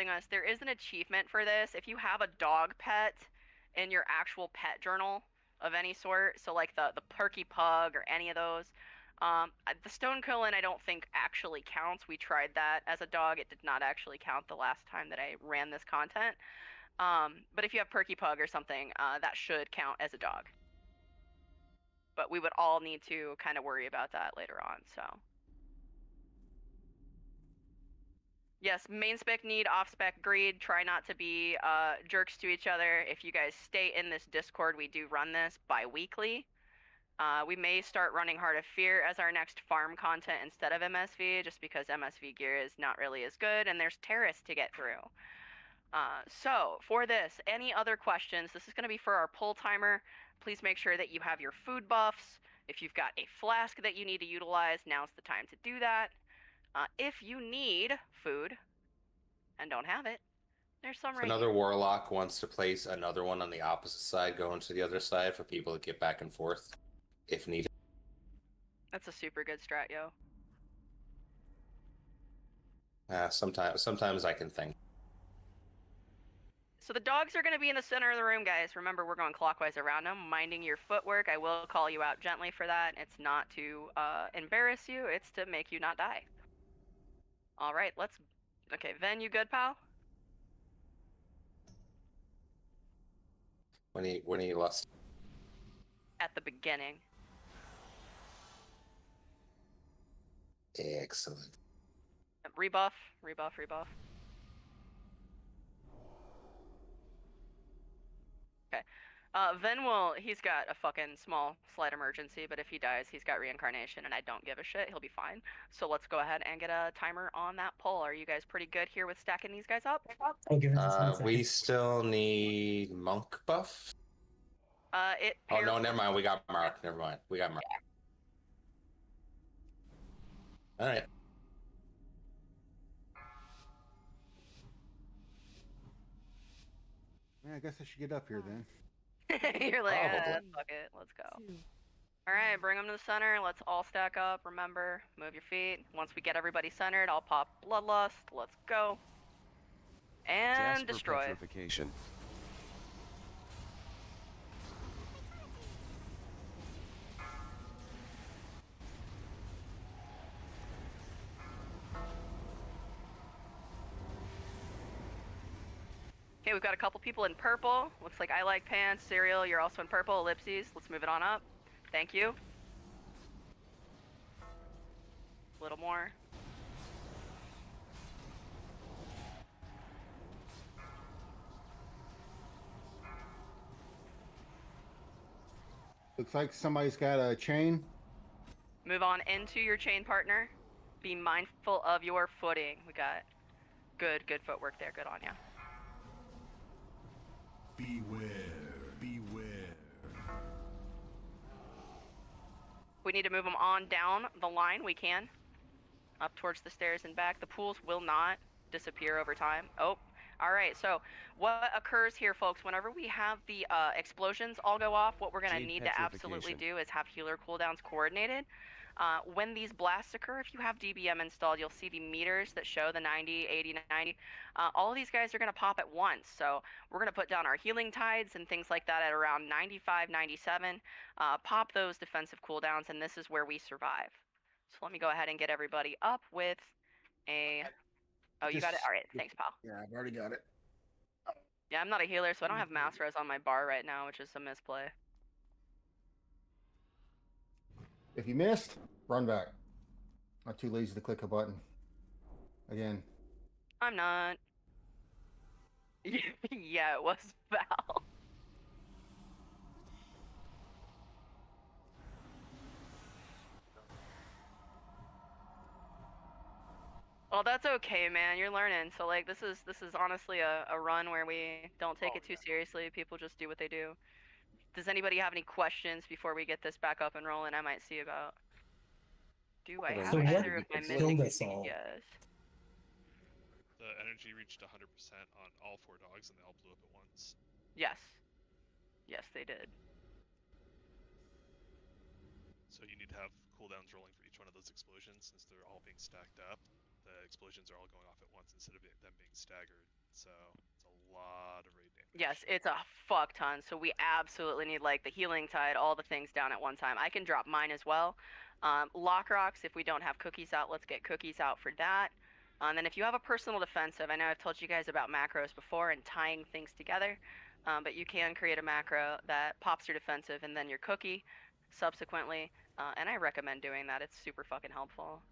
telling us there is an achievement for this. If you have a dog pet in your actual pet journal of any sort, so like the Perky Pug or any of those, the Stonecullen I don't think actually counts. We tried that as a dog. It did not actually count the last time that I ran this content. But if you have Perky Pug or something, that should count as a dog. But we would all need to kind of worry about that later on, so. Yes, main spec need, off spec greed. Try not to be jerks to each other. If you guys stay in this Discord, we do run this bi-weekly. We may start running Heart of Fear as our next farm content instead of MSV, just because MSV gear is not really as good, and there's terrorists to get through. So, for this, any other questions? This is going to be for our pull timer. Please make sure that you have your food buffs. If you've got a flask that you need to utilize, now's the time to do that. If you need food and don't have it, there's some If right another here. warlock wants to place another one on the opposite side, going to the other side for people to get back and forth if needed. That's a super good strat, yo. Sometimes I can think. So the dogs are going to be in the center of the room, guys. Remember, we're going clockwise around them, minding your footwork. I will call you out gently for that. It's not to embarrass you. It's to make you not die. All right, let's... Okay, Ven, you good, pal? When he lost. At the beginning. Excellent. Rebuff, rebuff, rebuff. Okay. Ven he's got a fucking small slight emergency, but if he dies, he's got reincarnation, and I don't give a shit. He'll be fine. So let's go ahead and get a timer on that pull. Are you guys pretty good here with stacking these guys up? I'll give it just 1 second. We still need monk buff. Oh no, never mind. We got Mark. Never mind. We got Mark. Yeah. All right. Yeah, I guess I should get up here then. You're like, Probably. fuck it, let's go. All right, bring them to the center. Let's all stack up. Remember, move your feet. Once we get everybody centered, I'll pop Bloodlust. Let's go. And Jasper destroy. Petrification. Okay, we've got a couple people in purple. Looks like I like pants. Cereal, you're also in purple. Ellipses. Let's move it on up. Thank you. A little more. Looks like somebody's got a chain. Move on into your chain partner. Be mindful of your footing. We got good footwork there. Good on ya. Beware, beware. We need to move them on down the line. We can. Up towards the stairs and back. The pools will not disappear over time. Oh, all right. So what occurs here, folks, whenever we have the explosions all go off, what we're going to Jade need to absolutely petrification. do is have healer cooldowns coordinated. When these blasts occur, if you have DBM installed, you'll see the meters that show the 90, 80, 90. All of these guys are going to pop at once. So we're going to put down our healing tides and things like that at around 95, 97. Pop those defensive cooldowns, and this is where we survive. So let me go ahead and get everybody up with a... Oh, you got it? All right, thanks, pal. Yeah, I've already got it. Yeah, I'm not a healer, so I don't have mass res on my bar right now, which is a misplay. If you missed, run back. Not too lazy to click a button. Again. I'm not. Yeah, it was Val. Well, that's okay, man. You're learning. So like this is honestly a run where we don't take it too seriously. People just do what they do. Does anybody have any questions before we get this back up and rolling? I might see about. Do I have So what either of my killed missing us all? Yes. The energy reached 100% on all 4 dogs and they all blew up at once. Yes. Yes, they did. So you need to have cooldowns rolling for each one of those explosions since they're all being stacked up. the explosions are all going off at once instead of them being staggered. So it's a lot of raid damage. Yes, it's a fuck ton. So we absolutely need like the healing tide, all the things down at one time. I can drop mine as well. Lock rocks, if we don't have cookies out, let's get cookies out for that. And then if you have a personal defensive, I know I've told you guys about macros before and tying things together, but you can create a macro that pops your defensive and then your cookie subsequently. And I recommend doing that. It's super fucking helpful.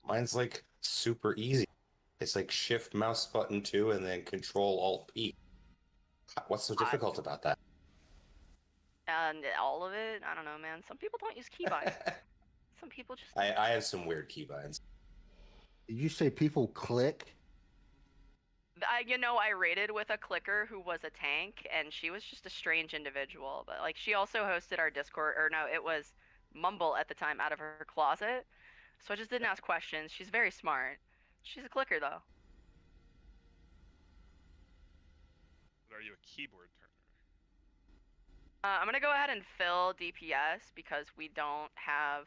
Mine's like super easy. It's like Shift mouse button 2 and then Control Alt P. What's so difficult about that? And all of it, I don't know, man. Some people don't use keybinds. Some people just. I have some weird keybinds. Did you say people click? I raided with a clicker who was a tank, and she was just a strange individual. But like, she also hosted our Discord, or no, it was Mumble at the time, out of her closet. So I just didn't ask questions. She's very smart. She's a clicker though. But are you a keyboard turner? I'm gonna go ahead and fill DPS because we don't have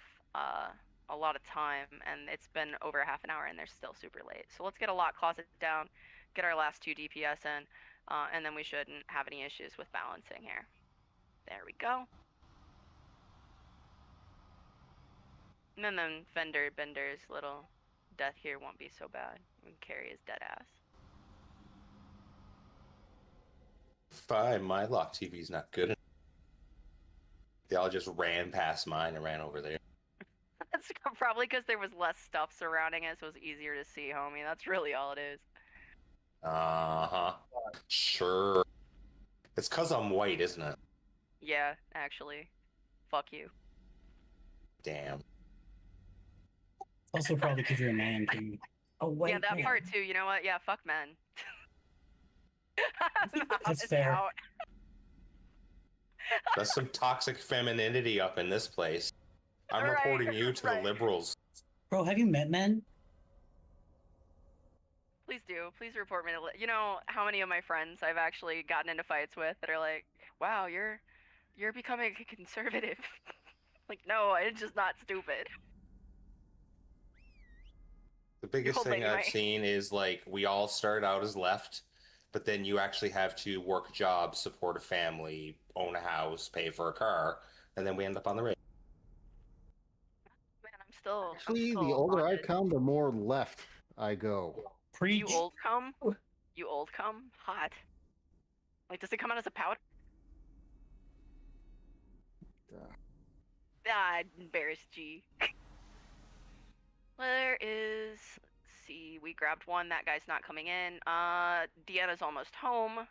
a lot of time, and it's been over a half an hour, and they're still super late. So let's get a lock closet down, get our last 2 DPS in, and then we shouldn't have any issues with balancing here. There we go. And then Fender Bender's little death here won't be so bad. We can carry his dead ass. Fine, my lock TV's not good enough. They all just ran past mine and ran over there. That's probably because there was less stuff surrounding it, so it was easier to see, homie. That's really all it is. Uh-huh. Sure. It's because I'm white, isn't it? Yeah, actually. Fuck you. Damn. Also, probably because you're a man, too. Oh, wait. Yeah, that man. part too. You know what? Yeah, fuck men. That's fair. Out. There's some toxic femininity up in this place. I'm Right, reporting you to right. the liberals. Bro, have you met men? Please do. Please report me to. You know how many of my friends I've actually gotten into fights with that are like, "Wow, you're becoming a conservative." Like, no, I'm just not stupid. The biggest hold thing on, I've right. seen is like we all start out as left, but then you actually have to work a job, support a family, own a house, pay for a car, and then we end up on the right. Man, I'm still. Actually, I'm the still older I haunted. come, the more left I go. Preach. You old cum? You old cum? Hot. Like, does it come out as a powder? Ah, embarrassed G. Where is... Let's see, we grabbed one. That guy's not coming in. Deanna's almost home.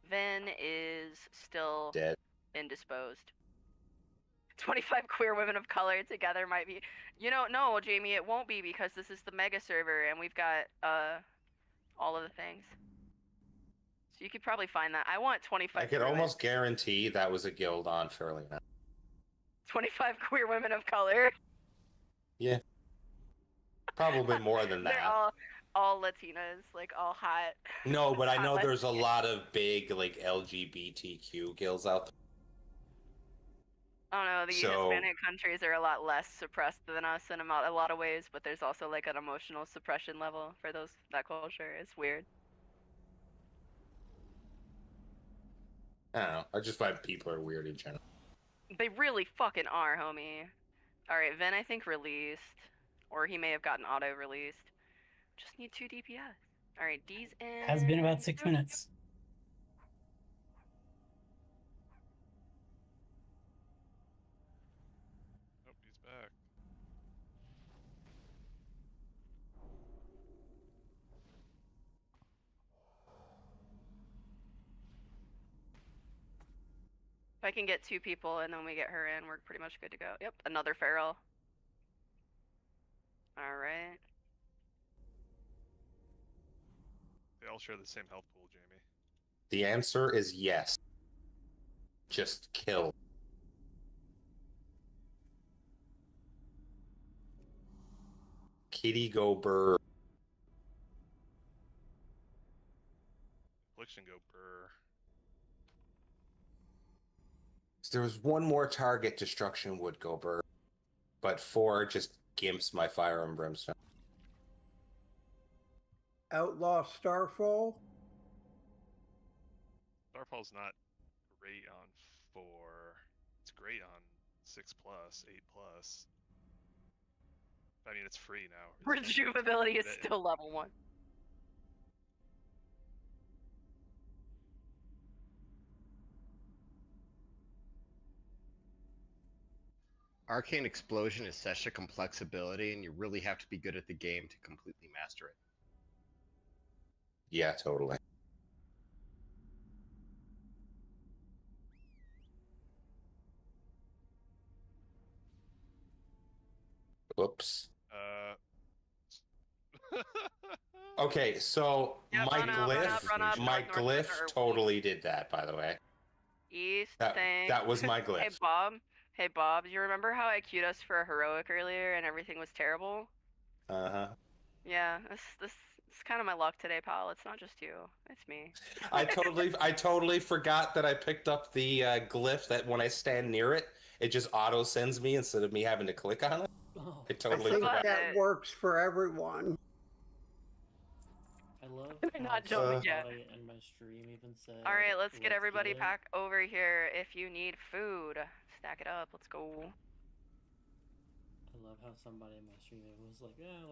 Vin is still Dead. indisposed. 25 queer women of color together might be... No, Jamie, it won't be because this is the mega server and we've got, all of the things. So you could probably find that. I want 25 I could druids. almost guarantee that was a guild on fairly now. 25 queer women of color. Yeah. Probably more than They're that. all Latinas, like all hot. No, but I hot know there's a lesbians. lot of big like LGBTQ guilds out there. I don't know, the So- Hispanic countries are a lot less suppressed than us in a lot of ways, but there's also like an emotional suppression level for that culture. It's weird. I don't know. I just find people are weird in general. They really fucking are, homie. Alright, Vin I think released. Or he may have gotten auto-released. Just need 2 DPS. Alright, D's in. Has been about 6 minutes. Oh, he's back. If I can get 2 people and then we get her in, we're pretty much good to go. Yep, another feral. Alright. They all share the same health pool, Jamie. The answer is yes. Just kill. Kitty go burr. Affliction go burr. There was one more target destruction would go bird, but 4 just gimps my fire and brimstone. Outlaw Starfall. Starfall's not great on 4. It's great on 6+, 8+. I mean, it's free now. Rejuvability is still level 1. Arcane Explosion is such a complex ability, and you really have to be good at the game to completely master it. Yeah, totally. Whoops. Okay, so Yeah, my run up, glyph, my north, glyph center, totally did that, by the way. East That thing. that was my glyph. Hey Bob. Hey Bob, you remember how I queued us for a heroic earlier and everything was terrible? Uh-huh. Yeah, this is kind of my luck today, pal. It's not just you. It's me. I totally forgot that I picked up the glyph that when I stand near it, it just auto sends me instead of me having to click on it. Oh, I totally I think forgot. that works for everyone. I love I'm how not joking yet. somebody in my stream even said. All right, let's get everybody it. back over here. If you need food, stack it up. Let's go. I love how somebody in my stream even was like, "Yeah,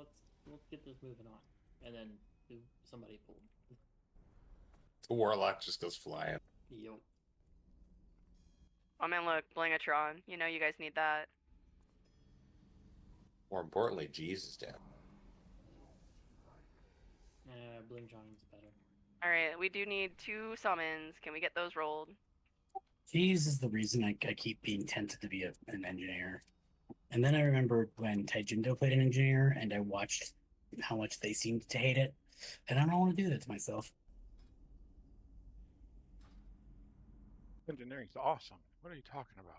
let's get this moving on," and then somebody pulled. The warlock just goes flying. Yo. Oh man, look, Blingatron. You know you guys need that. More importantly, Jesus dead. Bling John's better. All right, we do need 2 summons. Can we get those rolled? Jeez is the reason I keep being tempted to be an engineer. And then I remembered when Taijindo played an engineer, and I watched how much they seemed to hate it, and I don't want to do that to myself. Engineering's awesome. What are you talking about?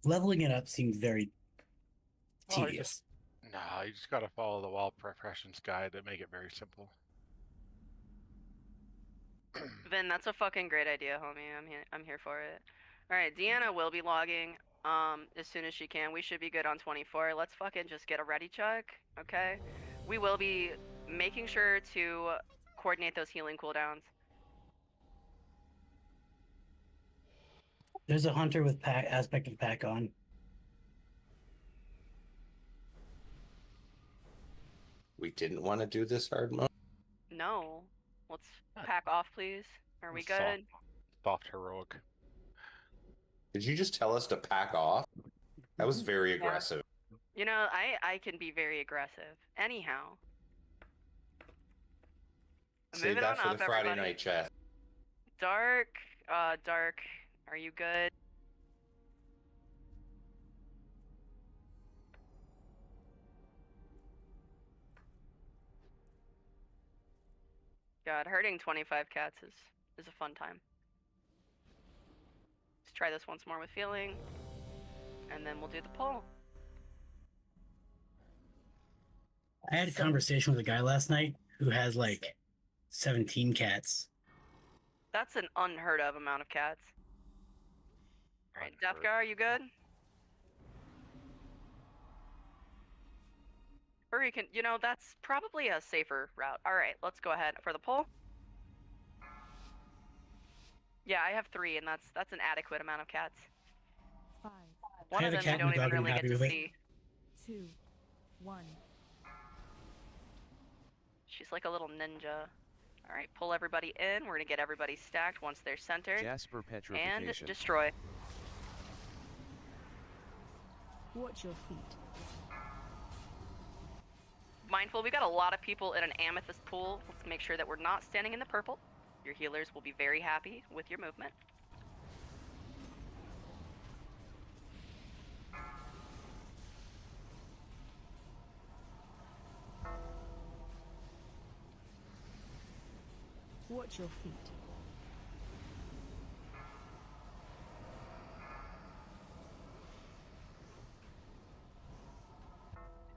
Leveling it up seemed very tedious. Nah, you just gotta follow the wall professions guide that make it very simple. Vin, that's a fucking great idea, homie. I'm here for it. All right, Deanna will be logging as soon as she can. We should be good on 24. Let's fucking just get a ready check, okay? We will be making sure to coordinate those healing cooldowns. There's a hunter with aspect of pack on. We didn't want to do this hard mode. No. Let's pack off, please. Are we good? Soft heroic. Did you just tell us to pack off? That was very aggressive. You know, I can be very aggressive. Anyhow. Save Moving that on for up, the Friday everybody. night chat. Dark, Dark, are you good? God, hurting 25 cats is a fun time. Let's try this once more with feeling, and then we'll do the poll. I had a conversation with a guy last night who has like 17 cats. That's an unheard of amount of cats. Alright, Deathgar, are you good? Or can, you know, that's probably a safer route. Alright, let's go ahead for the poll. Yeah, I have 3, and that's an adequate amount of cats. 5. One of them you don't even really get to see. 2. 1. She's like a little ninja. Alright, pull everybody in. We're gonna get everybody stacked once they're centered. Jasper petrification. And destroy. Watch your feet. Mindful, we got a lot of people in an amethyst pool. Let's make sure that we're not standing in the purple. Your healers will be very happy with your movement. Watch your feet.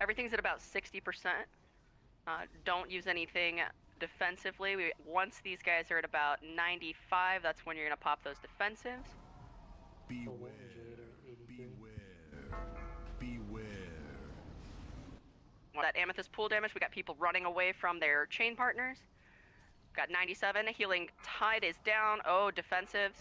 Everything's at about 60%. Don't use anything defensively. Once these guys are at about 95, that's when you're going to pop those defensives. Beware. Beware. That amethyst pool damage, we got people running away from their chain partners. Got 97. Healing tide is down. Oh, defensives.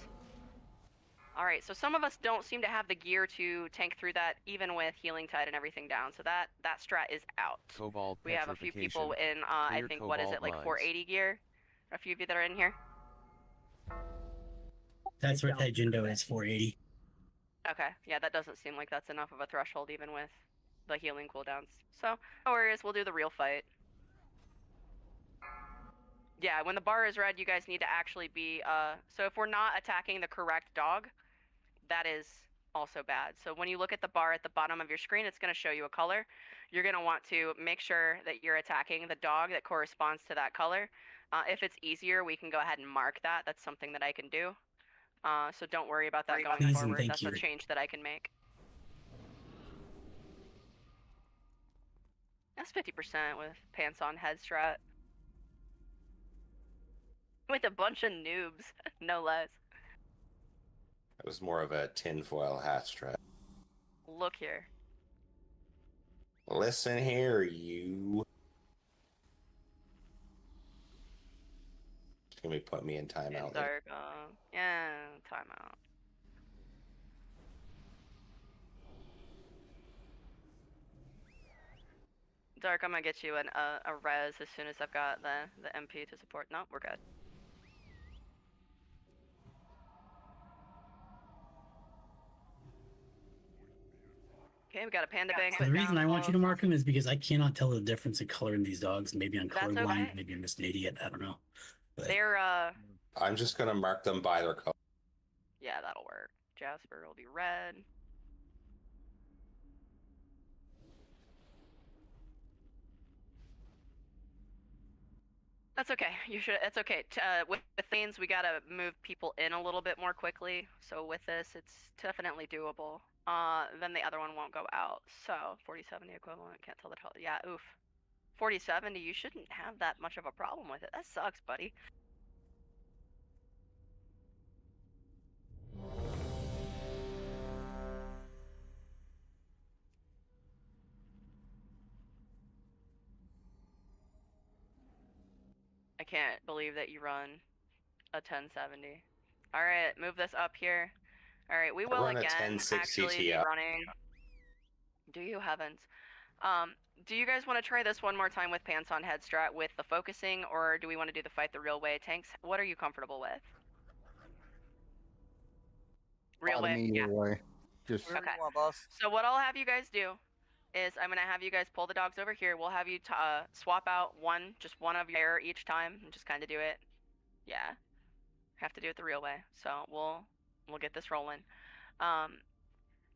All right, so some of us don't seem to have the gear to tank through that, even with healing tide and everything down. So that strat is out. Cobalt We have a few people in, I Clear think, what is it, cobalt like mines. 480 gear? A few of you that are in here. That's what Taijindo is, 480. Okay, yeah, that doesn't seem like that's enough of a threshold, even with the healing cooldowns. So, no worries, we'll do the real fight. Yeah, when the bar is red, you guys need to actually be, so if we're not attacking the correct dog, that is also bad. So when you look at the bar at the bottom of your screen, it's going to show you a color. You're going to want to make sure that you're attacking the dog that corresponds to that color. If it's easier, we can go ahead and mark that. That's something that I can do. So don't worry about that going Please and forward. thank That's you. a change that I can make. That's 50% with pants on head strat. With a bunch of noobs, no less. It was more of a tinfoil hat strat. Look here. Listen here, you. Can we put me in timeout? In dark, yeah, timeout. Dark, I'm gonna get you a res as soon as I've got the MP to support. No, we're good. Okay, we got a panda bank. So the reason I want you to mark them is because I cannot tell the difference in color in these dogs. Maybe I'm That's colorblind. okay. Maybe I'm just an idiot. I don't know. But They're I'm just gonna mark them by their color. yeah, that'll work. Jasper will be red. That's okay. You should. It's okay. With things, we gotta move people in a little bit more quickly. So with this, it's definitely doable. Then the other one won't go out. So 4070 equivalent. Can't tell the total. Yeah, oof. 4070. You shouldn't have that much of a problem with it. That sucks, buddy. I can't believe that you run a 1070. All right, move this up here. All right, we will run a again 1060 actually be Ti. running. Do you heavens? Do you guys want to try this one more time with pants on head strat with the focusing, or do we want to do the fight the real way? Tanks, what are you comfortable with? Real way? Me Yeah. either way. Just Okay. So what I'll have you guys do is I'm gonna have you guys pull the dogs over here. We'll have you swap out just one of your each time, and just kind of do it. Yeah. Have to do it the real way. So we'll get this rolling.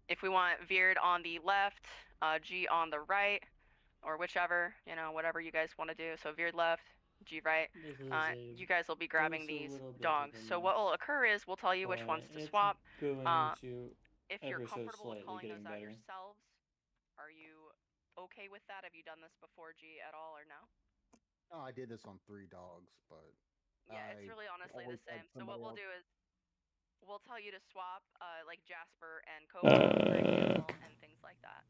If we want veered on the left, G on the right, or whichever, whatever you guys want to do. So veered left, G right. You guys will be grabbing these dogs. So what will occur is we'll tell you which ones to swap. If you're comfortable with calling those out yourselves, are you okay with that? Have you done this before, G, at all, or no? no, I did this on 3 dogs, but Yeah, it's really honestly the same. So what we'll do is we'll tell you to swap like Jasper and Cobalt, for example, and things like that.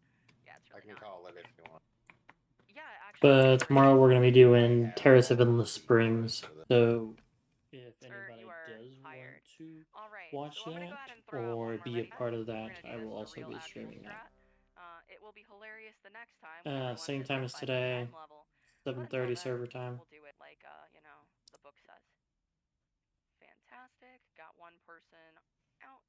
Yeah, it's really I can call it if you want. Yeah, actually. But tomorrow we're gonna be doing Terrace of Endless Springs. So if Sir, anybody you are does hired. want to All right, watch so I'm gonna go ahead that and throw out or one more be a ready. part of We're that, gonna I do will this the also real be actual streaming that. strat. It will be hilarious the next time. when everyone's Same at time their as final today, time level. But until 7:30 then, server time. We'll do it like the book says. Fantastic. Got one person out.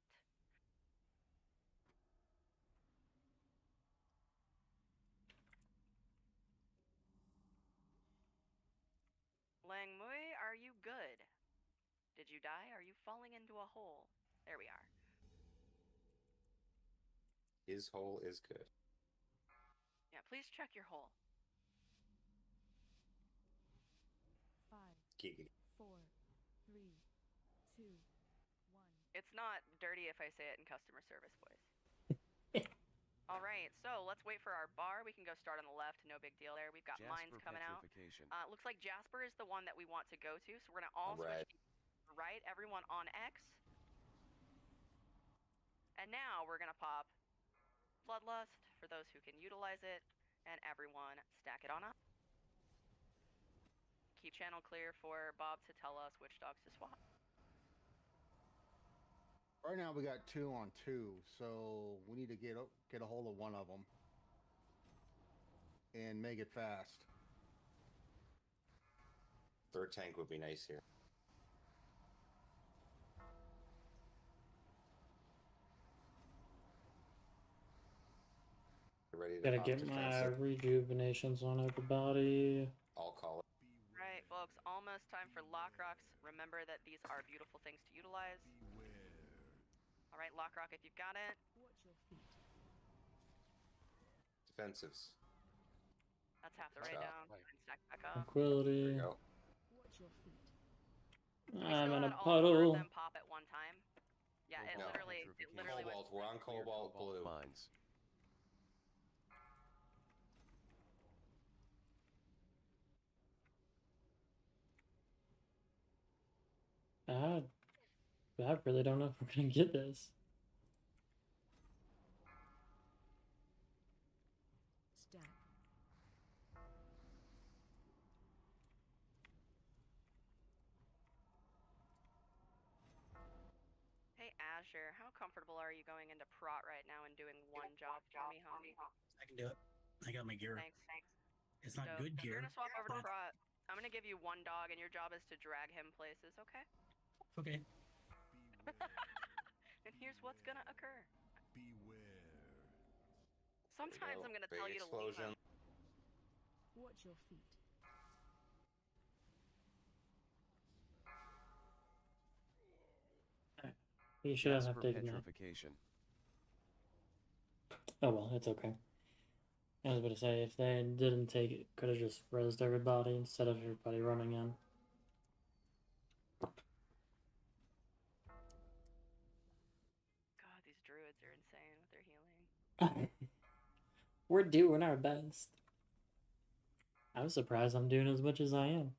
Lang Mui, are you good? Did you die? Are you falling into a hole? There we are. His hole is good. Yeah, please check your hole. 5, Giggity. 4, 3, 2, 1. It's not dirty if I say it in customer service voice. All right, so let's wait for our bar. We can go start on the left. No big deal there. We've got mines Jasper coming out. petrification. Looks like Jasper is the one that we want to go to, so we're gonna all On red. switch to right. Everyone on X. And now we're gonna pop Bloodlust for those who can utilize it, and everyone stack it on up. Keep channel clear for Bob to tell us which dogs to swap. Right now we got 2 on 2, so we need to get a hold of one of them and make it fast. Third tank would be nice here. Ready to Gotta pop get my defensive. rejuvenations on everybody. I'll call it. Right, folks, almost time for lock rocks. Remember that these are beautiful things to utilize. All right, lock rock if you've got it. Watch your feet. Defensives. That's half the Good raid job. down. Right. And stack back up. There Tranquility. we go. Watch your feet. We I'm still in a had all 4 of puddle. them pop at one time. Yeah, it No. literally was. Cobalt. We're on Clear Cobalt Blue. mines. I really don't know if we're gonna get this. Stack. Hey Azure, how comfortable are you going into prot right now and doing one job for me, homie? I can do it. I got my gear. Thanks. It's not So, good We're gear. gonna swap over to but- prot. I'm gonna give you one dog, and your job is to drag him places, okay? Okay. And here's what's gonna occur. Beware. Sometimes I'm gonna Big tell you to leave explosion. him. Watch your feet. You should have Jasper taken that. petrification. Oh well, it's okay. I was about to say, if they didn't take it, could have just rezzed everybody instead of everybody running in. God, these druids are insane with their healing. We're doing our best. I'm surprised I'm doing as much as I am.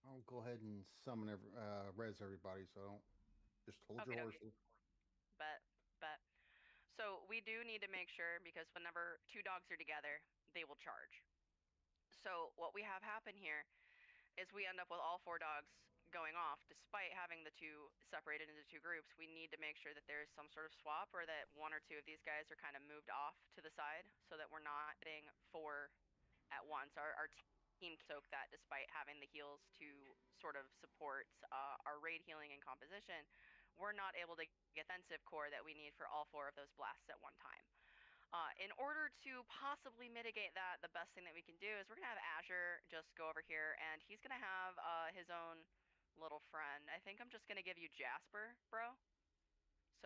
I'll go ahead and summon res everybody, so don't just hold your Okey-dokey. horses. Bet. So we do need to make sure, because whenever 2 dogs are together, they will charge. So what we have happen here is we end up with all 4 dogs going off, despite having the 2 separated into 2 groups. We need to make sure that there's some sort of swap, or that 1 or 2 of these guys are kind of moved off to the side, so that we're not hitting 4 at once. Our team can soak that, despite having the heals to sort of support our raid healing and composition. We're not able to get the defensive core that we need for all 4 of those blasts at one time. In order to possibly mitigate that, the best thing that we can do is we're going to have Azure just go over here, and he's going to have his own little friend. I think I'm just going to give you Jasper, bro.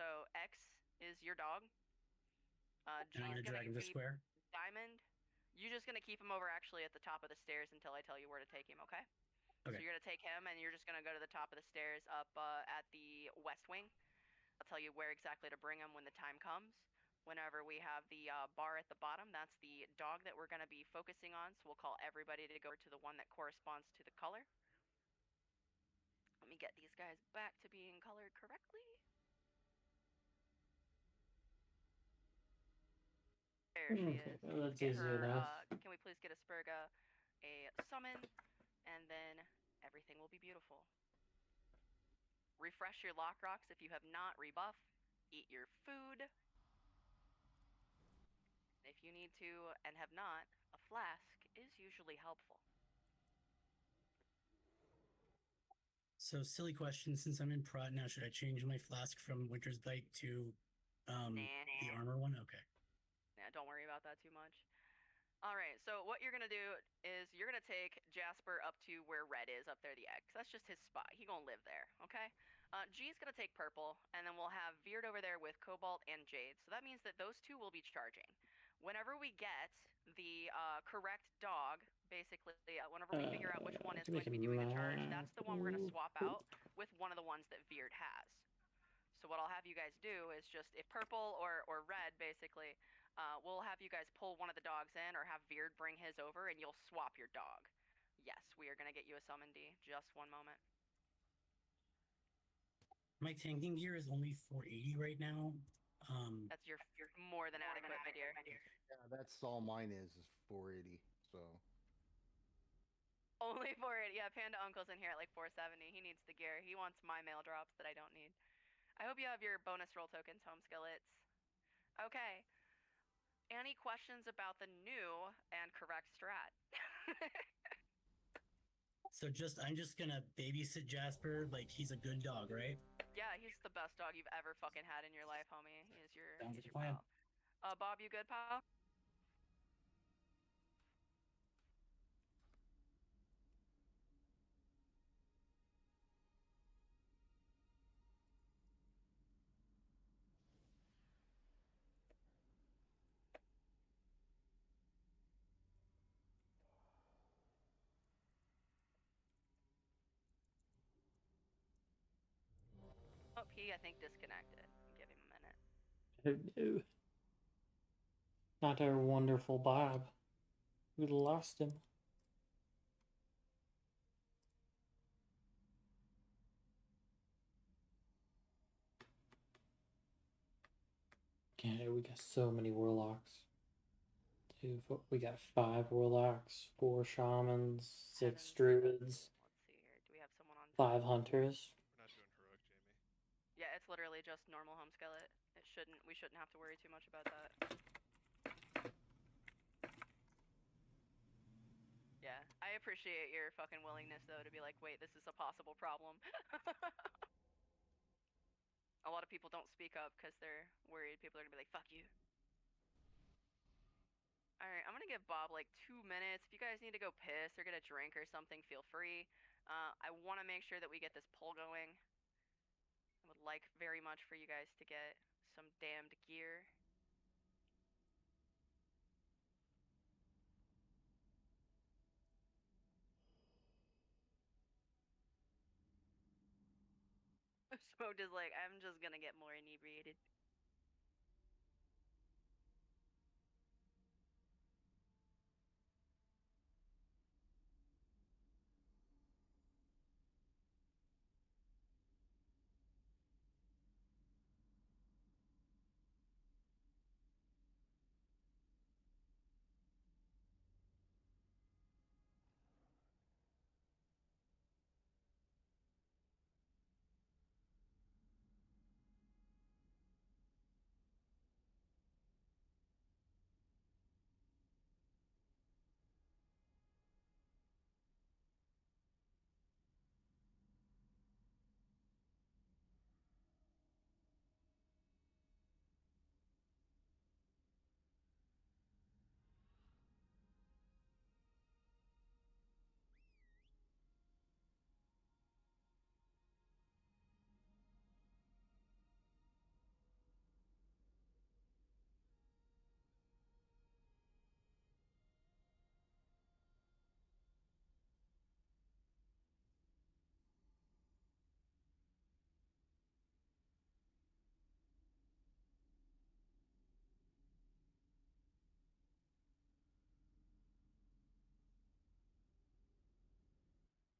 So X is your dog. G And I'm is gonna drag him to be square. Diamond. You're just going to keep him over actually at the top of the stairs until I tell you where to take him, okay? So Okay. you're going to take him, and you're just going to go to the top of the stairs up at the west wing. I'll tell you where exactly to bring him when the time comes. Whenever we have the bar at the bottom, that's the dog that we're going to be focusing on. So we'll call everybody to go to the one that corresponds to the color. Let me get these guys back to being colored correctly. There she Okay, is. well, that's Get easy her, enough. can we please get Asperga a summon, and then everything will be beautiful. Refresh your lock rocks if you have not. Rebuff. Eat your food. If you need to and have not, a flask is usually helpful. So silly question. Since I'm in prot now, should I change my flask from Winter's Bite to the armor one? Okay. Yeah, don't worry about that too much. All right, so what you're gonna do is you're gonna take Jasper up to where red is up there, the X. That's just his spot. He gonna live there, okay? G's gonna take purple, and then we'll have Veered over there with Cobalt and Jade. So that means that those 2 will be charging. Whenever we get the correct dog, basically, whenever we figure out which one is to going make to a be doing the charge, map. that's the one we're going to swap out with one of the ones that Veered has. So what I'll have you guys do is just, if purple or red, basically, we'll have you guys pull one of the dogs in or have Veered bring his over and you'll swap your dog. Yes, we are going to get you a summon D. Just one moment. My tanking gear is only 480 right now. That's your more than adequate, my dear. Yeah, that's all mine is 480. So Only for it. Yeah, Panda Uncle's in here at like 470. He needs the gear. He wants my mail drops that I don't need. I hope you have your bonus roll tokens, home skillets. Okay. Any questions about the new and correct strat? So I'm just gonna babysit Jasper like he's a good dog, right? Yeah, he's the best dog you've ever fucking had in your life, homie. He is your, Sounds he's like a your plan. pal. Bob, you good, pal? Oh, he, I think, disconnected. Give him a minute. Oh no. Not our wonderful Bob. We lost him. Okay, we got so many warlocks. We got 5 warlocks, 4 shamans, 6 druids, Let's see here. Do we have someone on 5 hunters. We're not doing heroic, Jamie. Yeah, it's literally just normal home skillet. We shouldn't have to worry too much about that. Yeah, I appreciate your fucking willingness though to be like, wait, this is a possible problem. A lot of people don't speak up because they're worried people are gonna be like, fuck you. Alright, I'm gonna give Bob like 2 minutes. If you guys need to go piss or get a drink or something, feel free. I want to make sure that we get this poll going. I would like very much for you guys to get some damned gear. Smoked is like, I'm just gonna get more inebriated.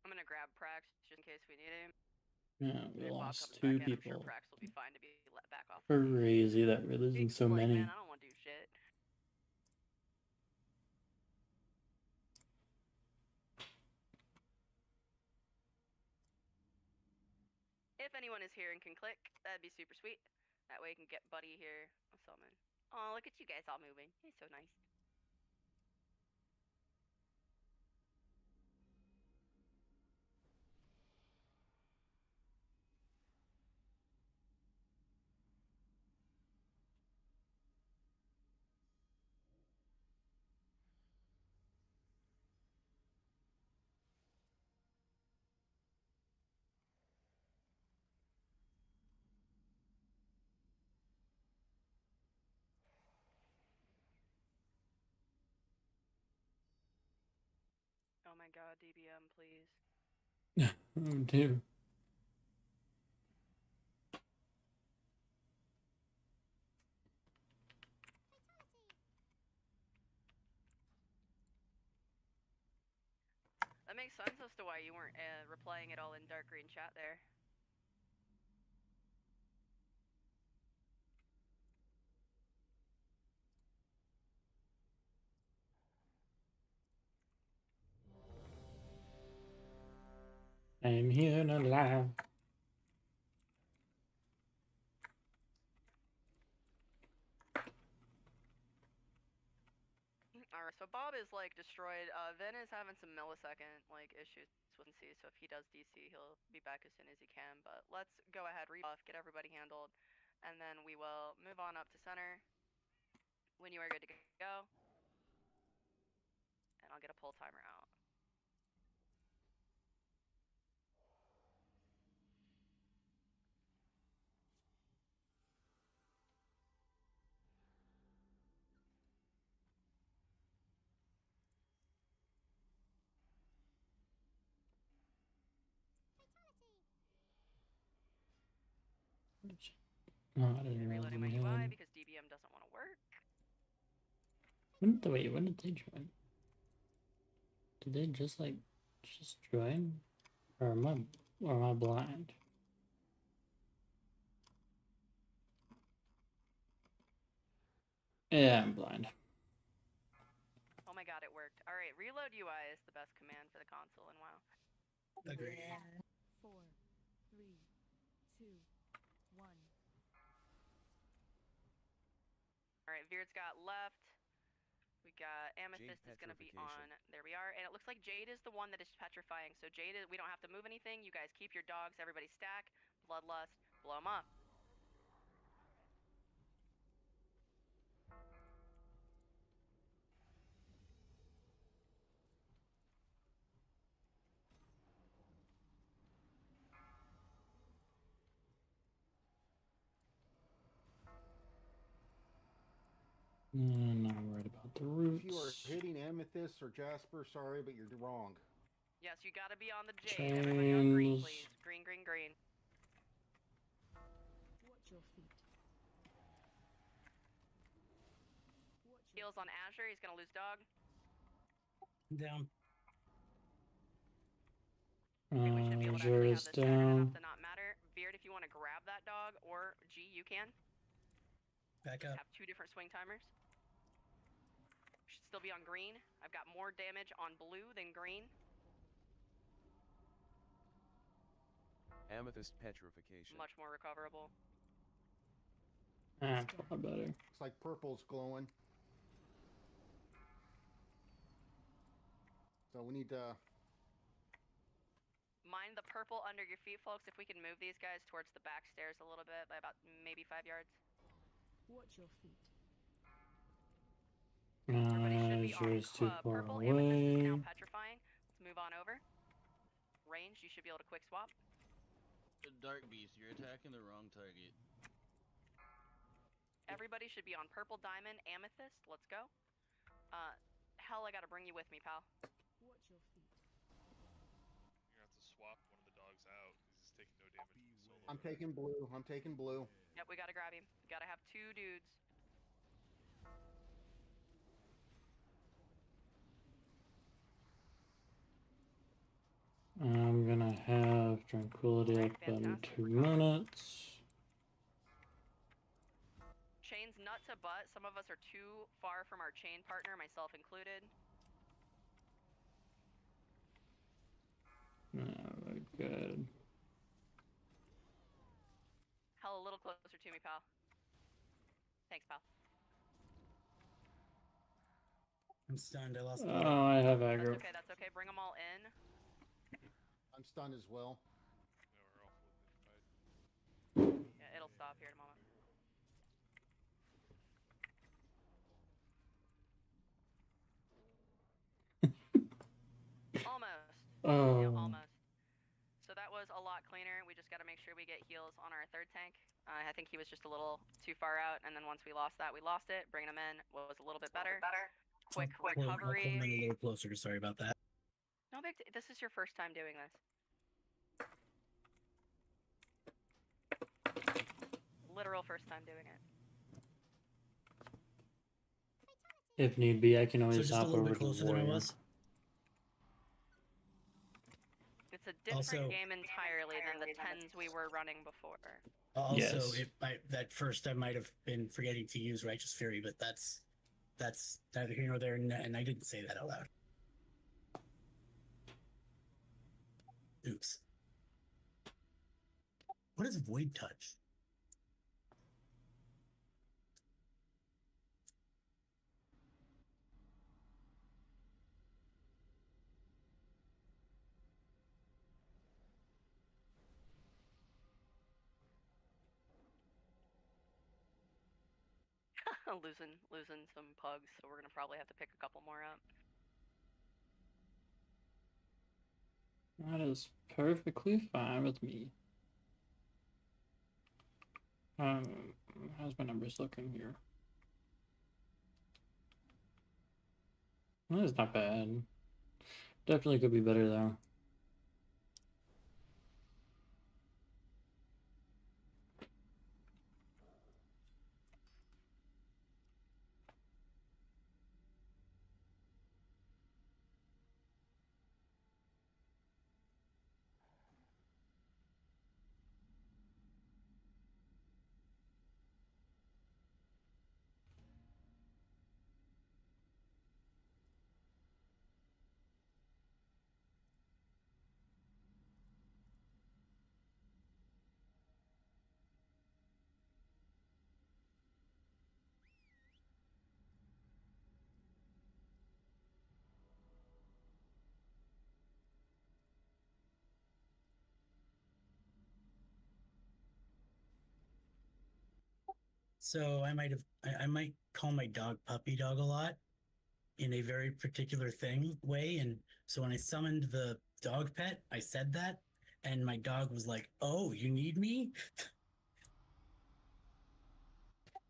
I'm gonna grab Prax just in case we need him. Yeah, we If Bob lost comes 2 back in, I'm sure people. Prax will be fine to be let back off. Crazy that we're losing He's so like, many. man, I don't want to do shit. If anyone is here and can click, that'd be super sweet. That way you can get Buddy here a summon. Oh, look at you guys all moving. He's so nice. god, DBM, please. Oh dear. That makes sense as to why you weren't replying it all in dark green chat there. I'm here and alive. Alright, so Bob is like destroyed. Vin is having some millisecond like issues with DC, so if he does DC, he'll be back as soon as he can. But let's go ahead, rebuff, get everybody handled, and then we will move on up to center when you are good to go. And I'll get a pull timer out. Oh, I didn't realize Reloading my we UI had. because DBM doesn't want to work. When did they join? Did they just join? Or am I blind? Yeah, I'm blind. Oh my god, it worked. Alright, reload UI is the best command for the console in WoW. Agreed. 4, 3, 2, 1. Alright, Veered's got left. We got Amethyst is going to be on. There we are. And it looks like Jade is the one that is petrifying. So Jade is, we don't have to move anything. You guys keep your dogs. Everybody stack. Bloodlust. Blow them up. I'm not worried about the roots. If you are hitting Amethyst or Jasper, sorry, but you're wrong. Yes, you got to be on the Jade. Everybody on green, Chains. please. Green, green, green. Watch your feet. Watch your Heals on Azure. He's going to lose dog. Down. Okay, we should be able to Azure actually is have this pattern enough down. to not matter. Veered, if you want to grab that dog, or G, you can. Back up. Have two different swing timers. Should still be on green. I've got more damage on blue than green. Amethyst petrification. Much more recoverable. Ah, far better. It's like purple's glowing. So we need to... Mind the purple under your feet, folks. If we can move these guys towards the back stairs a little bit by about maybe 5 yards. Watch your feet. Everybody should be Azure on is too far purple. Amethyst is now away. petrifying. Let's move on over. Range, you should be able to quick swap. Dark Beast, you're attacking the wrong target. Everybody should be on purple diamond, amethyst. Let's go. Hell, I gotta bring you with me, pal. Watch your feet. You're gonna have to swap one of the dogs out because he's taking no damage from the solo. I'm taking blue. I'm taking blue. Yep, we gotta grab him. We gotta have two dudes. I'm gonna have tranquility up in Fantastic 2 recovery. minutes. Chains nut to butt. Some of us are too far from our chain partner, myself included. Oh, good. Hell, a little closer to me, pal. Thanks, pal. I'm stunned. I lost. Oh, I have aggro. That's okay, that's okay. Bring them all in. I'm stunned as well. No, we're all full petrified. Yeah, it'll stop here in a moment. Almost. Oh. Yeah, almost. So that was a lot cleaner. We just got to make sure we get heals on our third tank. I think he was just a little too far out, and then once we lost that, we lost it. Bringing him in was a little bit better. Quick I'll pull him in a recovery. little closer. Sorry about that. No big this is your first time doing this. Literal first time doing it. If need be, I can So always just a hop little over bit to closer than I warrior. was. It's a different Also- game entirely than the 10s we were running before. Also, Yes. that first I might have been forgetting to use Righteous Fury, but that's neither here nor there, and I didn't say that out loud. Oops. What is Void Touch? losing some pugs, so we're gonna probably have to pick a couple more up. That is perfectly fine with me. How's my numbers looking here? Well, that's not bad. Definitely could be better though. So I might call my dog Puppy Dog a lot in a very particular way. And so when I summoned the dog pet, I said that, and my dog was like, "Oh, you need me?"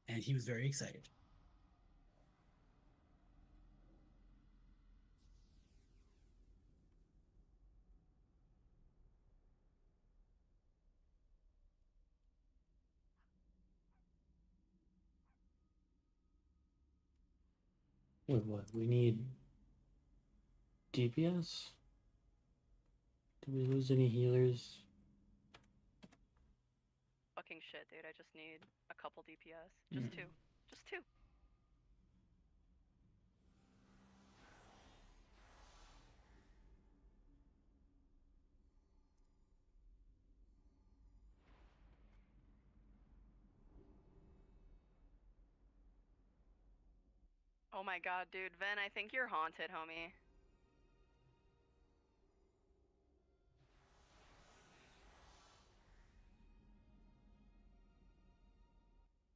And he was very excited. Wait, what? We need DPS? Did we lose any healers? Fucking shit, dude. I just need a couple DPS. Just two. Just two. Oh my god, dude. Ven, I think you're haunted, homie.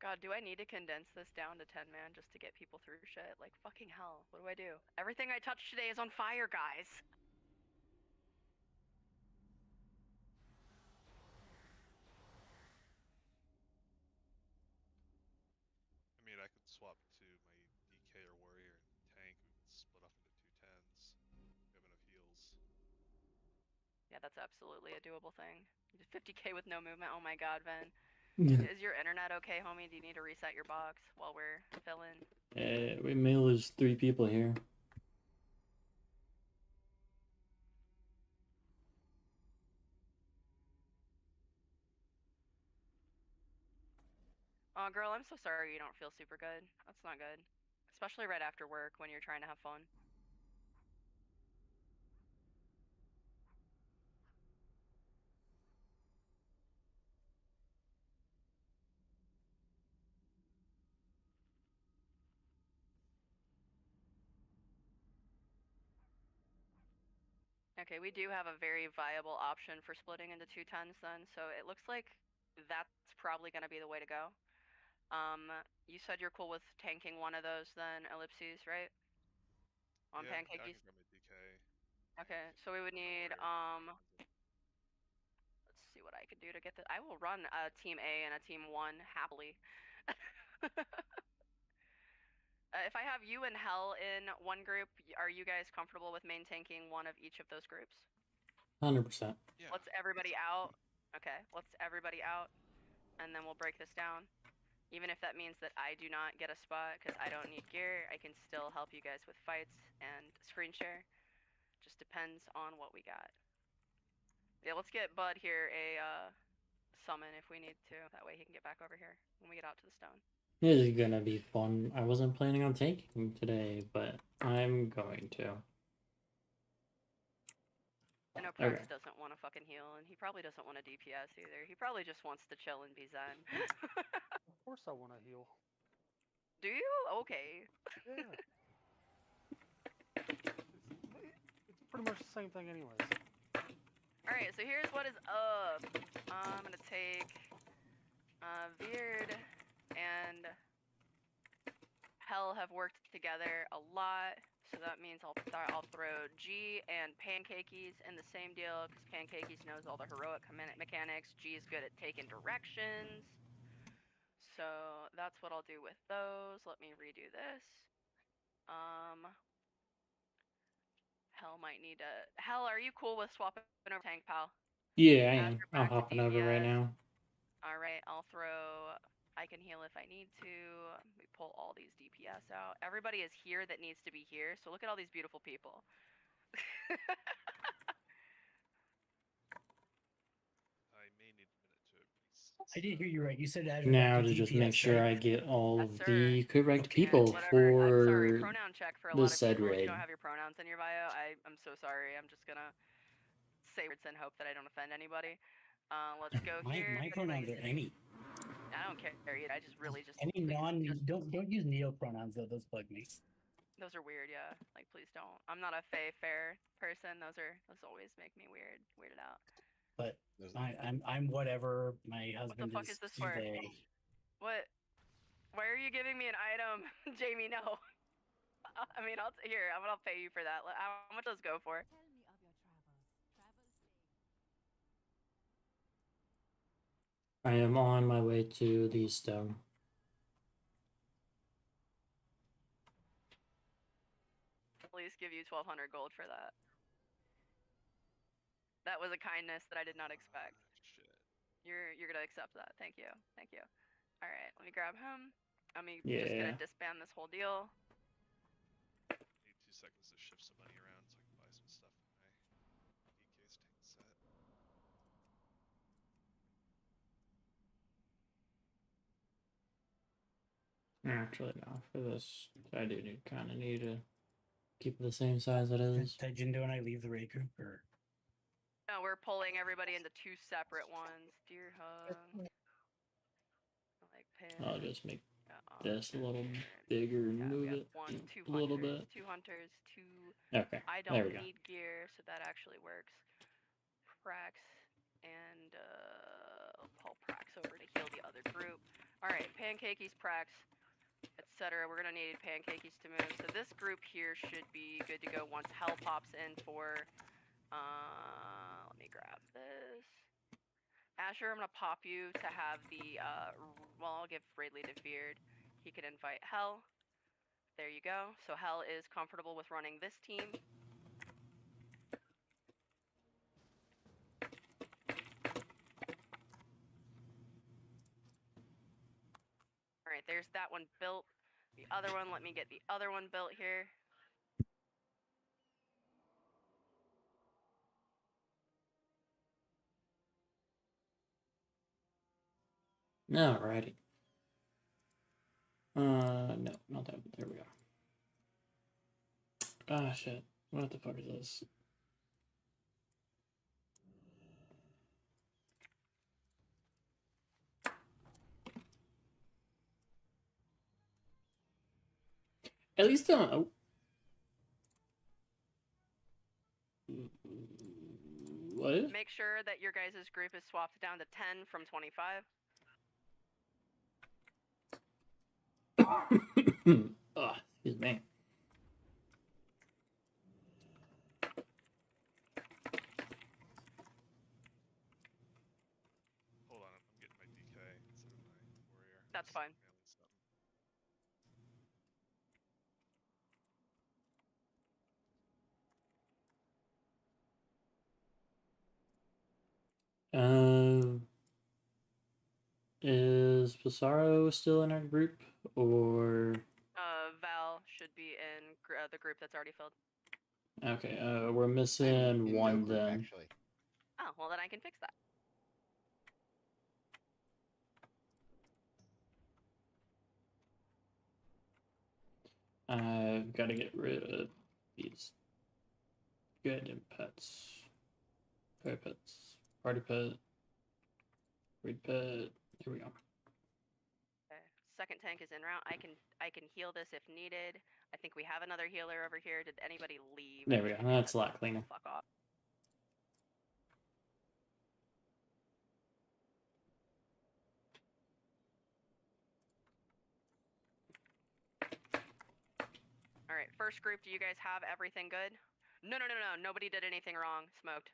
God, do I need to condense this down to 10 man just to get people through shit? Like, fucking hell. What do I do? Everything I touch today is on fire, guys. I mean, I could swap to my DK or warrior and tank and split off into 2 10s. We have enough heals. Yeah, that's absolutely a doable thing. 50k with no movement. Oh my god, Ven. Yeah. Is your internet okay, homie? Do you need to reset your box while we're filling? We may lose 3 people here. Oh, girl, I'm so sorry you don't feel super good. That's not good. Especially right after work when you're trying to have fun. Okay, we do have a very viable option for splitting into 2 10s then, so it looks like that's probably going to be the way to go. You said you're cool with tanking one of those then, Ellipses, right? On Yeah, Pancake I East? can grab my DK. Okay, so we would need, Warrior. let's see what I could do to get the, I will run a Team A and a Team 1 happily. If I have you and Hell in one group, are you guys comfortable with main tanking one of each of those groups? 100%. Yeah. Let's everybody out. Okay, let's everybody out, and then we'll break this down. Even if that means that I do not get a spot because I don't need gear, I can still help you guys with fights and screen share. Just depends on what we got. Yeah, let's get Bud here a summon if we need to. That way he can get back over here when we get out to the stone. This is gonna be fun. I wasn't planning on taking today, but I'm going to. I know Prax Okay. doesn't want to fucking heal, and he probably doesn't want to DPS either. He probably just wants to chill and be zen. Of course I want to heal. Do you? Okay. Yeah. It's pretty much the same thing anyways. Alright, so here's what is up. I'm gonna take Veered and Hell have worked together a lot, so that means I'll throw G and Pancakeys in the same deal, because Pancakeys knows all the heroic mechanics. G is good at taking directions, so that's what I'll do with those. Let me redo this. Hell might need to. Hell, are you cool with swapping over tank, pal? Yeah, I am. Asher I'm back to hopping over right DPS. now. Alright, I'll throw. I can heal if I need to. We pull all these DPS out. Everybody is here that needs to be here, so look at all these beautiful people. I may need a minute to at least. I did hear you right. You said Azure Now back to to just DPS, make sure right? I get all Yes, of sir. the correct Okay. people Whatever. I'm sorry. for Pronoun check for a the lot of said people. If you raid. don't have your pronouns in your bio, I'm so sorry. I'm just gonna say words and hope that I don't offend anybody. Let's go here. My pronouns are any. I don't care either. I just really just Any please, non just don't use neo pronouns though. Those bug me. those are weird, yeah. Like please don't. I'm not a fair person. Those always make me weirded out. But I'm whatever. My husband fuck is is this for? they. What? Why are you giving me an item, Jamie? No. I mean, I'll pay you for that. How much does it go for? Tell me of your travels. I am on my way to the stone. At least give you 1,200 gold for that. That was a kindness that I did not expect. Shit. You're gonna accept that. Thank you. All right, let me grab him. I'm just Yeah. gonna disband this whole deal. Need 2 seconds to shift some money around so I can buy some stuff in my EK's tank set. Actually, no. For this, I do kind of need to keep it the same size it is. Jindo and I leave the raid group, or No, we're pulling everybody into 2 separate ones. Deer hug. Like pin. I'll just make this a little bigger and move it Two a little bit. 2 hunters, 2. Okay, I there we don't go. need gear, so that actually works. Prax and I'll pull Prax over to heal the other group. Alright, Pancakeys, Prax, etc. We're gonna need Pancakeys to move. So this group here should be good to go once Hell pops in for let me grab this. Asher, I'm gonna pop you to have the I'll give Raidley to Veered. He can invite Hell. There you go. So Hell is comfortable with running this team. Alright, there's that one built. The other one, let me get the other one built here. Alrighty. No, not that. There we go. Ah, shit. What the fuck is this? At least don't. What? Make sure that your guys' group is swapped down to 10 from 25. Oh, excuse me. Hold on, I'm getting my DK instead of my warrior. That's fine. Mailing something. Is Pissarro still in our group, or Val should be in the group that's already filled. okay? We're I'm missing in no one group, then. actually. Oh, well then I can fix that. I've got to get rid of these goddamn pets. Party pets. Party pet. Read pet. Here we go. Okay. Second tank is en route. I can heal this if needed. I think we have another healer over here. Did anybody leave? There we go. That's a lot cleaner. Fuck off. All right, first group, do you guys have everything good? No. Nobody did anything wrong. Smoked.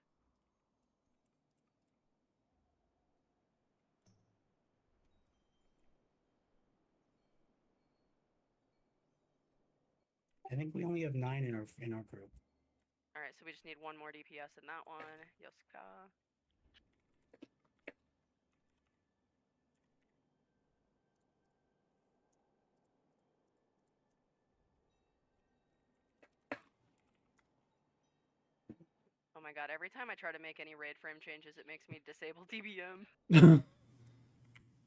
I think we only have 9 in our group. All right, so we just need one more DPS in that one. Yoska. Oh my god, every time I try to make any raid frame changes, it makes me disable DBM.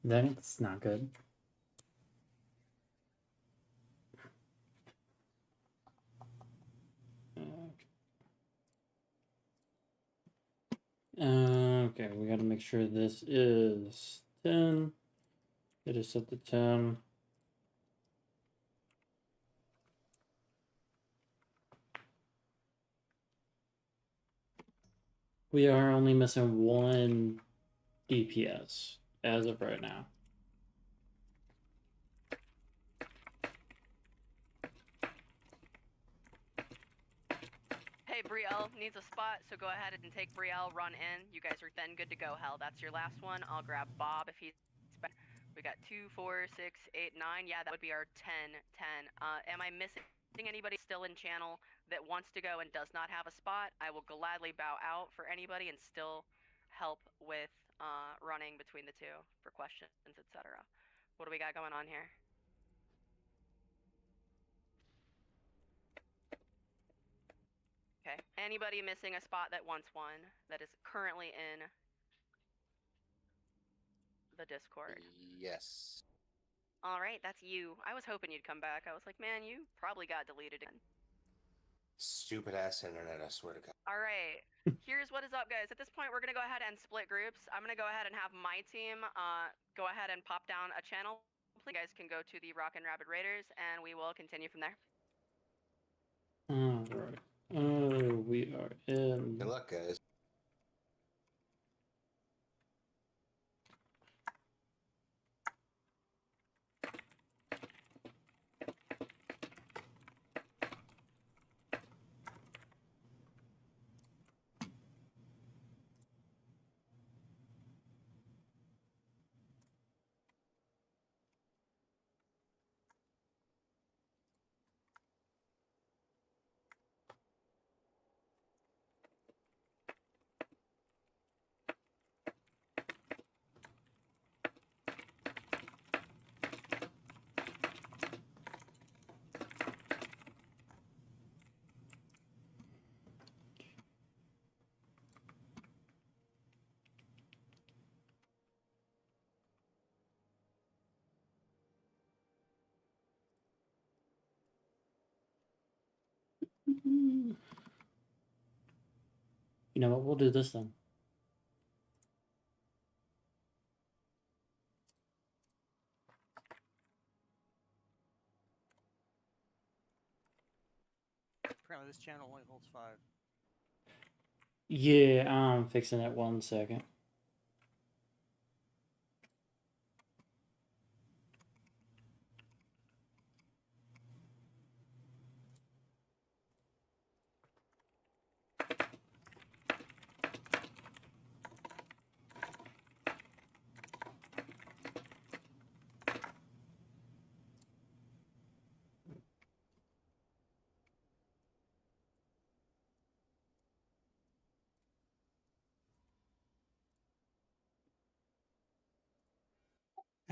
Then it's not good. Okay, we got to make sure this is 10. It is set to 10. We are only missing one DPS as of right now. Hey, Brielle needs a spot, so go ahead and take Brielle, run in. You guys are then good to go, Hell. That's your last one. I'll grab Bob if he's... We got 2, 4, 6, 8, 9. Yeah, that would be our 10, 10. Am I missing anybody still in channel that wants to go and does not have a spot? I will gladly bow out for anybody and still help with running between the two for questions, etc. What do we got going on here? Okay. Anybody missing a spot that wants one that is currently in the Discord? Yes. All right, that's you. I was hoping you'd come back. I was like, man, you probably got deleted again. Stupid ass internet, I swear to God. All right. Here's what is up, guys. At this point, we're going to go ahead and split groups. I'm going to go ahead and have my team go ahead and pop down a channel. You guys can go to the Rockin' Rabid Raiders, and we will continue from there. All right. We are in. Good luck, guys. You know what? We'll do this then. Apparently, this channel only holds 5. Yeah, I'm fixing it 1 second.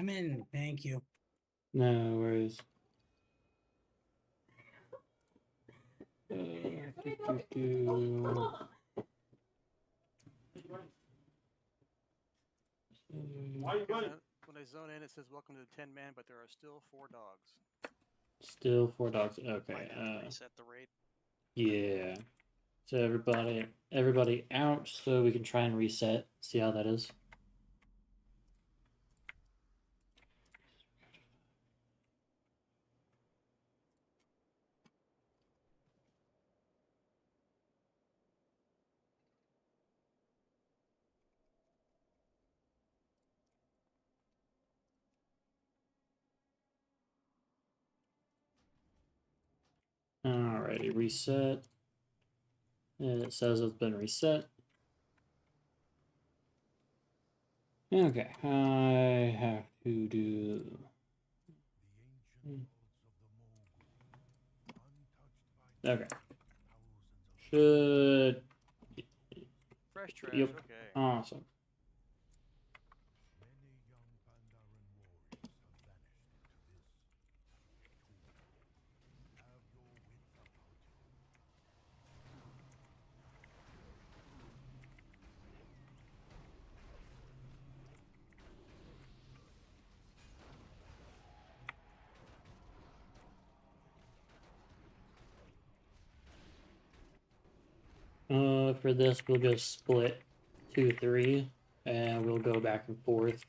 I'm in. Thank you. No worries. When I zone in, it says welcome to the 10 man, but there are still 4 dogs. Still 4 dogs. Okay. Might have to reset the rate. Yeah. So everybody out, so we can try and reset. See how that is. Alrighty, reset. And it says it's been reset. Okay, I have to do. Okay. Should. Fresh trash, Yep. okay. Awesome. For this, we'll go split 2-3, and we'll go back and forth.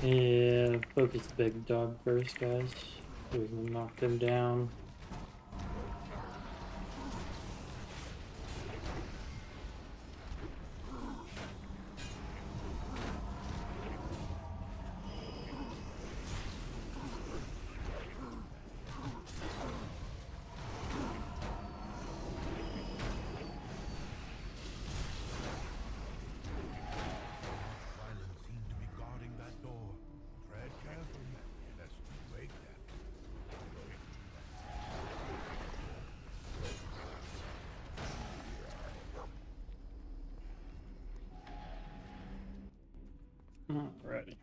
Yeah, focus the big dog first, guys. So we can knock them down. Alrighty.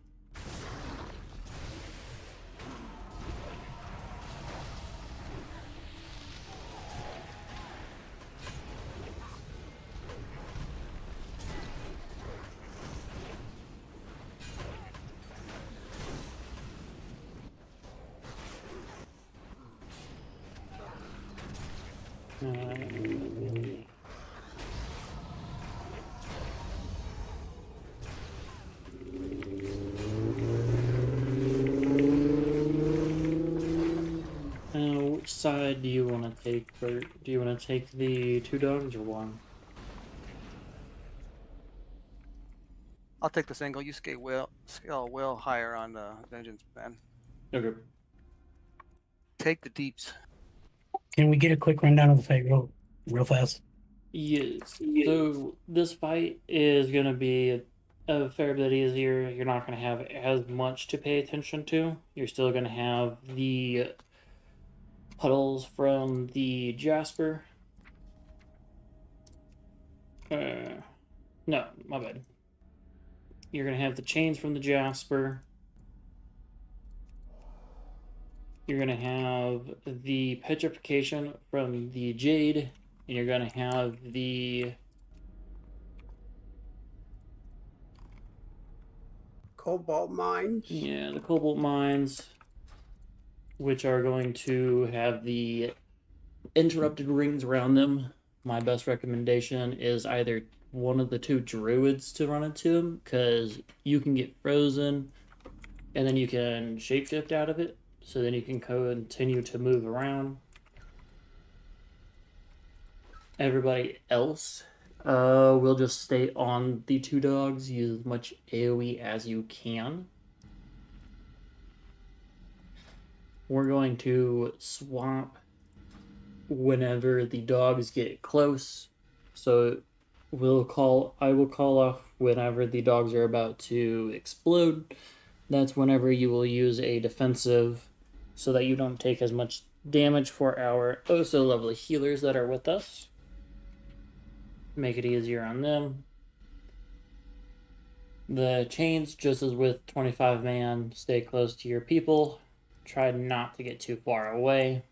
Which side do you want to take? Do you want to take the 2 dogs or 1? I'll take the single. You scale well higher on the vengeance, man. Okay. Take the deeps. Can we get a quick rundown of the fight real fast? Yes. So this fight is going to be a fair bit easier. You're not going to have as much to pay attention to. You're still going to have the puddles from the Jasper. No, my bad. You're going to have the chains from the Jasper. You're going to have the petrification from the Jade. And you're going to have the Cobalt mines. Yeah, the cobalt mines, which are going to have the interrupted rings around them. My best recommendation is either one of the 2 druids to run into them, because you can get frozen and then you can shapeshift out of it. So then you can continue to move around. Everybody else will just stay on the 2 dogs. Use as much AoE as you can. We're going to swap whenever the dogs get close. So I will call off whenever the dogs are about to explode. That's whenever you will use a defensive so that you don't take as much damage for our oh so lovely healers that are with us. Make it easier on them. The chains, just as with 25 man, stay close to your people. Try not to get too far away.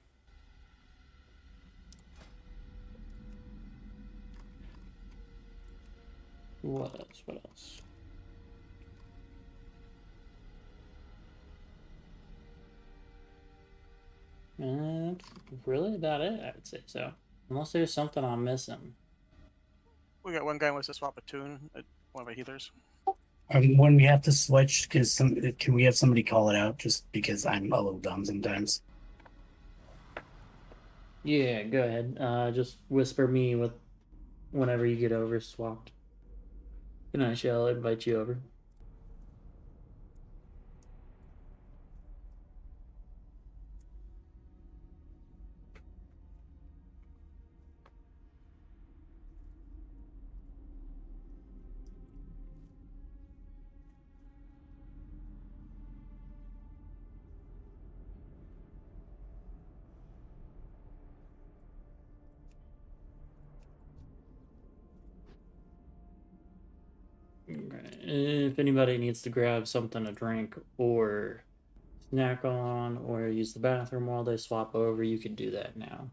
What else? What else? That's really about it, I would say so. Unless there's something I'm missing. We got one guy who wants to swap a tune at one of our healers. When we have to switch, can we have somebody call it out? Just because I'm a little dumb sometimes. Yeah, go ahead. Just whisper me with whenever you get over swapped. And I shall invite you over. If anybody needs to grab something to drink or snack on or use the bathroom while they swap over, you can do that now.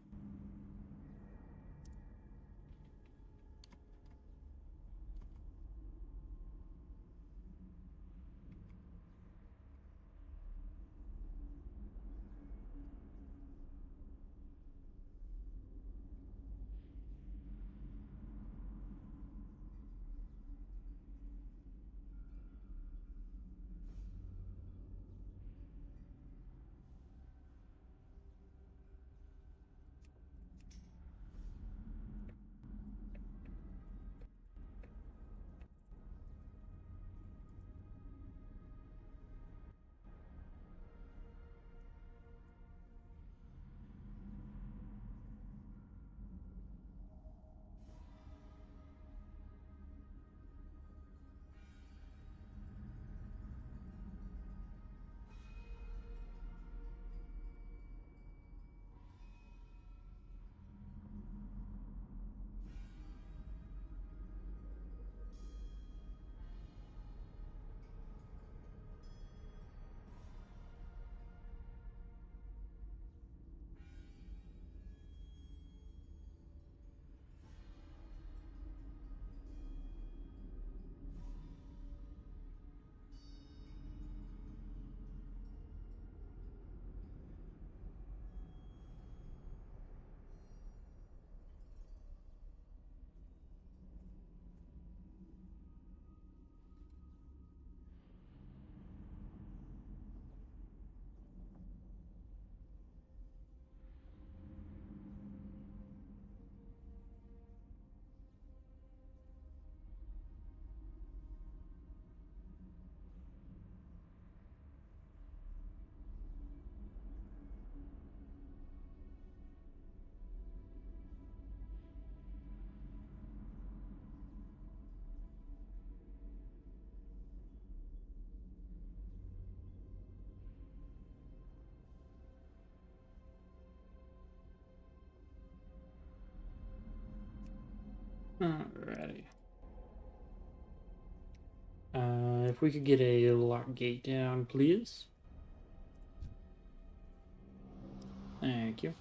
Alrighty. If we could get a lock gate down, please. Thank you.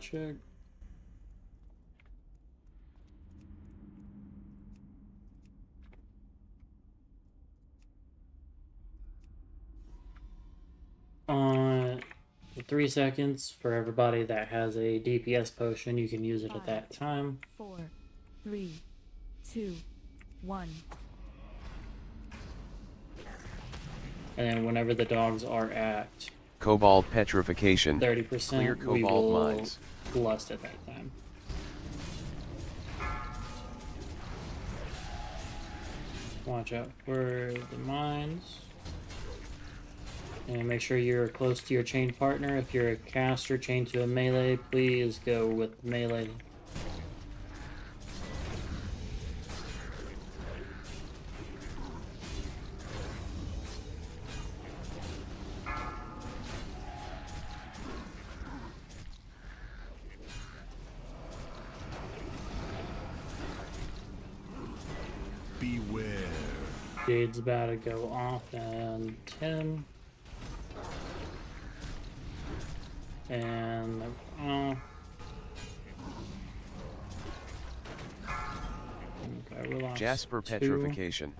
check. On 3 seconds for everybody that has a DPS potion, you can use it at that time. 4, 3, 2, 1. And then whenever the dogs are at Cobalt petrification. 30%, Clear we cobalt will mines. lust at that time. Watch out for the mines. And make sure you're close to your chain partner. If you're a caster chained to a melee, please go with melee. Beware. Jade's about to go off and 10. And okay, we lost Jasper 2. petrification.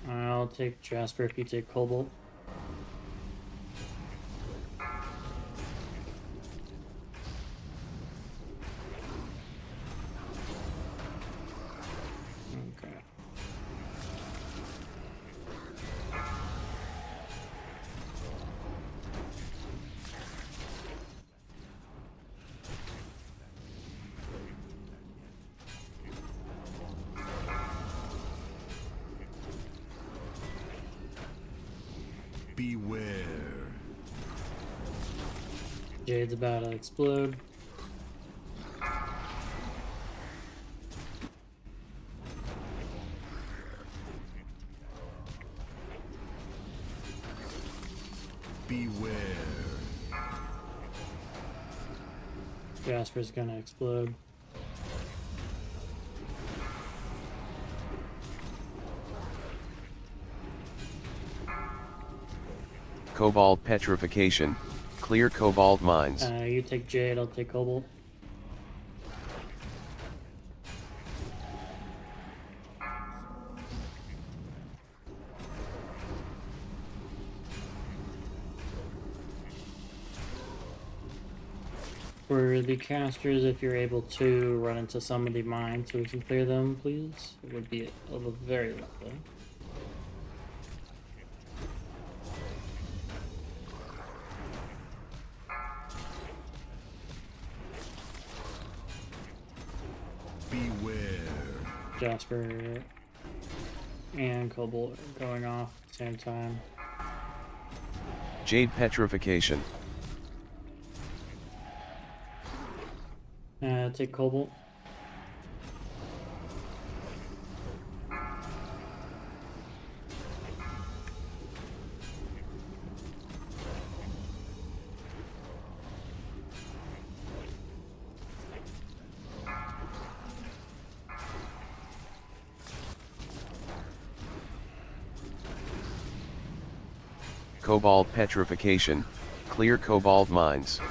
I'll take Jasper if you take Cobalt. Okay. Beware. Jade's about to explode. Beware. Jasper's gonna explode. Cobalt petrification. Clear cobalt mines. You take Jade, I'll take Cobalt. For the casters, if you're able to run into some of the mines so we can clear them, please. It would be very lovely. Beware. Jasper and Cobalt are going off at the same time. Jade petrification. Take Cobalt. Cobalt petrification. Clear cobalt mines.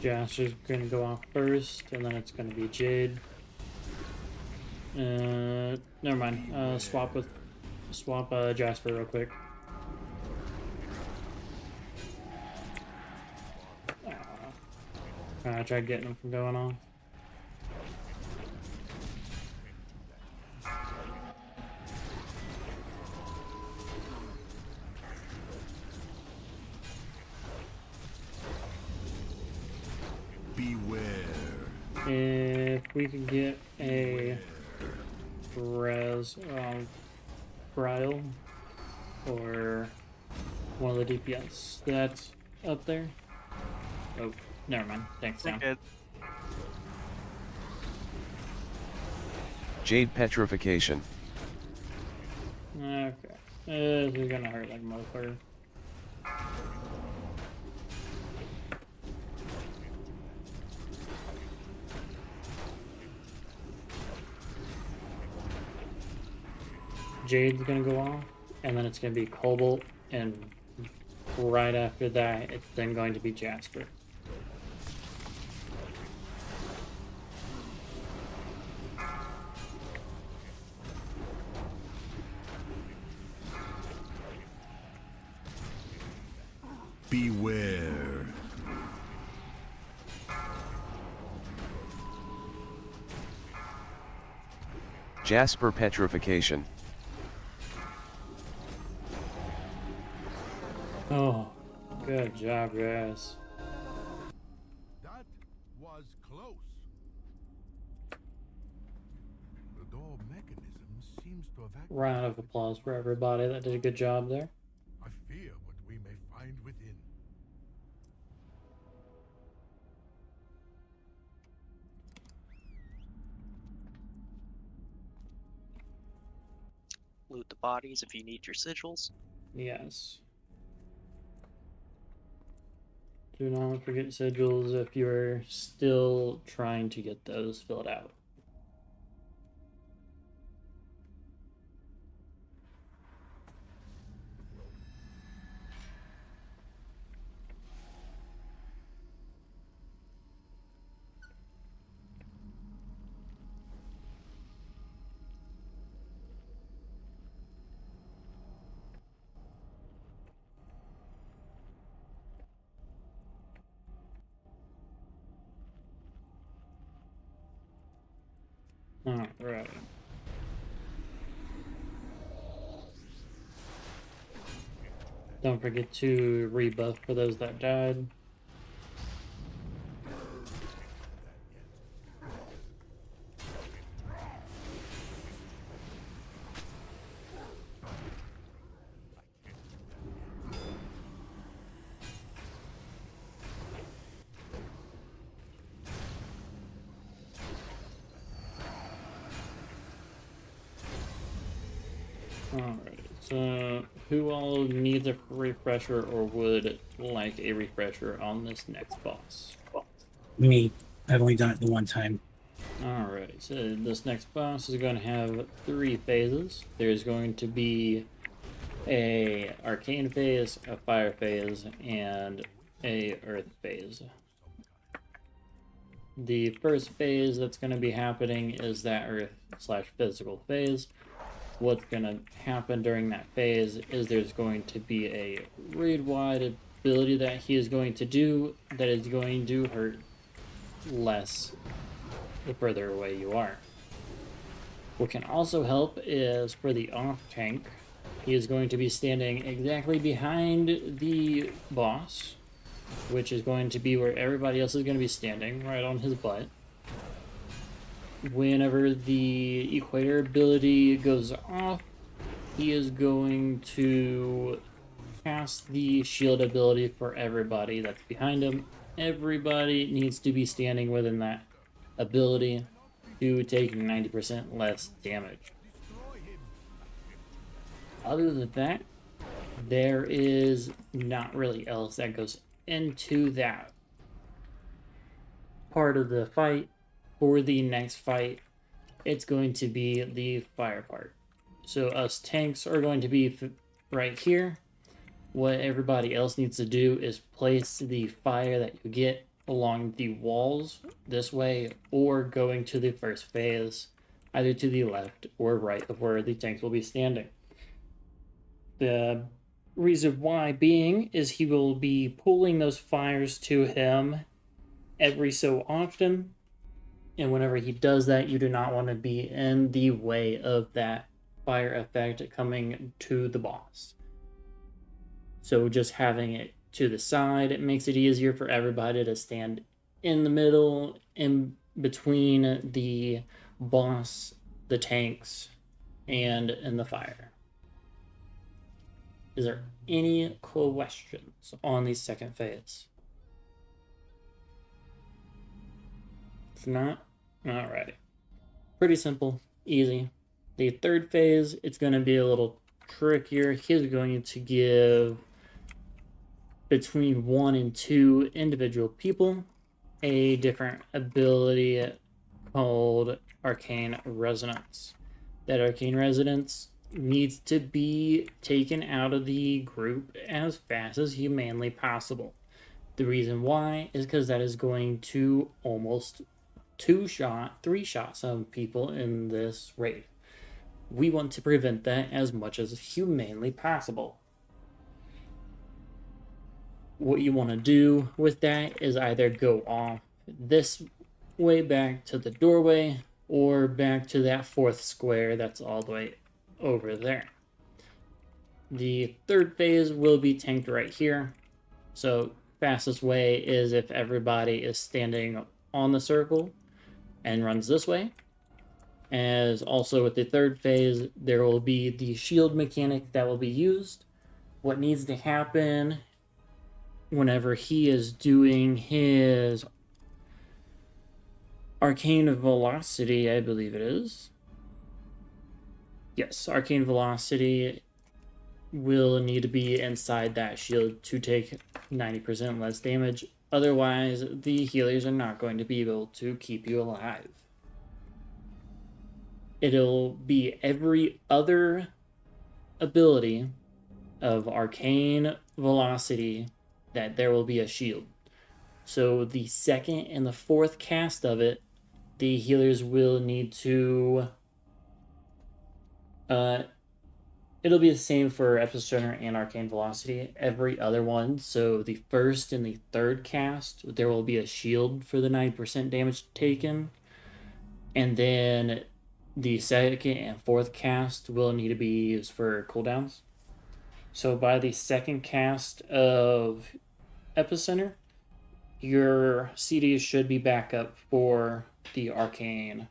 Jasper's gonna go off first, and then it's gonna be Jade. Never mind. Swap Jasper real quick. I tried getting him from going off. Beware. If we could get a Brile or one of the DPS that's up there. Oh, never mind. Thanks, Sam. Okay. Jade petrification. Okay. This is gonna hurt like a motherfucker. Jade's gonna go off, and then it's gonna be Cobalt and right after that, it's then going to be Jasper. Beware. Jasper Petrification. Oh, good job, guys. That was close. The door mechanism seems to have acted. Round of applause for everybody that did a good job there. I fear what we may find within. Loot the bodies if you need your sigils. Yes. Do not forget sigils if you're still trying to get those filled out. Alright. Don't forget to rebuff for those that died. Alright, so who all needs a refresher or would like a refresher on this next boss? Me. I've only done it the one time. Alright, so this next boss is going to have 3 phases. There's going to be a arcane phase, a fire phase, and a earth phase. The first phase that's going to be happening is that earth/physical phase. What's going to happen during that phase is there's going to be a raid-wide ability that he is going to do that is going to hurt less the further away you are. What can also help is for the off tank, he is going to be standing exactly behind the boss, which is going to be where everybody else is going to be standing, right on his butt. Whenever the equator ability goes off, he is going to cast the shield ability for everybody that's behind him. Everybody needs to be standing within that ability to take 90% less damage. Other than that, there is not really else that goes into that part of the fight. For the next fight, it's going to be the fire part. So us tanks are going to be right here. What everybody else needs to do is place the fire that you get along the walls this way, or going to the first phase, either to the left or right of where the tanks will be standing. The reason why being is he will be pulling those fires to him every so often. And whenever he does that, you do not want to be in the way of that fire effect coming to the boss. So just having it to the side, it makes it easier for everybody to stand in the middle, in between the boss, the tanks, and in the fire. Is there any questions on the second phase? If not, alrighty. Pretty simple, easy. The third phase, it's going to be a little trickier. He's going to give between 1 and 2 individual people a different ability called Arcane Resonance. That Arcane Resonance needs to be taken out of the group as fast as humanly possible. The reason why is because that is going to almost 3-shot some people in this raid. We want to prevent that as much as humanly possible. What you want to do with that is either go off this way back to the doorway or back to that 4th square that's all the way over there. The 3rd phase will be tanked right here. So fastest way is if everybody is standing on the circle and runs this way. As also with the 3rd phase, there will be the shield mechanic that will be used. What needs to happen whenever he is doing his arcane velocity, I believe it is. Yes, arcane velocity will need to be inside that shield to take 90% less damage. Otherwise, the healers are not going to be able to keep you alive. It'll be every other ability of arcane velocity that there will be a shield. So the 2nd and the 4th cast of it, the healers will need to it'll be the same for Epicenter and Arcane Velocity, every other one. So the 1st and the 3rd cast, there will be a shield for the 9% damage taken. And then the 2nd and 4th cast will need to be used for cooldowns. So by the 2nd cast of Epicenter, your CDs should be back up for the Arcane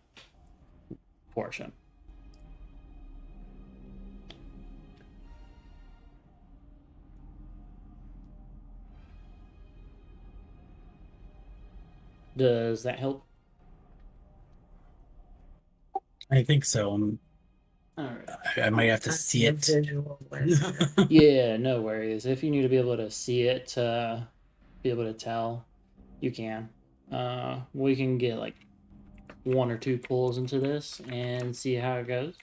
portion. Does that help? I think so. All right. I might have to see it. Yeah, no worries. If you need to be able to see it, be able to tell, you can. We can get like 1 or 2 pulls into this and see how it goes,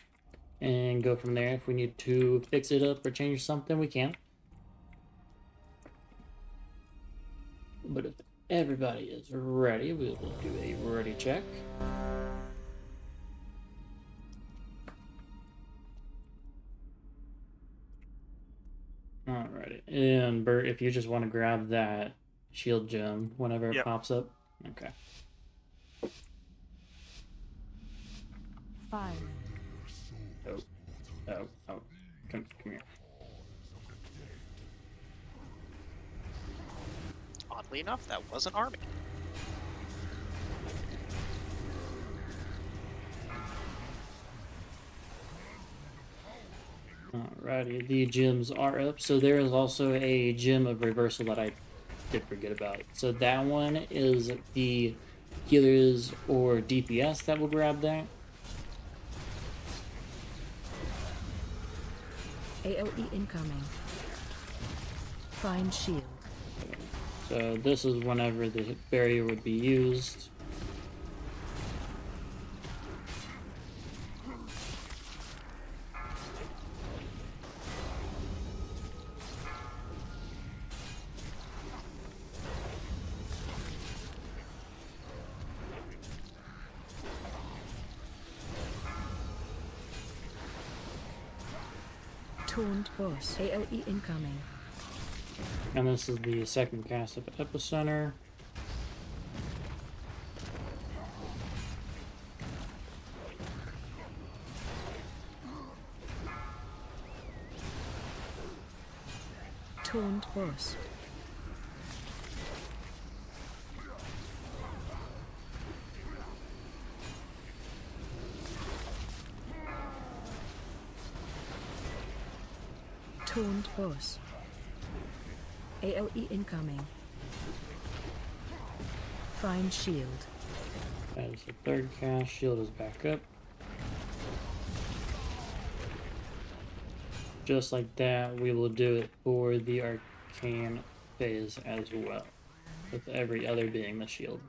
and go from there. If we need to fix it up or change something, we can. But if everybody is ready, we will do a ready check. Alrighty, and Bert, if you just want to grab that shield gem whenever it pops up. Okay. 5. Oh. Come here. Oddly enough, that was an army. Alrighty, the gems are up. So there is also a gem of reversal that I did forget about. So that one is the healers or DPS that will grab that. AoE incoming. Find shield. So this is whenever the barrier would be used. Turned boss. AoE incoming. And this is the 2nd cast of Epicenter. Turned boss. Turned boss. AoE incoming. Find shield. That is the 3rd cast. Shield is back up. Just like that, we will do it for the arcane phase as well, with every other being the shield.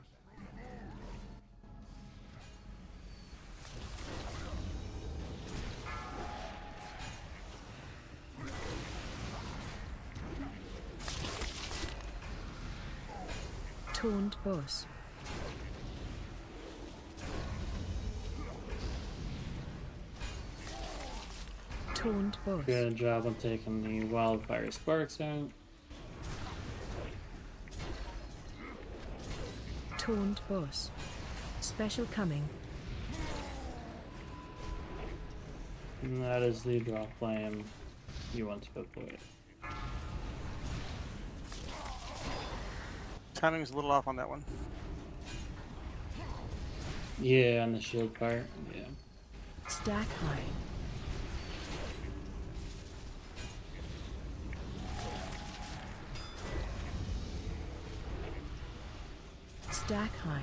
Turned boss. Turned boss. Good job on taking the wildfire sparks out. Turned boss. Special coming. And that is the draw flame you want to avoid. Timing's a little off on that one. Yeah, on the shield part, yeah. Stack high. Stack high.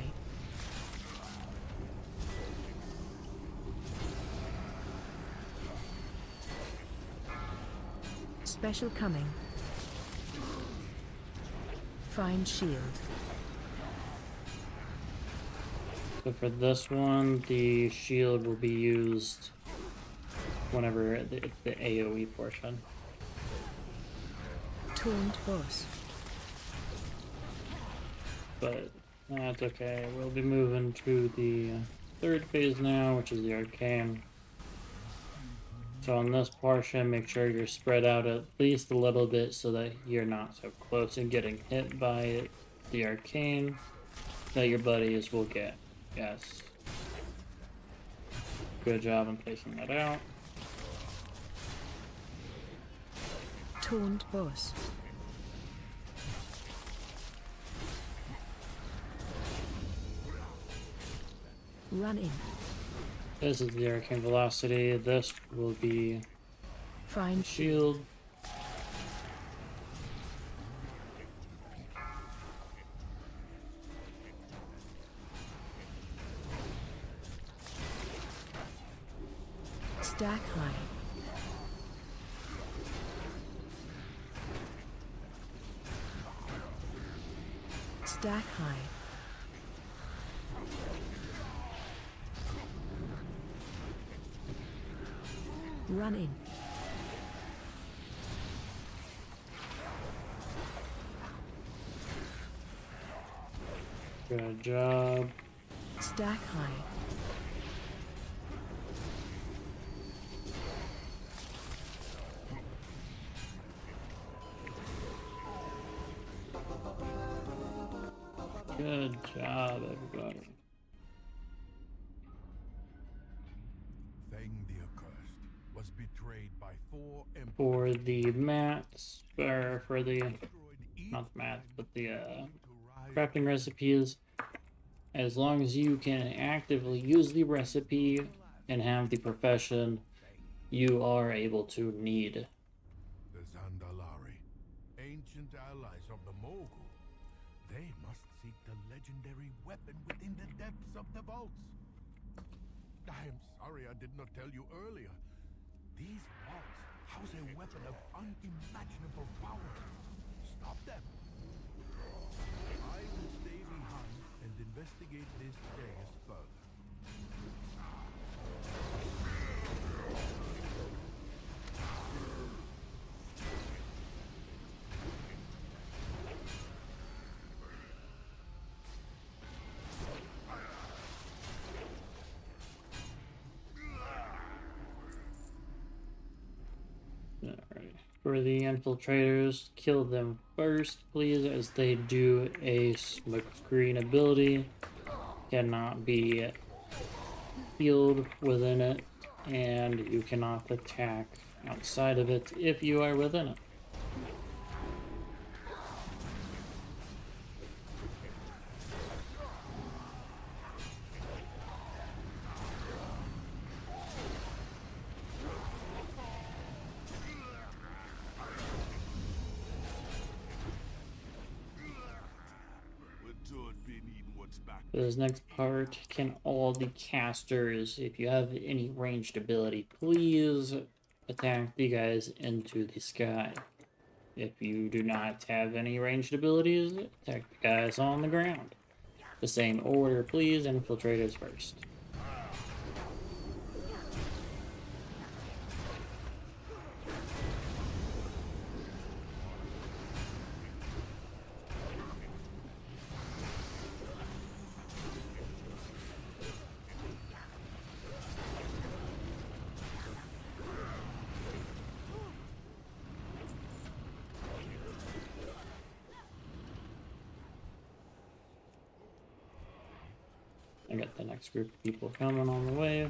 Special coming. Find shield. So for this one, the shield will be used whenever it's the AoE portion. Turned boss. But that's okay. We'll be moving to the third phase now, which is the arcane. So on this portion, make sure you're spread out at least a little bit so that you're not so close and getting hit by the arcane that your buddies will get. Yes. Good job on placing that out. Turned boss. Run in. This is the arcane velocity. This will be Find shield. Stack high. Stack high. Run in. Good job. Stack high. Good job, everybody. Thing the accursed was betrayed by 4 For the mats, or for the, not the mats, but the crafting recipes, as long as you can actively use the recipe and have the profession, you are able to knead. The Zandalari, ancient allies of the Mogul. They must seek the legendary weapon within the depths of the vaults. I am sorry I did not tell you earlier. These vaults house a weapon of unimaginable power. Stop them. I will stay behind and investigate this dais further. Alright. For the infiltrators, kill them first, please, as they do a smoke screen ability. Cannot be healed within it, and you cannot attack outside of it if you are within it. For this next part, can all the casters, if you have any ranged ability, please attack the guys into the sky. If you do not have any ranged abilities, attack the guys on the ground. The same order, please. Infiltrators first. got the next group of people coming on the way.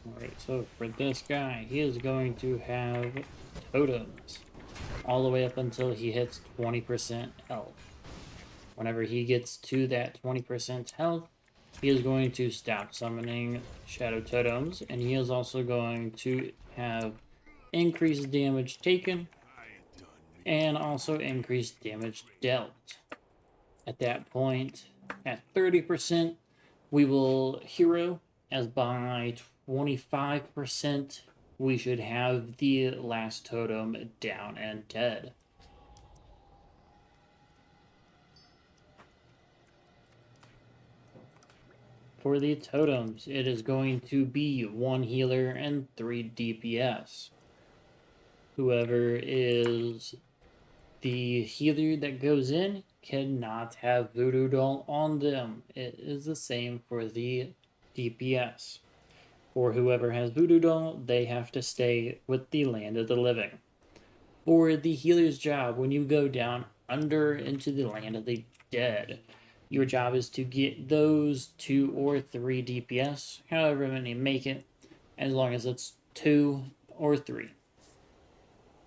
Alright, so for this guy, he is going to have totems all the way up until he hits 20% health. Whenever he gets to that 20% health, he is going to stop summoning shadow totems, and he is also going to have increased damage taken and also increased damage dealt. At that point, at 30%, we will hero, as by 25%, we should have the last totem down and dead. For the totems, it is going to be 1 healer and 3 DPS. Whoever is the healer that goes in cannot have Voodoo Doll on them. It is the same for the DPS. For whoever has Voodoo Doll, they have to stay with the Land of the Living. For the healer's job, when you go down under into the Land of the Dead, your job is to get those 2 or 3 DPS, however many make it, as long as it's 2 or 3.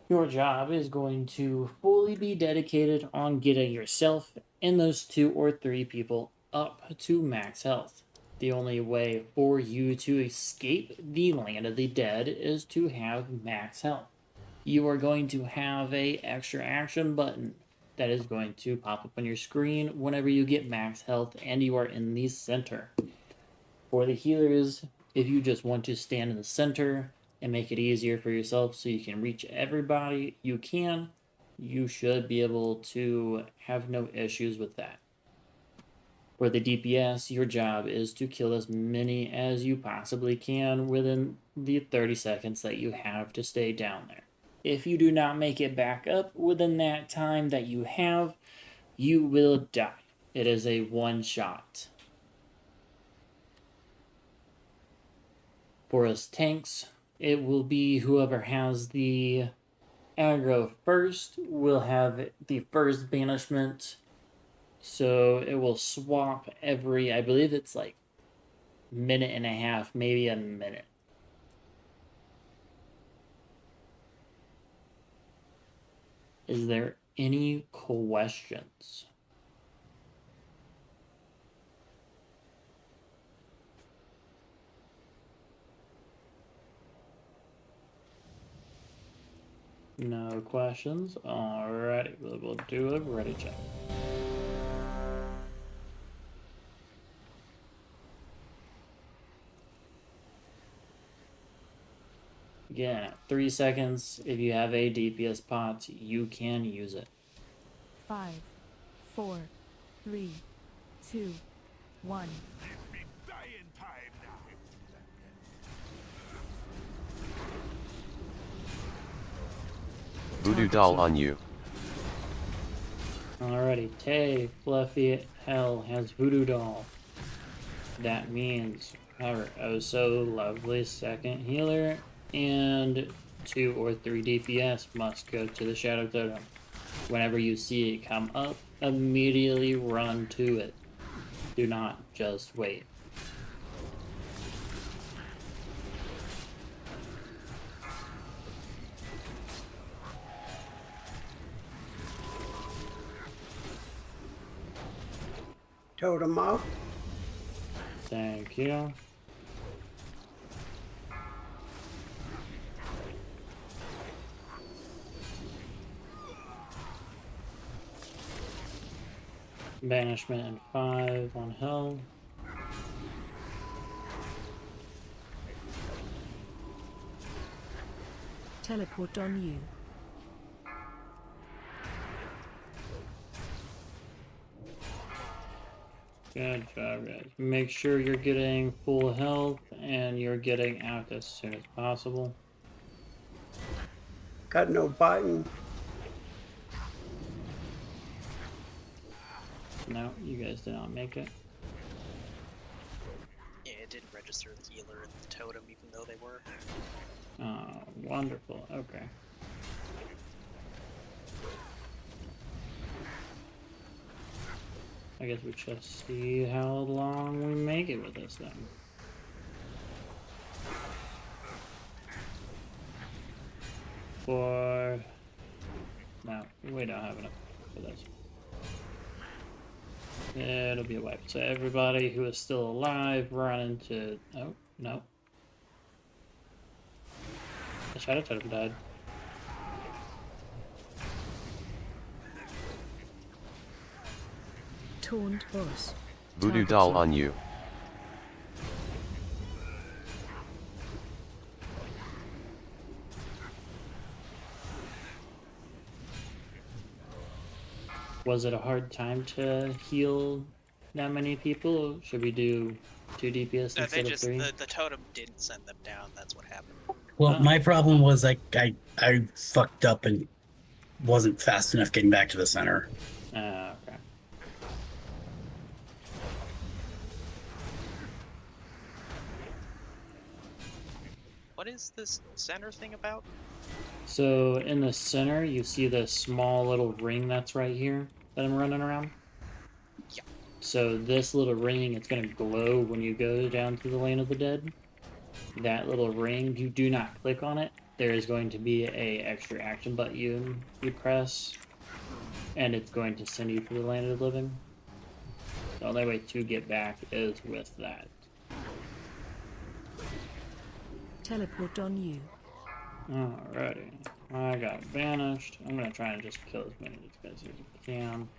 Your job is going to fully be dedicated on getting yourself and those 2 or 3 people up to max health. The only way for you to escape the Land of the Dead is to have max health. You are going to have a extra action button that is going to pop up on your screen whenever you get max health and you are in the center. For the healers, if you just want to stand in the center and make it easier for yourself so you can reach everybody you can, you should be able to have no issues with that. For the DPS, your job is to kill as many as you possibly can within the 30 seconds that you have to stay down there. If you do not make it back up within that time that you have, you will die. It is a one-shot. For us tanks, it will be whoever has the aggro first will have the first banishment. So it will swap every, I believe it's like minute and a half, maybe a minute. Is there any questions? No questions? Alrighty, we'll do a ready check. Again, at 3 seconds, if you have a DPS pot, you can use it. 5, 4, 3, 2, 1. Voodoo Doll on you. Alrighty, Tay, Fluffy, Hell has Voodoo Doll. That means our oh so lovely second healer and 2 or 3 DPS must go to the Shadow Totem. Whenever you see it come up, immediately run to it. Do not just wait. Totem up. Thank you. Banishment and 5 on Hell. Teleport on you. Good job, guys. Make sure you're getting full health and you're getting out as soon as possible. Got no button. No, you guys did not make it. Yeah, it didn't register the healer and the totem, even though they were. Oh, wonderful. Okay. I guess we shall see how long we make it with this then. No, we don't have enough for this. It'll be a wipe. So everybody who is still alive run into... Oh, no. The Shadow Totem died. Turned boss. Voodoo doll on you. Was it a hard time to heal that many people? Should we do 2 DPS No, instead they of 3? the totem didn't send them down. That's what happened. Well, my problem was I fucked up and wasn't fast enough getting back to the center. Okay. What is this center thing about? So in the center, you see the small little ring that's right here that I'm running around? Yeah. So this little ring, it's going to glow when you go down to the Lane of the Dead. That little ring, you do not click on it. There is going to be a extra action button you press, and it's going to send you to the Land of the Living. The only way to get back is with that. Teleport on you. Alrighty. I got vanished. I'm gonna try and just kill as many of these guys as I can.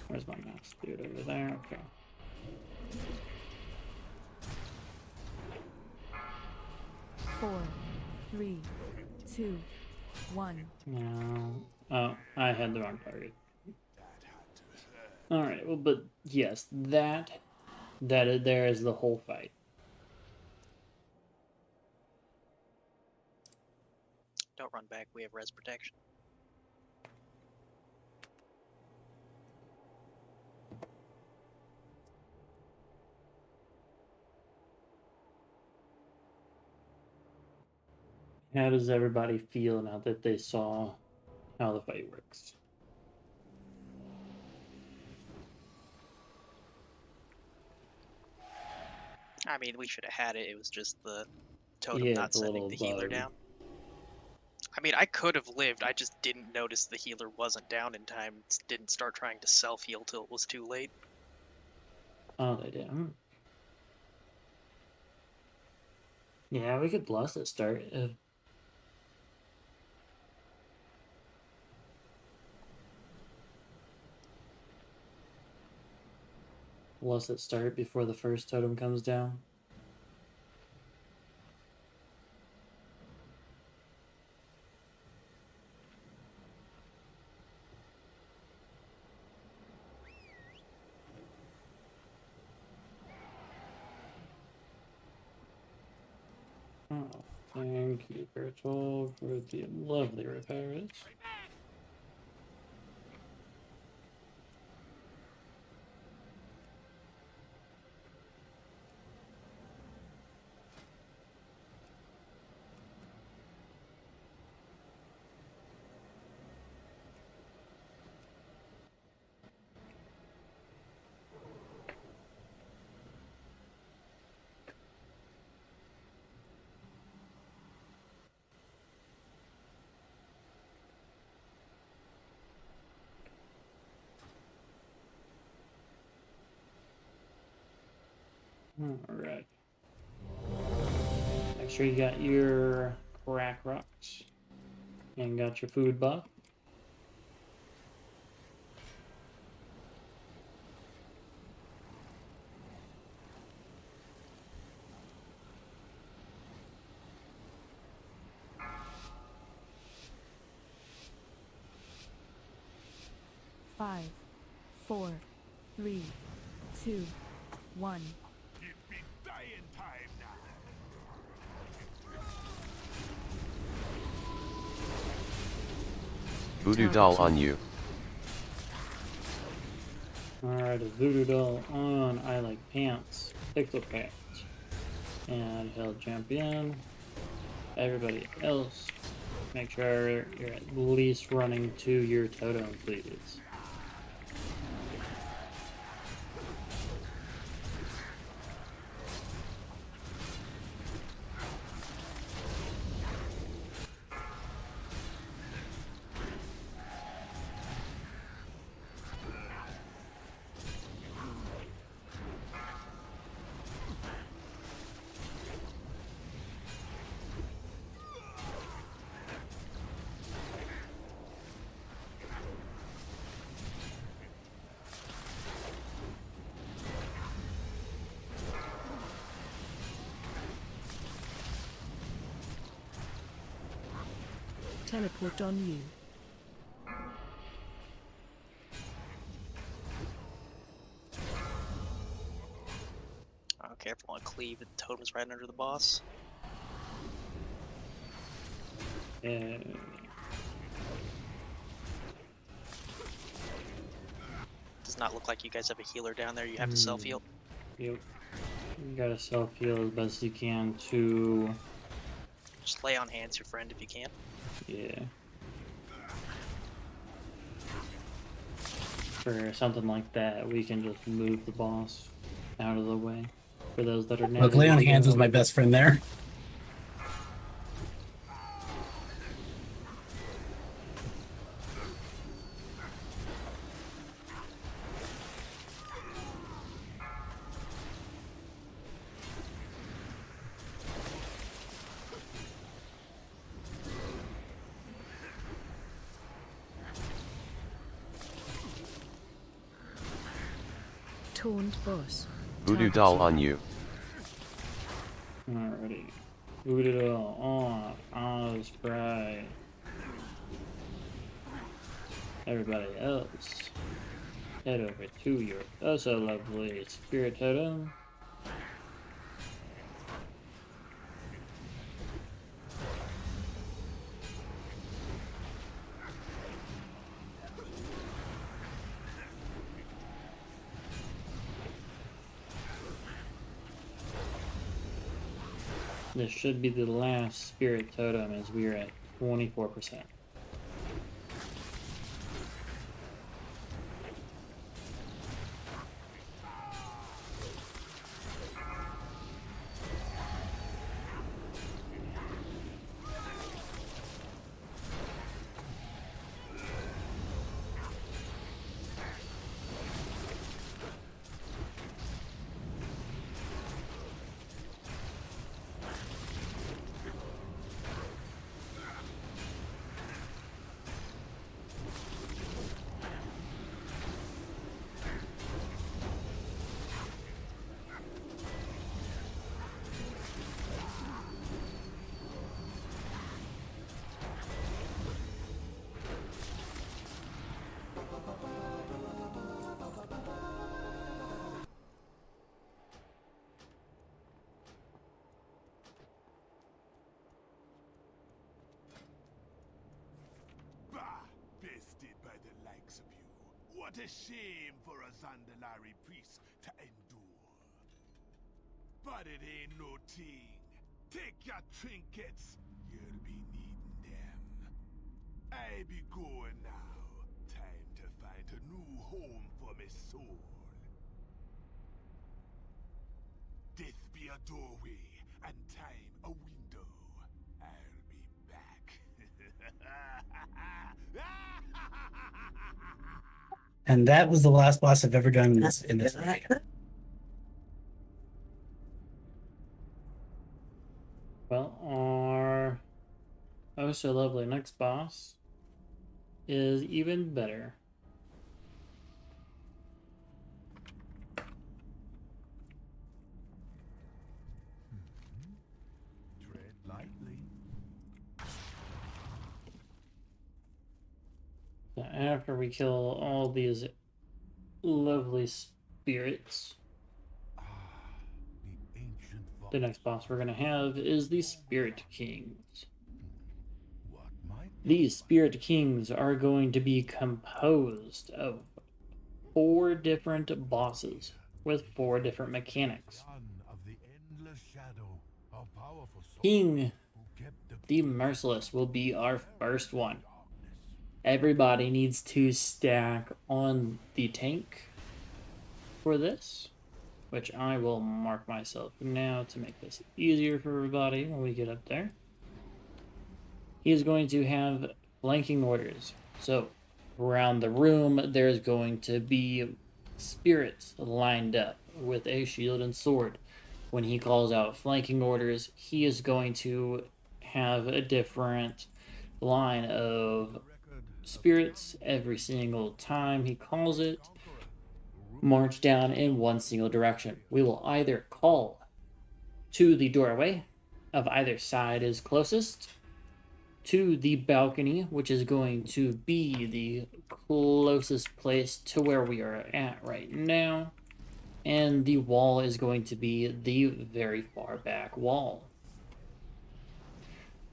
Where's my mouse? Dude, over there. Okay. Four, three, two, one. No. Oh, I had the wrong target. Alright, well, but yes, there is the whole fight. Don't run back. We have res protection. How does everybody feel now that they saw how the fight works? I mean, we should have had it. It was just the totem not sending the healer down. I mean, I could have lived. I just didn't notice the healer wasn't down in time. Didn't start trying to self-heal till it was too late. Oh, they didn't. Yeah, we could bless it start. Bless it start before the first totem comes down. Oh, thank you, Virtual, for the lovely repairs. Alright. Make sure you got your crack rocks and got your food buff. 5, 4, 3, 2, 1. It be dying time now. Voodoo doll on you. Alright, a voodoo doll on I like pants. Pixel pants. And he'll jump in. Everybody else, make sure you're at least running to your totem, please. Teleport on you. Oh, careful on cleave. The totem's right under the boss. And Does not look like you guys have a healer down there. You have to self heal. Yep. You gotta self heal as best you can to. Just lay on hands your friend if you can. Yeah. For something like that, we can just move the boss out of the way. For those that are Look, lay on hands was my best friend there. Taunt boss. Voodoo doll on you. Alrighty. Voodoo doll on spray. Everybody else, head over to your oh so lovely spirit totem. This should be the last spirit totem as we are at 24%. Bested by the likes of you. What a shame for a Zandalari priest to endure. But it ain't no thing. Take your trinkets. You'll be needing them. I be going now. Time to find a new home for my soul. Death be a doorway, and time a window. I'll be back. And that was the last boss I've ever done in this night. Well, our oh so lovely next boss is even better. Tread lightly. So after we kill all these lovely spirits, the next boss we're going to have is the Spirit Kings. These Spirit Kings are going to be composed of 4 different bosses with 4 different mechanics. King the Merciless will be our first one. Everybody needs to stack on the tank for this, which I will mark myself now to make this easier for everybody when we get up there. He is going to have flanking orders. So around the room, there's going to be spirits lined up with a shield and sword. When he calls out flanking orders, he is going to have a different line of spirits every single time he calls it, march down in one single direction. We will either call to the doorway of either side is closest, to the balcony, which is going to be the closest place to where we are at right now, and the wall is going to be the very far back wall.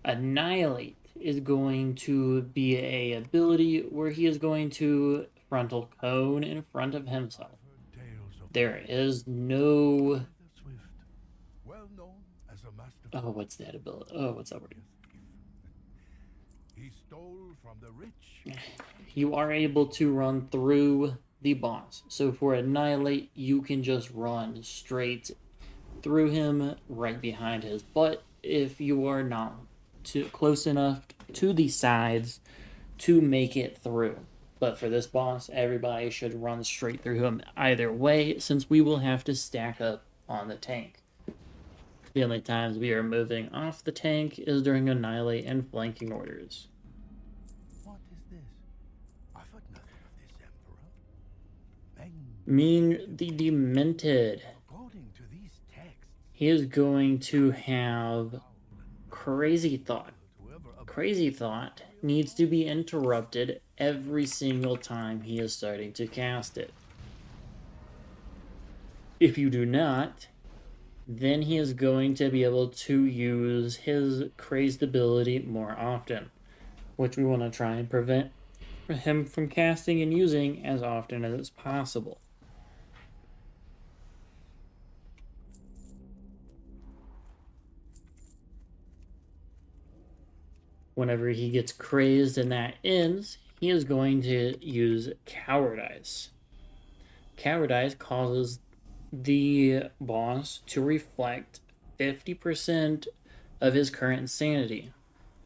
Annihilate is going to be a ability where he is going to frontal cone in front of himself. There is no... Oh, what's that ability? Oh, what's that word? You are able to run through the boss. So for Annihilate, you can just run straight through him right behind his butt if you are not too close enough to the sides to make it through. But for this boss, everybody should run straight through him either way, since we will have to stack up on the tank. The only times we are moving off the tank is during Annihilate and flanking orders. What is this? I've heard nothing of this, Emperor. Ming the Demented. According to these texts, He is going to have Crazy Thought. Crazy Thought needs to be interrupted every single time he is starting to cast it. If you do not, then he is going to be able to use his crazed ability more often, which we want to try and prevent him from casting and using as often as possible. Whenever he gets crazed and that ends, he is going to use Cowardice. Cowardice causes the boss to reflect 50% of his current sanity.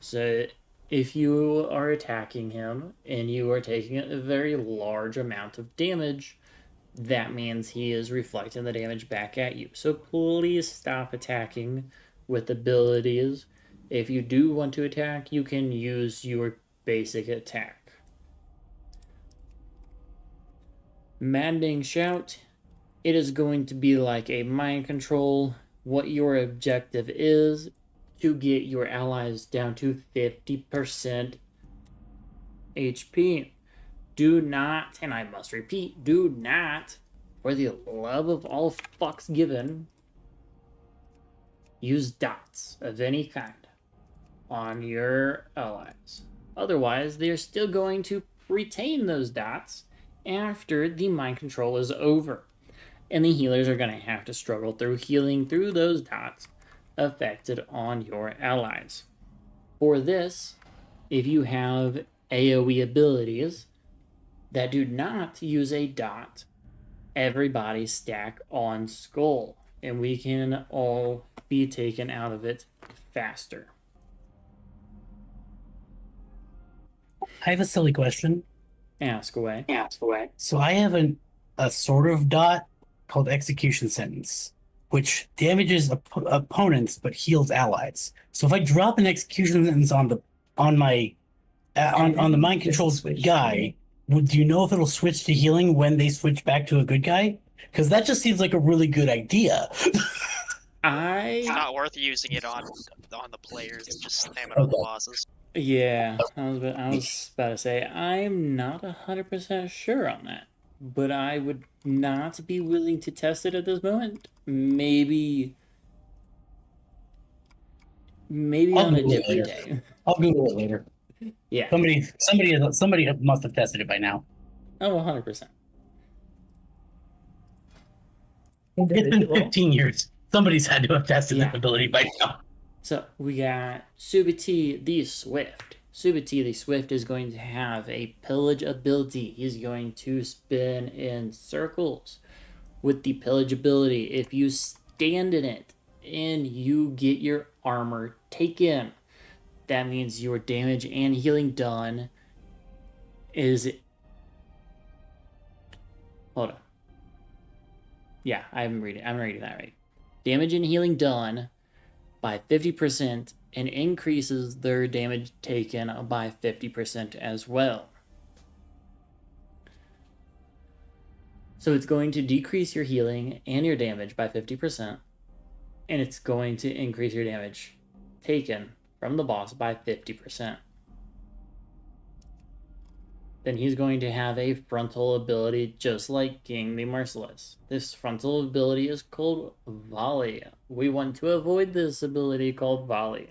So if you are attacking him and you are taking a very large amount of damage, that means he is reflecting the damage back at you. So please stop attacking with abilities. If you do want to attack, you can use your basic attack. Maddening Shout. It is going to be like a mind control. What your objective is to get your allies down to 50% HP. Do not, and I must repeat, do not, for the love of all fucks given, use dots of any kind on your allies. Otherwise, they're still going to retain those dots after the mind control is over. And the healers are going to have to struggle through healing through those dots affected on your allies. For this, if you have AoE abilities that do not use a dot, everybody stack on Skull, and we can all be taken out of it faster. I have a silly question. Ask away. So I have a sort of dot called Execution Sentence, which damages opponents but heals allies. So if I drop an Execution Sentence on the mind control guy, do you know if it'll switch to healing when they switch back to a good guy? Because that just seems like a really good idea. It's not worth using it on the players. Just spam it on the bosses. Yeah, I was about to say I'm not 100% sure on that, but I would not be willing to test it at this moment. Maybe I'll on a Google it different later. day. I'll Google it later. Yeah. Somebody must have tested it by now. Oh, 100%. It's been 15 years. Somebody's had to have tested Yeah. that ability by now. So we got Subati the Swift. Subati the Swift is going to have a pillage ability. He's going to spin in circles. With the pillage ability, if you stand in it and you get your armor taken, that means your damage and healing done is... Hold on. Yeah, I'm reading that right. Damage and healing done by 50% and increases their damage taken by 50% as well. So it's going to decrease your healing and your damage by 50%, and it's going to increase your damage taken from the boss by 50%. Then he's going to have a frontal ability just like King the Merciless. This frontal ability is called Volley. We want to avoid this ability called Volley.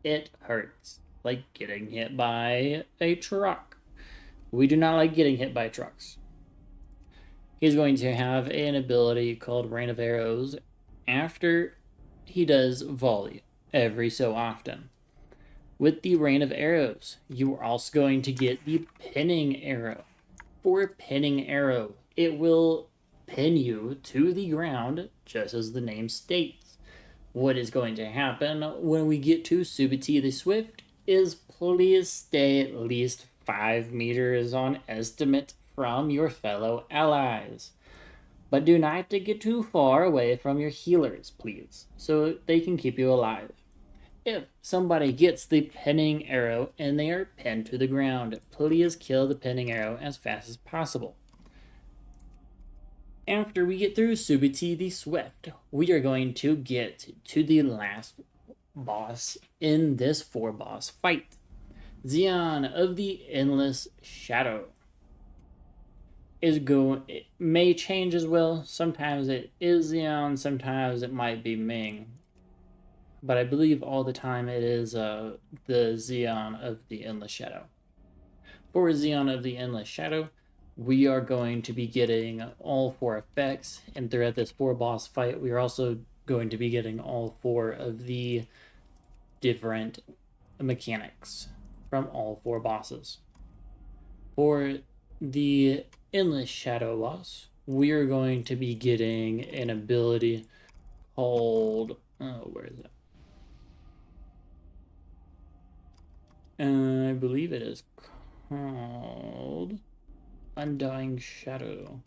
It hurts, like getting hit by a truck. We do not like getting hit by trucks. He's going to have an ability called Rain of Arrows after he does Volley every so often. With the Rain of Arrows, you are also going to get the Pinning Arrow. For Pinning Arrow, it will pin you to the ground, just as the name states. What is going to happen when we get to Subati the Swift is please stay at least 5 meters on estimate from your fellow allies. But do not get too far away from your healers, please, so they can keep you alive. If somebody gets the pinning arrow and they are pinned to the ground, please kill the pinning arrow as fast as possible. After we get through Subati the Swift, we are going to get to the last boss in this 4-boss fight. Xion of the Endless Shadow. It may change as well. Sometimes it is Xion, sometimes it might be Ming. But I believe all the time it is the Xion of the Endless Shadow. For Xion of the Endless Shadow, we are going to be getting all 4 effects, and throughout this 4-boss fight, we are also going to be getting all 4 of the different mechanics from all 4 bosses. For the Endless Shadow boss, we are going to be getting an ability called... where is it? I believe it is called Undying Shadow.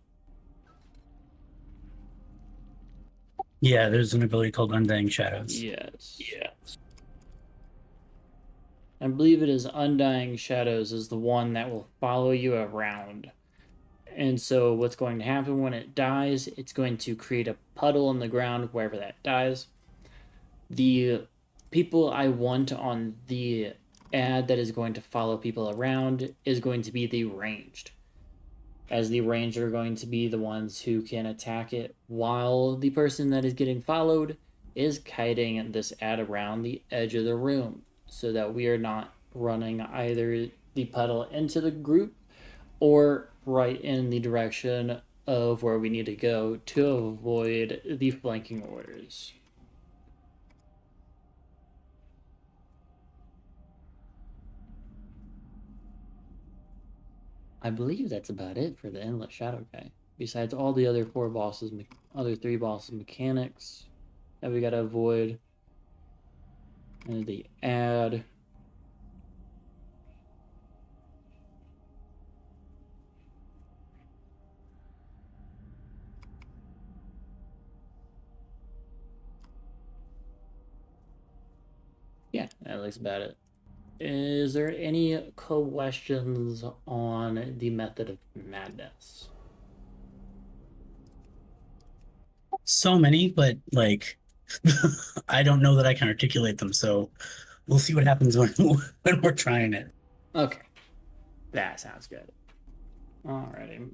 Yeah, there's an ability called Undying Shadows. Yes. I believe it is Undying Shadows is the one that will follow you around. And so what's going to happen when it dies, it's going to create a puddle in the ground wherever that dies. The people I want on the ad that is going to follow people around is going to be the ranged, as the ranged are going to be the ones who can attack it, while the person that is getting followed is kiting this ad around the edge of the room, so that we are not running either the puddle into the group or right in the direction of where we need to go to avoid the flanking orders. I believe that's about it for the Endless Shadow guy. Besides all the other 4 bosses, other 3 bosses mechanics that we gotta avoid. And the ad. Yeah, that looks about it. Is there any questions on the Method of Madness? So many, but like I don't know that I can articulate them. So We'll see what happens when we're trying it. Okay. That sounds good. Alrighty.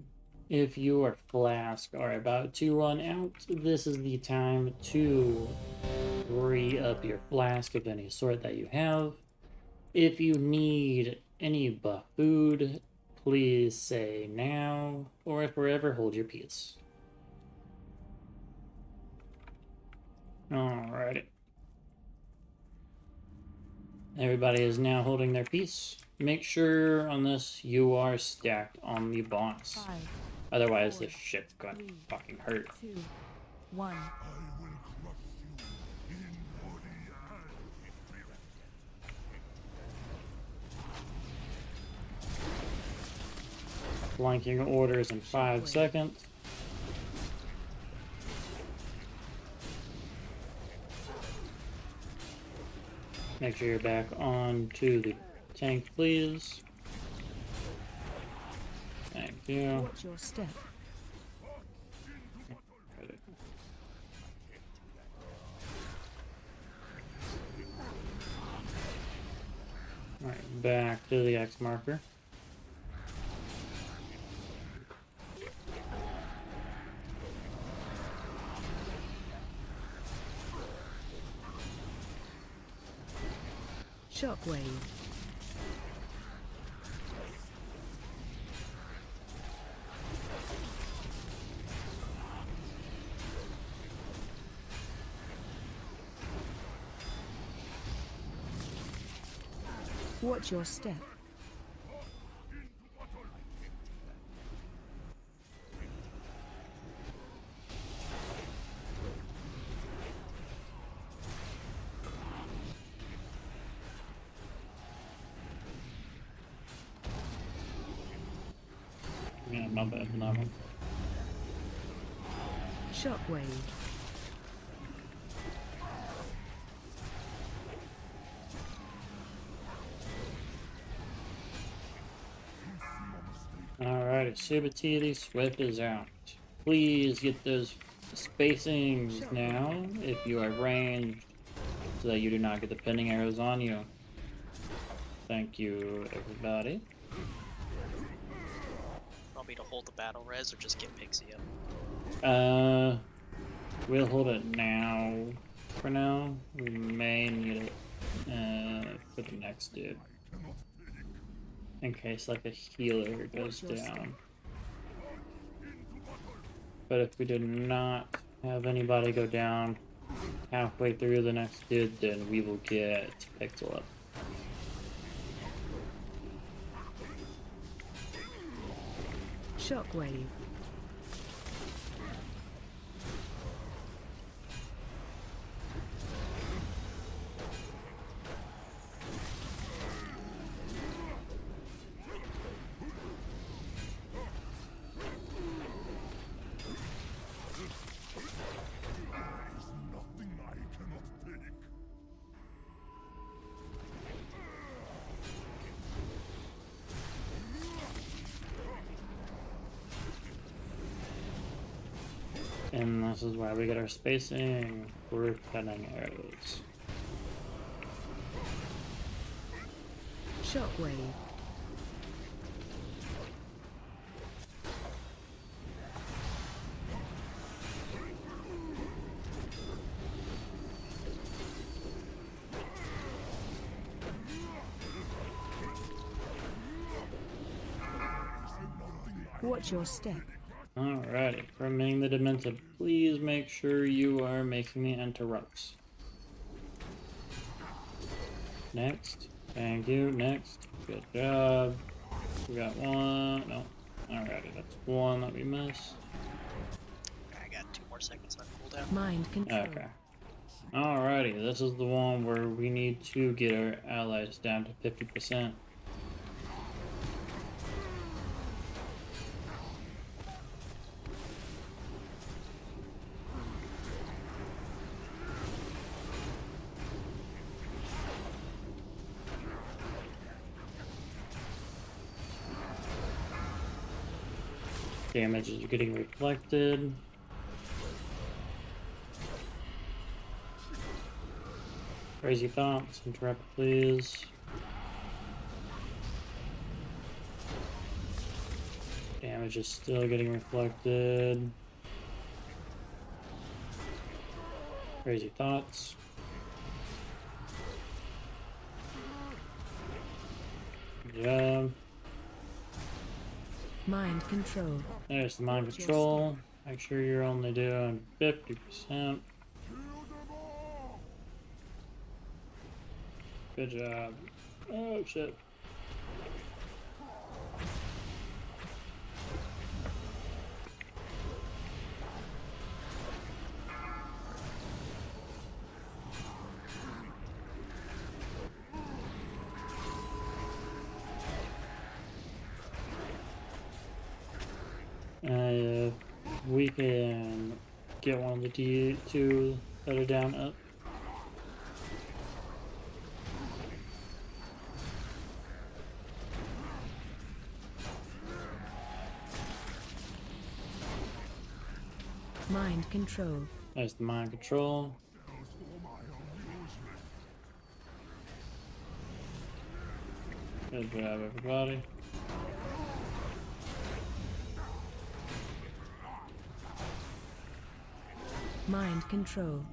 If your flask are about to run out, this is the time to re-up your flask of any sort that you have. If you need any buff food, please say now, or if forever, hold your peace. Alrighty. Everybody is now holding their peace. Make sure on this you are stacked on the boss. 5, Otherwise, 4, this shit's gonna 3, fucking hurt. 2, 1. Flanking orders in 5 seconds. Make sure you're back on to the tank, please. Thank you. Watch your step. Alright, back to the X marker. Shockwave. Watch your step. Yeah, my bad on that one. Shockwave. Alright, Subatili Swift is out. Please get those spacings now if you are ranged so that you do not get the pinning arrows on you. Thank you, everybody. Want me to hold the battle res or just get Pixie up? We'll hold it now. For now, we may need it for the next dude. In case like a healer goes down. But if we do not have anybody go down halfway through the next dude, then we will get Pixel up. Shockwave. And this is why we get our spacing for cutting arrows. Shockwave. Watch your step. Alrighty, permitting the Demented, please make sure you are making the interrupts. Next, thank you, next, good job. We got one, no, alrighty, that's one that we missed. I got 2 more seconds on cooldown. Mind control. Okay. Alrighty, this is the one where we need to get our allies down to 50%. Damage is getting reflected. Crazy thoughts, interrupt please. Damage is still getting reflected. Crazy thoughts. Good job. Mind control. There's the mind control. Make sure you're only doing 50%. Good job. Oh shit. We can get one of the D2 that are down up. Mind control. There's the mind control. Good job, everybody. Mind control.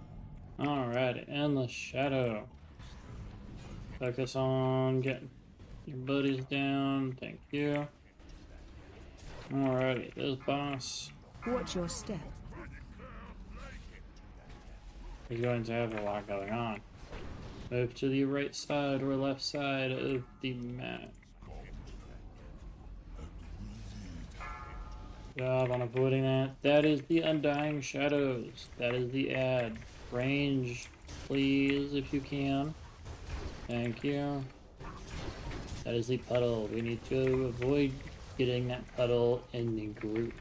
Alright, and the shadow. Focus on getting your buddies down. Thank you. Alrighty, this boss Watch your step. is going to have a lot going on. Move to the right side or left side of the map. Good job on avoiding that. That is the Undying Shadows. That is the ad. Range, please, if you can. Thank you. That is the puddle. We need to avoid getting that puddle in the group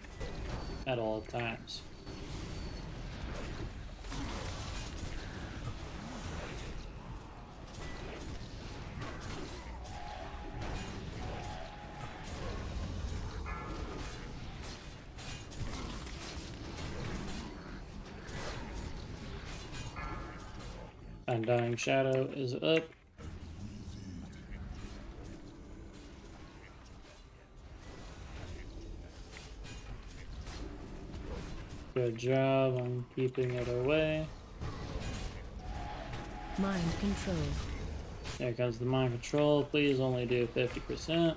at all times. Undying Shadow is up. Good job on keeping it away. Mind control. There comes the mind control. Please only do 50%.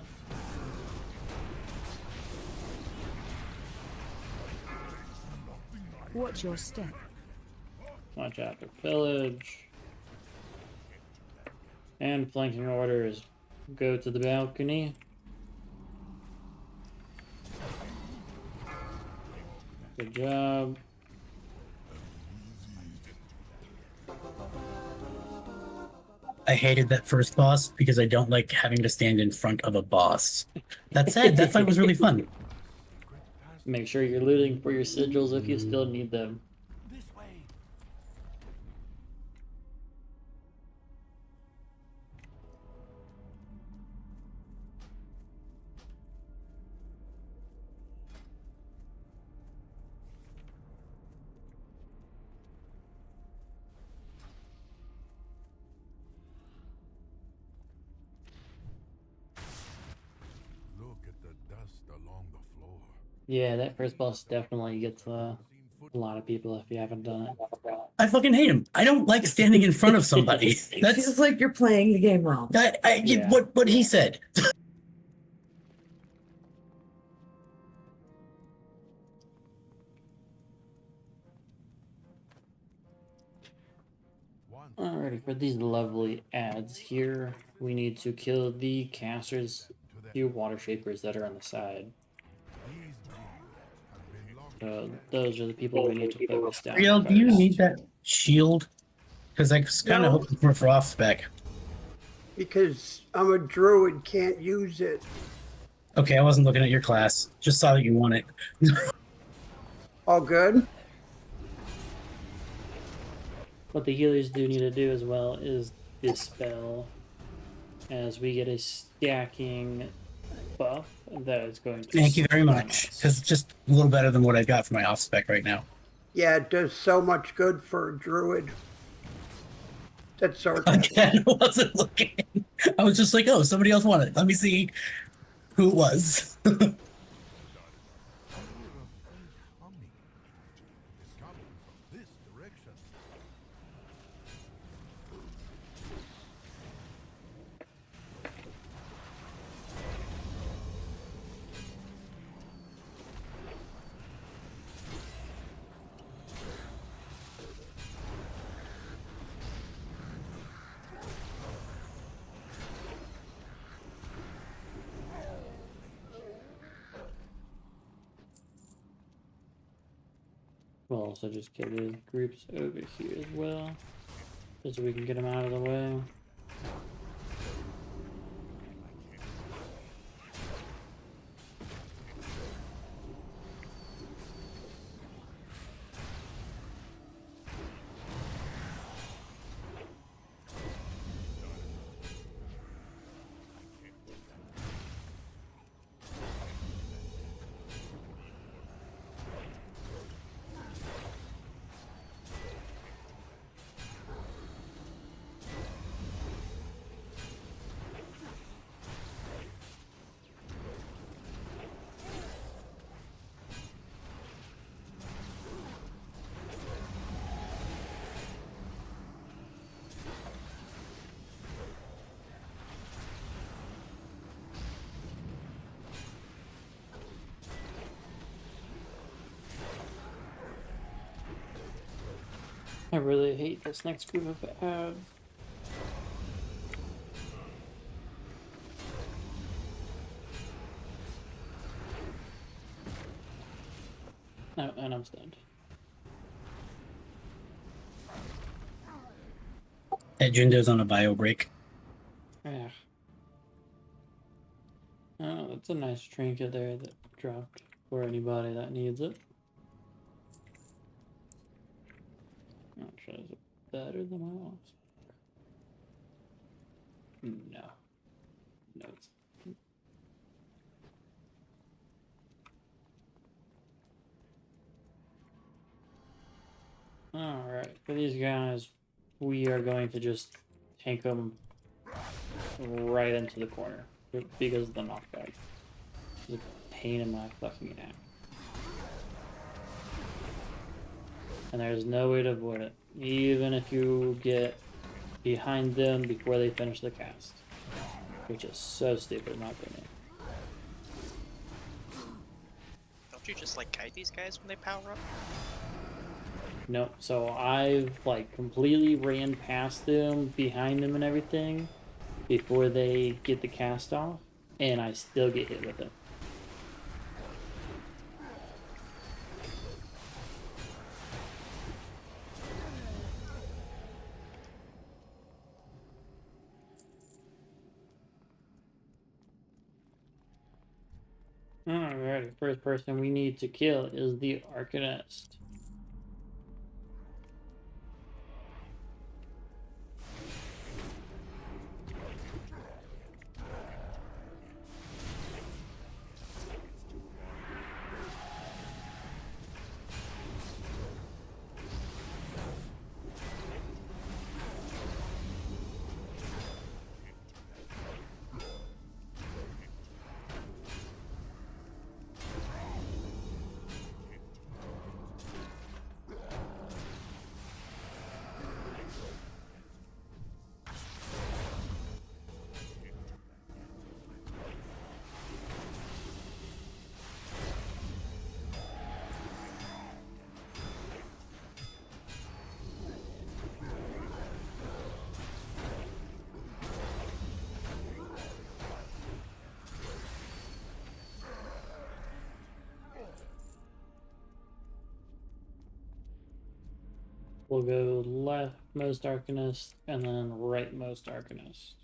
Watch your step. Watch out for pillage. And flanking orders. Go to the balcony. Good job. I hated that first boss because I don't like having to stand in front of a boss. That said, that fight was really fun. Make sure you're looting for your sigils if you still need them. Look at the dust along the floor. Yeah, that first boss definitely gets a lot of people if you haven't done it. I fucking hate him. I don't like standing in front of somebody. It feels like you're playing the game wrong. Yeah. What he said. Alrighty, for these lovely ads here, we need to kill the casters, few water shapers that are on the side. So those are the people we need to focus down. Real, do you first. need that shield? Because I was kind of No. hoping for off spec. Because I'm a druid, can't use it. Okay, I wasn't looking at your class. Just saw that you won it. All good? What the healers do need to do as well is dispel, as we get a stacking buff that is going to. Thank you very much. Because it's just a little better than what I got for my off spec right now. Yeah, it does so much good for a druid. That's sarcasm. Again, I wasn't looking. I was just like, oh, somebody else wanted it. Let me see who it was. We'll also just get these groups over here as well, just so we can get them out of the way. I really hate this next group of ads. Oh, and I'm stunned. Hey, Jindo's on a bio break. Yeah. Oh, that's a nice trinket there that dropped for anybody that needs it. Not sure is it better than my last. No. No, it's alright, for these guys, we are going to just tank them right into the corner because of the knockback. It's a pain in my fucking neck. And there's no way to avoid it, even if you get behind them before they finish the cast, which is so stupid in my opinion. Don't you just like kite these guys when they power up? No, so I've like completely ran past them, behind them and everything before they get the cast off, and I still get hit with it. Alrighty, first person we need to kill is the Arcanist. We'll go leftmost Arcanist and then rightmost Arcanist.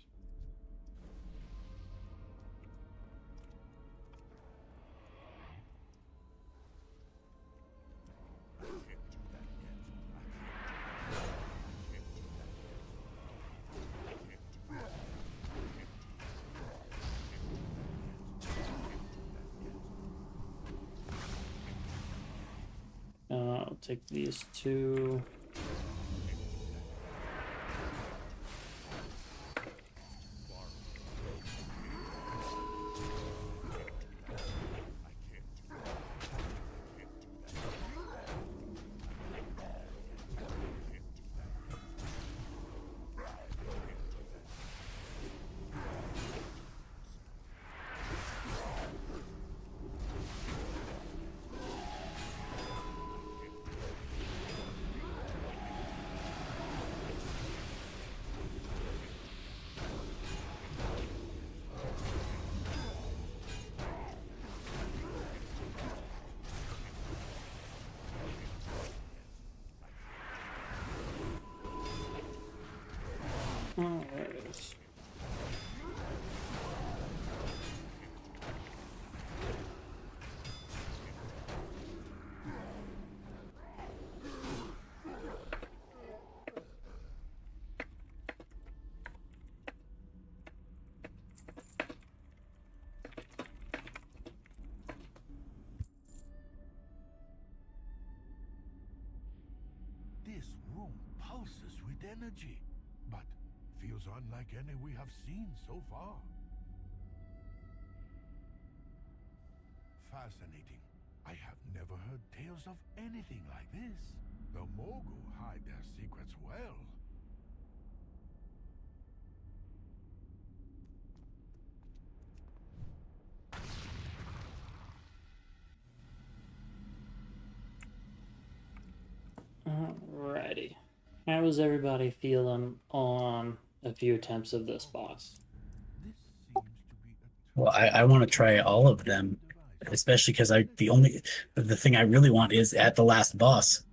I'll take these two. Alright. This room pulses with energy, but feels unlike any we have seen so far. Fascinating. I have never heard tales of anything like this. The Mogu hide their secrets well. Alrighty. How is everybody feeling on a few attempts of this boss? Well, I want to try all of them, especially because the thing I really want is at the last boss.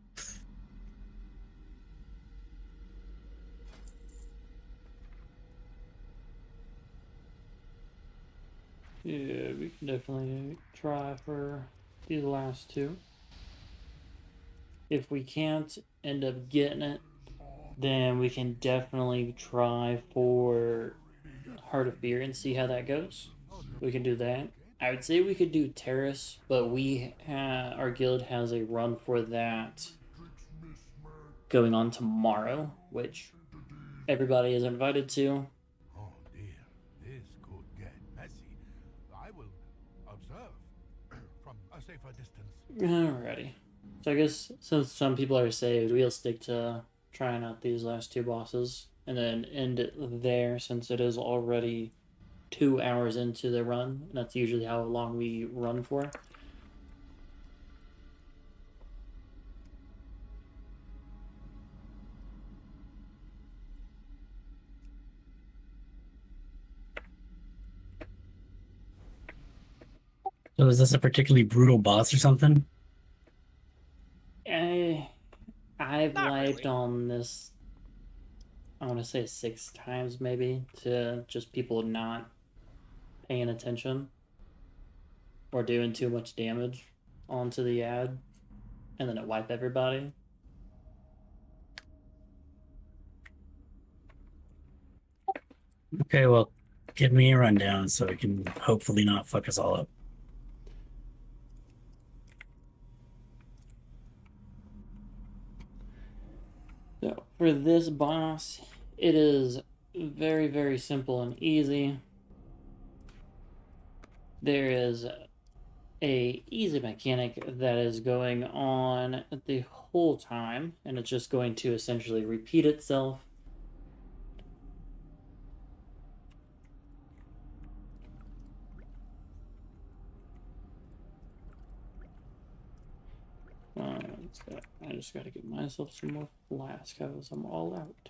Yeah, we can definitely try for these last two. If we can't end up getting it, then we can definitely try for Heart of Fear and see how that goes. We can do that. I would say we could do Terrace, but our guild has a run for that going on tomorrow, which everybody is invited to. Oh dear, this could get messy. I will observe from a safer distance. Alrighty. So I guess since some people are saved, we'll stick to trying out these last two bosses and then end it there since it is already 2 hours into the run, and that's usually how long we run for. So is this a particularly brutal boss or something? I've Not lived really. on this, I want to say 6 times maybe, to just people not paying attention or doing too much damage onto the ad, and then it wipe everybody. Okay, well, give me a rundown so it can hopefully not fuck us all up. So for this boss, it is very, very simple and easy. There is a easy mechanic that is going on the whole time, and it's just going to essentially repeat itself. I just gotta get myself some more flask because I'm all out.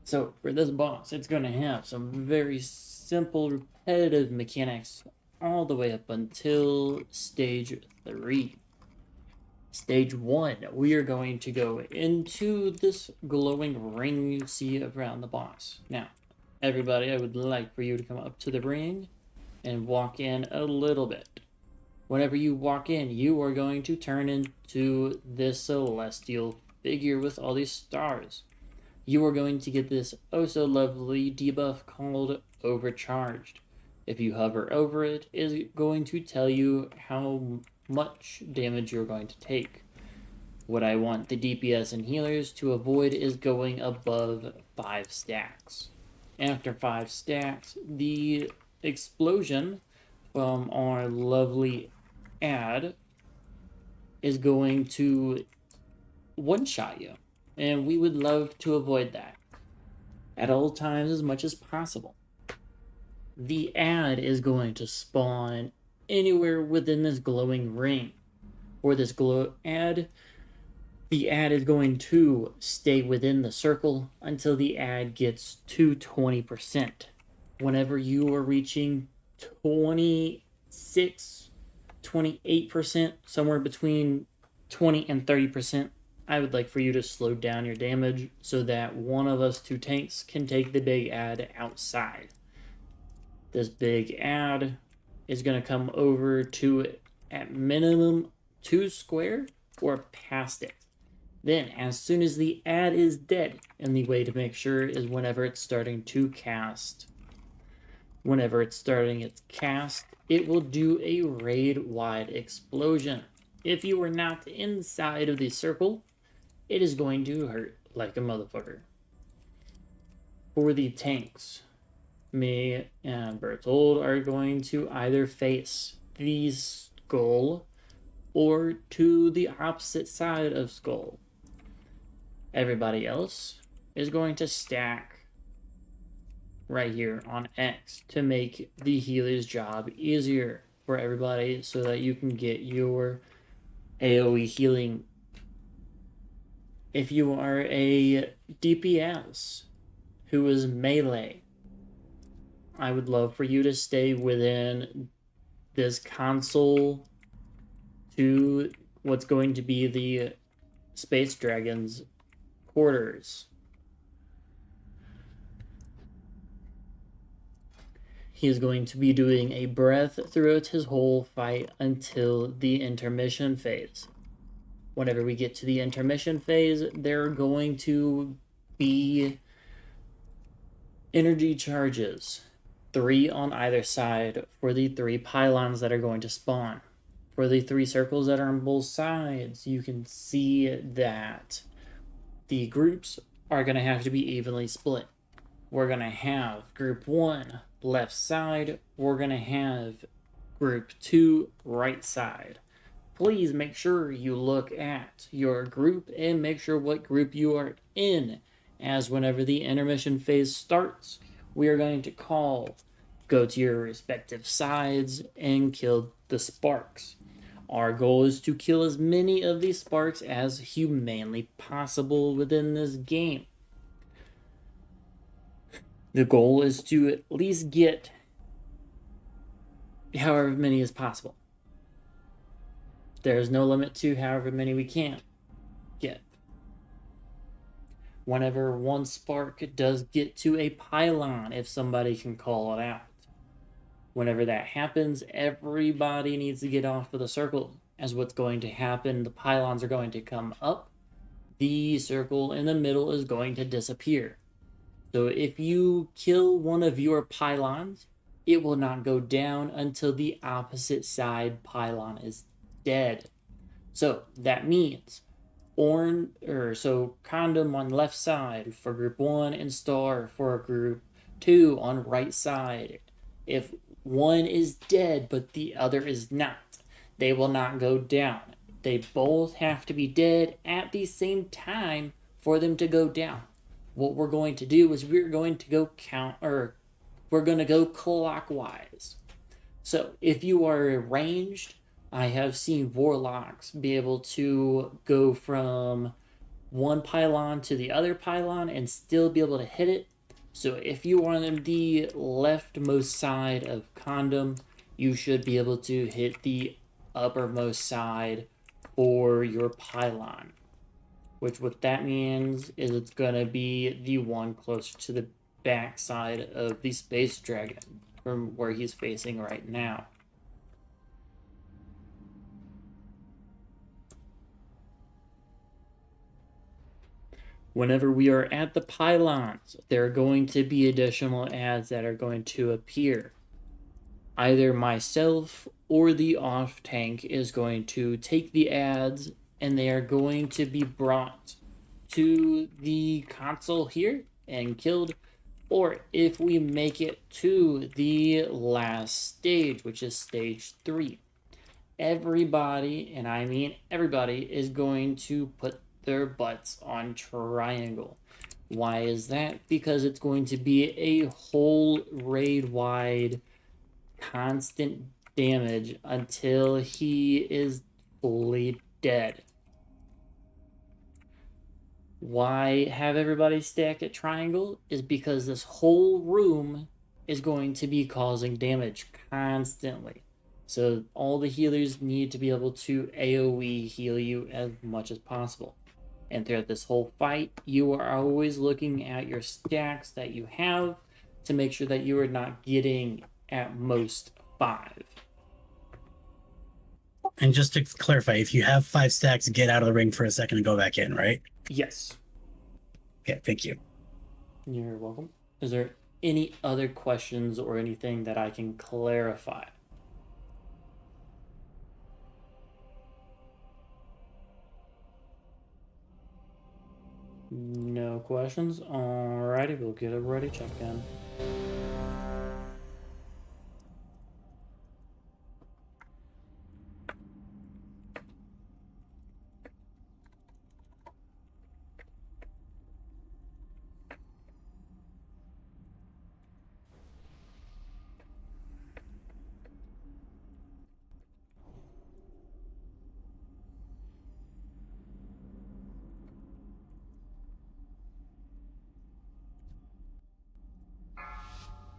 So for this boss, it's going to have some very simple, repetitive mechanics all the way up until stage 3. Stage 1, we are going to go into this glowing ring you see around the boss. Now, everybody, I would like for you to come up to the ring and walk in a little bit. Whenever you walk in, you are going to turn into this celestial figure with all these stars. You are going to get this oh so lovely debuff called Overcharged. If you hover over it, it is going to tell you how much damage you're going to take. What I want the DPS and healers to avoid is going above 5 stacks. After 5 stacks, the explosion from our lovely ad is going to one-shot you, and we would love to avoid that at all times as much as possible. The ad is going to spawn anywhere within this glowing ring, or this ad. The ad is going to stay within the circle until the ad gets to 20%. Whenever you are reaching 26, 28%, somewhere between 20 and 30%, I would like for you to slow down your damage so that one of us 2 tanks can take the big ad outside. This big ad is going to come over to at minimum 2 square or past it. Then, as soon as the ad is dead, and the way to make sure is whenever it's starting to cast. Whenever it's starting its cast, it will do a raid-wide explosion. If you are not inside of the circle, it is going to hurt like a motherfucker. For the tanks, me and Bertold are going to either face the skull or to the opposite side of skull. Everybody else is going to stack right here on X to make the healer's job easier for everybody so that you can get your AoE healing. If you are a DPS who is melee, I would love for you to stay within this console to what's going to be the Space Dragon's quarters. He is going to be doing a breath throughout his whole fight until the intermission phase. Whenever we get to the intermission phase, there are going to be energy charges, 3 on either side for the 3 pylons that are going to spawn. For the 3 circles that are on both sides, you can see that the groups are going to have to be evenly split. We're going to have group 1 left side, we're going to have group 2 right side. Please make sure you look at your group and make sure what group you are in, as whenever the intermission phase starts, we are going to go to your respective sides and kill the sparks. Our goal is to kill as many of these sparks as humanly possible within this game. The goal is to at least get however many as possible. There's no limit to however many we can get. Whenever one spark does get to a pylon, if somebody can call it out. Whenever that happens, everybody needs to get off of the circle. As what's going to happen, the pylons are going to come up. The circle in the middle is going to disappear. So if you kill one of your pylons, it will not go down until the opposite side pylon is dead. So that means condom on left side for group 1 and star for group 2 on right side. If one is dead but the other is not, they will not go down. They both have to be dead at the same time for them to go down. What we're going to do is we're going to go clockwise. So if you are ranged, I have seen warlocks be able to go from one pylon to the other pylon and still be able to hit it. So if you are on the leftmost side of condom, you should be able to hit the uppermost side for your pylon. Which what that means is it's going to be the one closer to the back side of the Space Dragon from where he's facing right now. Whenever we are at the pylons, there are going to be additional ads that are going to appear. Either myself or the off tank is going to take the ads and they are going to be brought to the console here and killed. Or if we make it to the last stage, which is stage 3, everybody, and I mean everybody, is going to put their butts on triangle. Why is that? Because it's going to be a whole raid-wide constant damage until he is fully dead. Why have everybody stack at triangle is because this whole room is going to be causing damage constantly. So all the healers need to be able to AoE heal you as much as possible. And throughout this whole fight, you are always looking at your stacks that you have to make sure that you are not getting at most 5. And just to clarify, if you have 5 stacks, get out of the ring for a second and go back in, right? Yes. Okay, thank you. You're welcome. Is there any other questions or anything that I can clarify? No questions? Alrighty, we'll get a ready check in.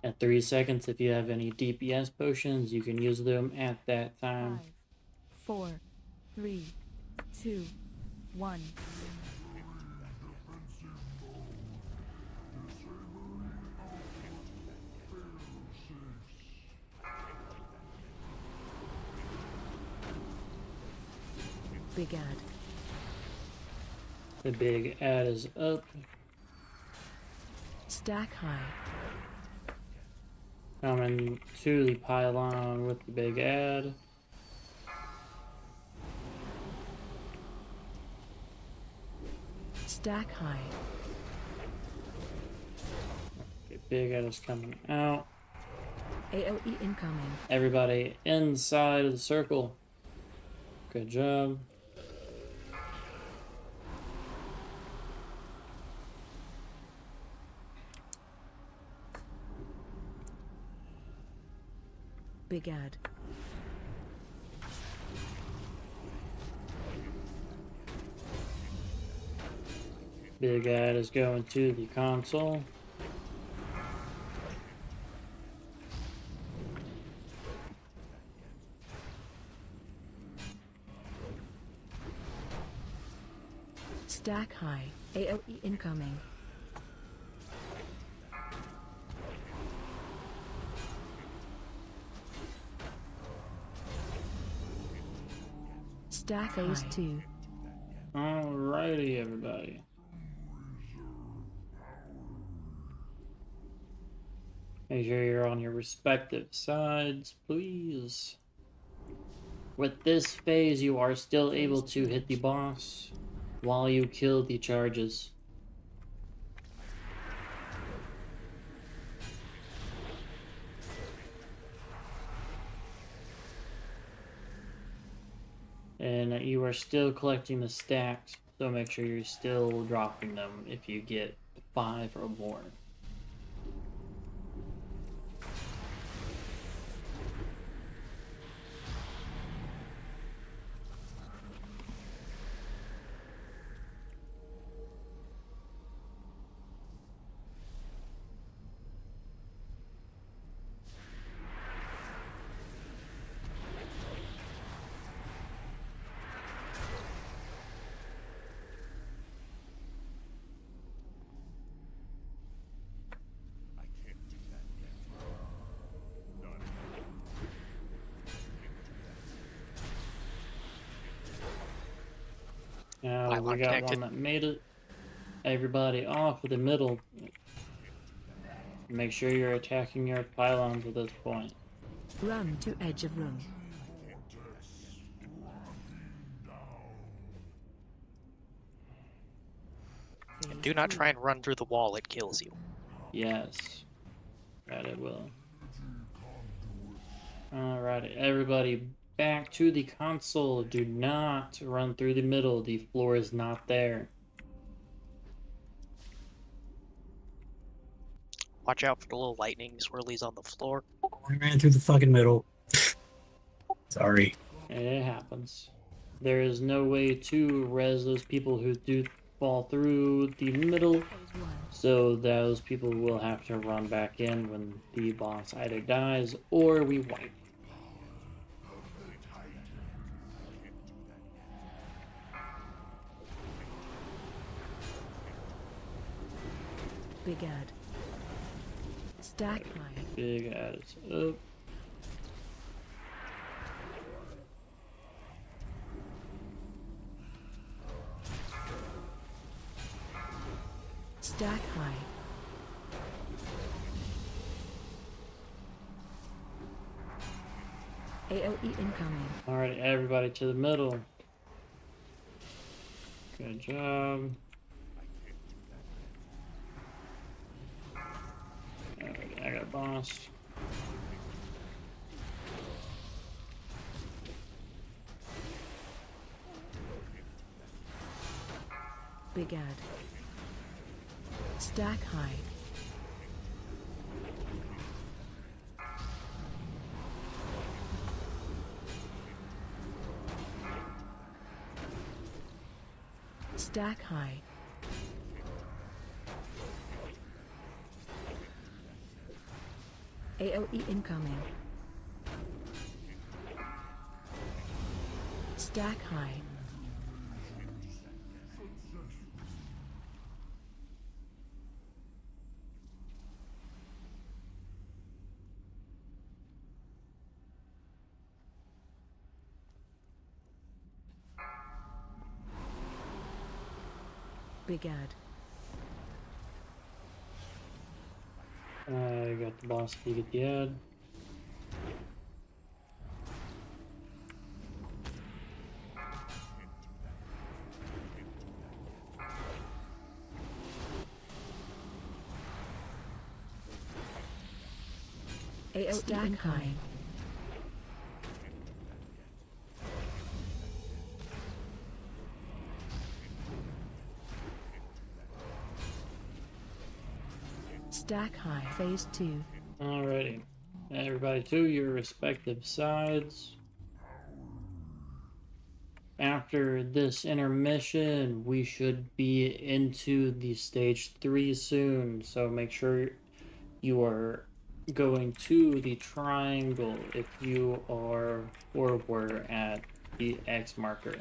At 3 seconds, if you have any DPS potions, you can use them at that time. 5, 4, 3, 2, 1. Big ad. The big ad is up. Stack high. Coming to the pylon with the big ad. Stack high. Okay, big ad is coming out. AOE incoming. Everybody inside of the circle. Good job. Big ad. Big ad is going to the console. Stack high. AOE incoming. Stack phase 2. Alrighty, everybody. Make sure you're on your respective sides, please. With this phase, you are still able to hit the boss while you kill the charges. And you are still collecting the stacks, so make sure you're still dropping them if you get 5 or more. Now we got one that made it. Everybody off of the middle. Make sure you're attacking your pylons at this point. Run to edge of room. And do not try and run through the wall, it kills you. Yes. That it will. Alrighty, everybody back to the console. Do not run through the middle. The floor is not there. Watch out for the little lightning swirlies on the floor. I ran through the fucking middle. Sorry. It happens. There is no way to res those people who do fall through the middle, so those people will have to run back in when the boss either dies or we wipe. Big Ad. Stack high. Big ads up. Stack high. AOE incoming. Alright, everybody to the middle. Good job. Alright, I got boss. Big Ad. Stack high. Stack high. AOE incoming. Stack high. Big Ad. I got the boss to get the ad. AOE incoming. Stack high. Phase 2. Alrighty. Everybody to your respective sides. After this intermission, we should be into the stage 3 soon, so make sure you are going to the triangle if you are or were at the X marker.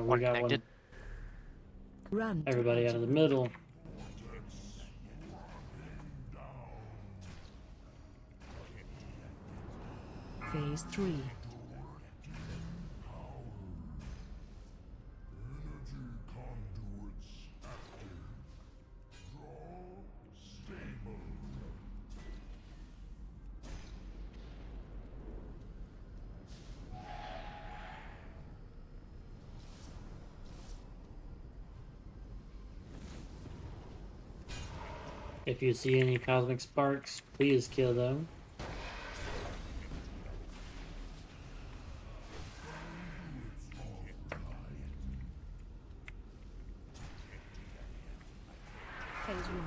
We got one. Run. Everybody out of the middle. Phase 3. If you see any cosmic sparks, please kill them. Phase 1.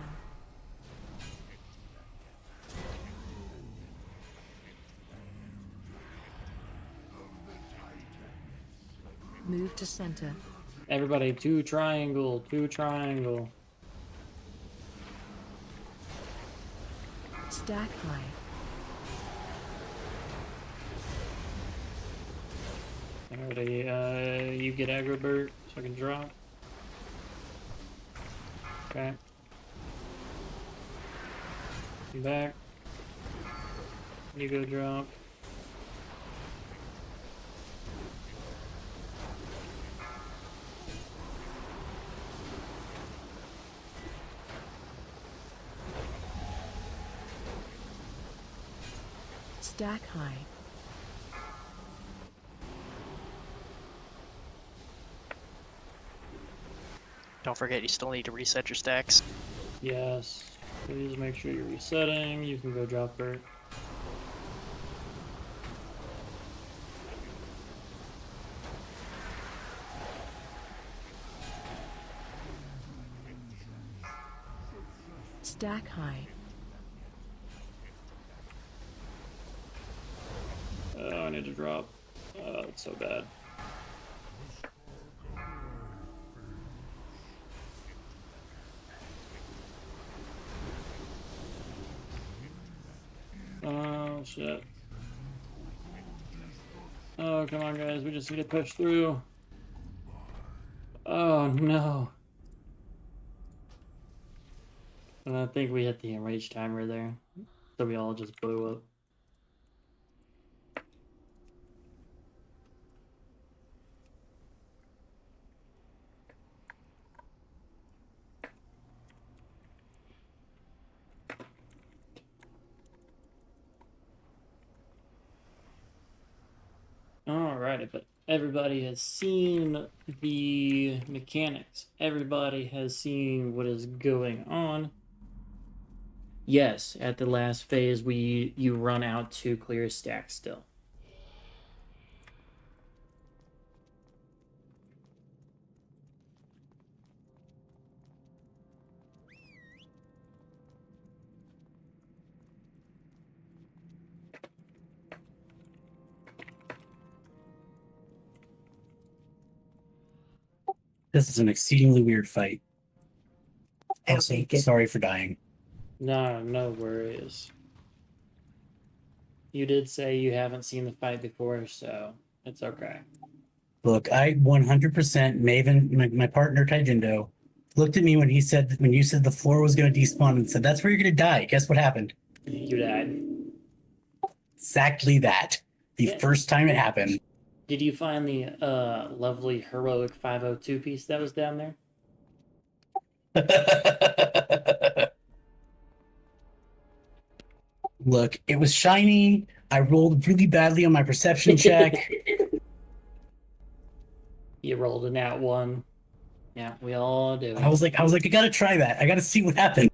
Move to center. Everybody to triangle, to triangle. Stack high. Alrighty, you get aggro Bert so I can drop. Okay. Come back. You go drop. Stack high. Don't forget, you still need to reset your stacks. Yes. Please make sure you're resetting. You can go drop her. Stack high. Oh, I need to drop. Oh, it's so bad. Oh, shit. Oh, come on, guys. We just need to push through. Oh, no. And I think we hit the enrage timer there. So we all just blew up. Alrighty, but everybody has seen the mechanics. Everybody has seen what is going on. Yes, at the last phase, you run out to clear stack still. This is an exceedingly weird fight. Also, sorry for dying. No, no worries. You did say you haven't seen the fight before, so it's okay. Look, I 100% Maven, my partner Taijindo, looked at me when you said the floor was going to despawn and said, "That's where you're going to die." Guess what happened? You died. Exactly that. The first time it happened. Did you find the lovely heroic 502 piece that was down there? Look, it was shiny. I rolled really badly on my perception check. You rolled a nat 1. Yeah, we all do. I was like, I gotta try that. I gotta see what happened.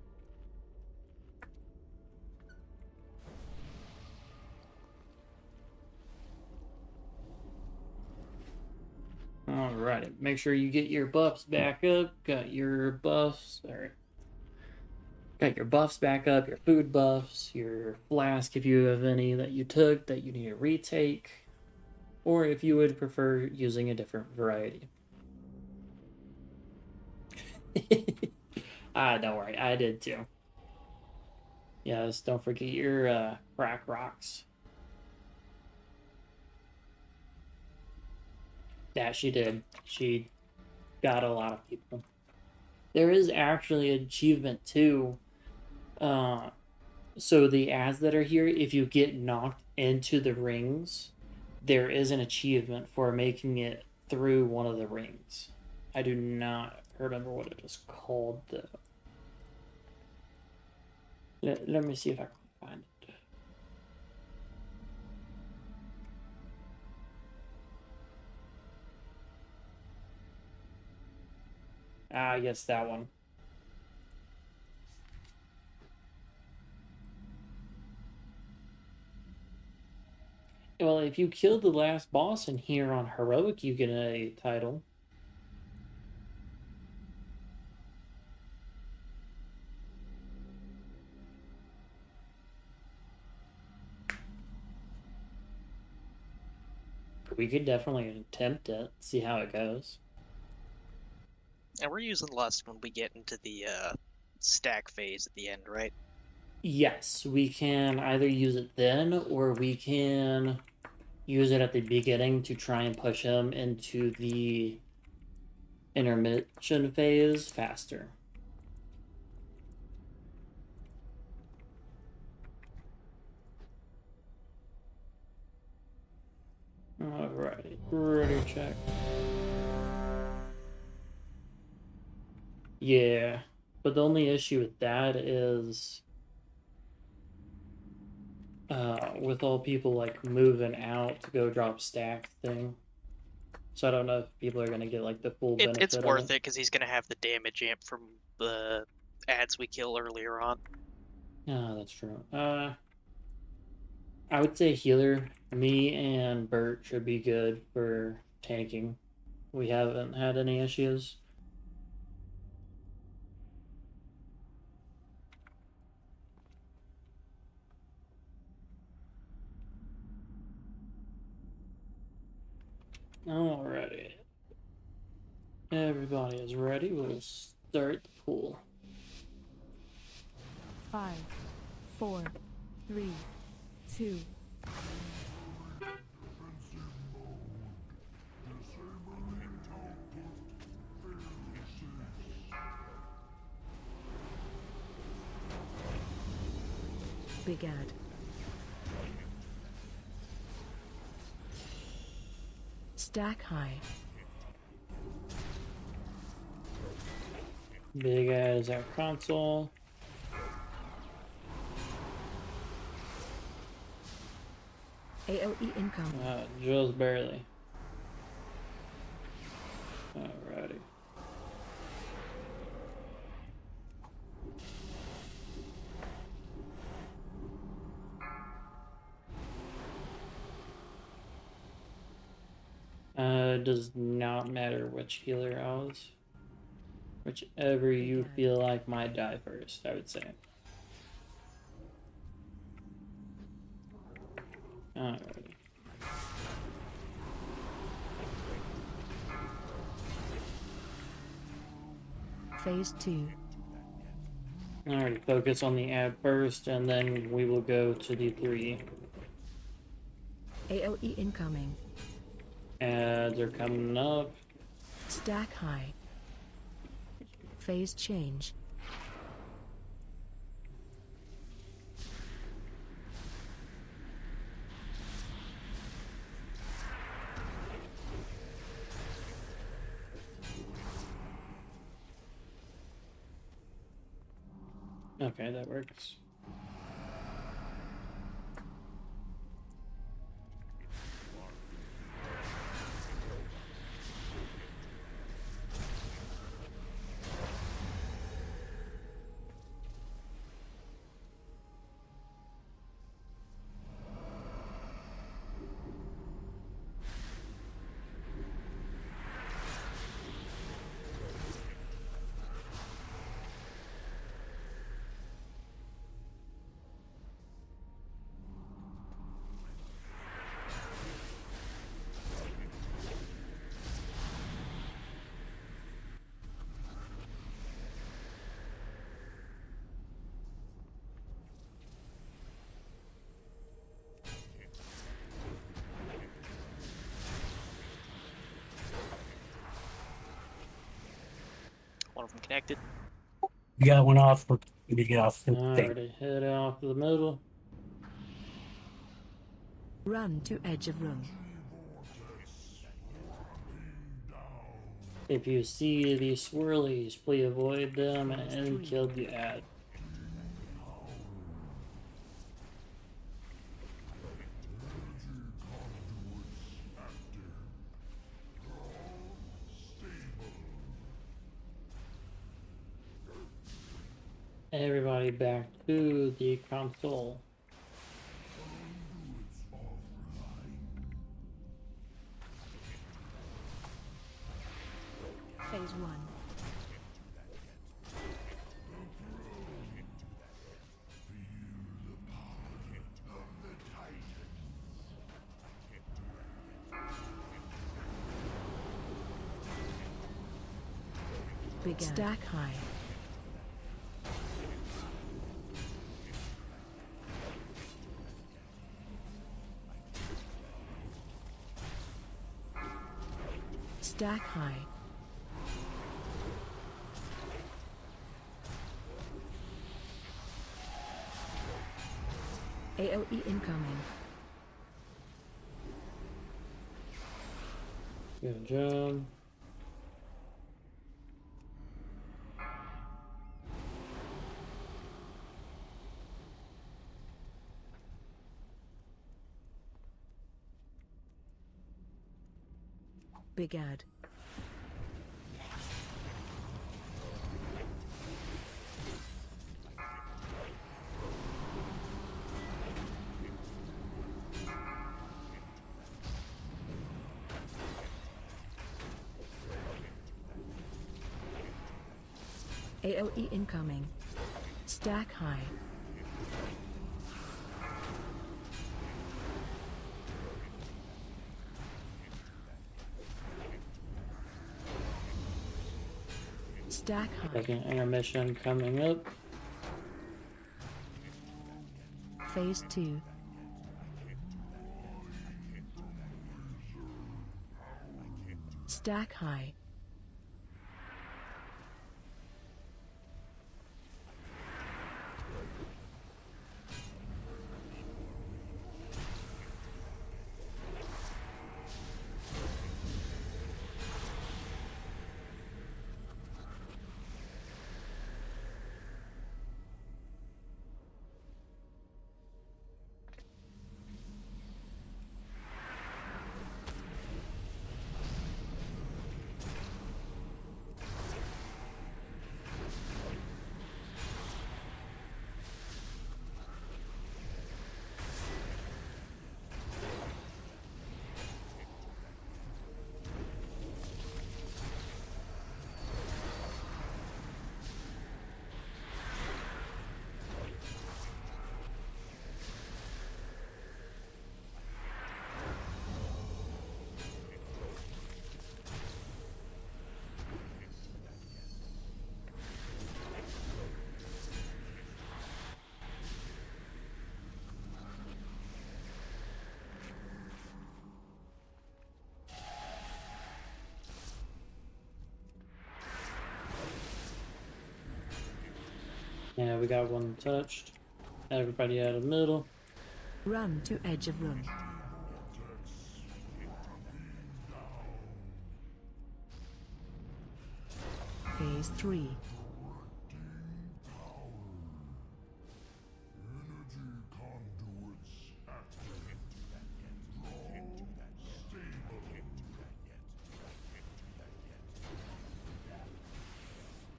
Alright, make sure you get your buffs back up. Got your buffs back up, your food buffs, your flask if you have any that you took that you need to retake, or if you would prefer using a different variety. Don't worry, I did too. Yes, don't forget your crack rocks. Yeah, she did. She got a lot of people. There is actually an achievement too. So the ads that are here, if you get knocked into the rings, there is an achievement for making it through one of the rings. I do not remember what it is called though. Let me see if I can find it. Yes, that one. Well, if you killed the last boss in here on Heroic, you get a title. We could definitely attempt it, see how it goes. And we're using lust when we get into the stack phase at the end, right? Yes, we can either use it then, or we can use it at the beginning to try and push him into the intermission phase faster. Alright, ready check. Yeah, but the only issue with that is with all people like moving out to go drop stack thing. So I don't know if people are gonna get like the full benefit It's of worth it because he's gonna have the damage amp from the ads we kill earlier on. Yeah, that's true. I would say healer. Me and Bert should be good for tanking. We haven't had any issues. Alrighty. Everybody is ready. We'll start the pool. 5, 4, 3, 2. Big ad. Stack high. Big ad is our console. AOE income. Just barely. Alrighty. Does not matter which healer I was. Whichever you feel like might die first, I would say. Alrighty. Phase 2. Alright, focus on the ad first, and then we will go to the 3. AOE incoming. Ads are coming up. Stack high. Phase change. Okay, that works. One of them connected. You got one off. We need to get off the thing. Alrighty, head off to the middle. Run to edge of room. If you see these swirlies, please avoid them and kill the ad. Everybody back to the console. Phase 1. Big stack high. Stack high. AOE incoming. Good job. Big Ad. AOE incoming. Stack high. Stack high. Second intermission coming up. Phase 2. Stack high. Yeah, we got one touched. Everybody out of middle. Run to edge of room. Phase 3.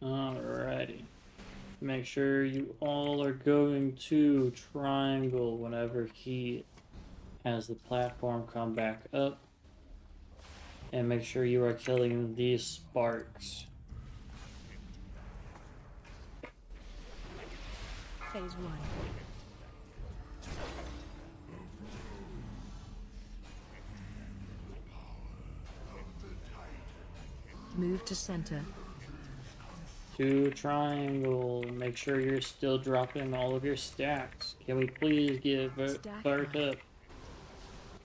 Alrighty. Make sure you all are going to triangle whenever he has the platform come back up. And make sure you are killing these sparks. Phase 1. Move to center. To triangle. Make sure you're still dropping all of your stacks. Can we please get Bart up?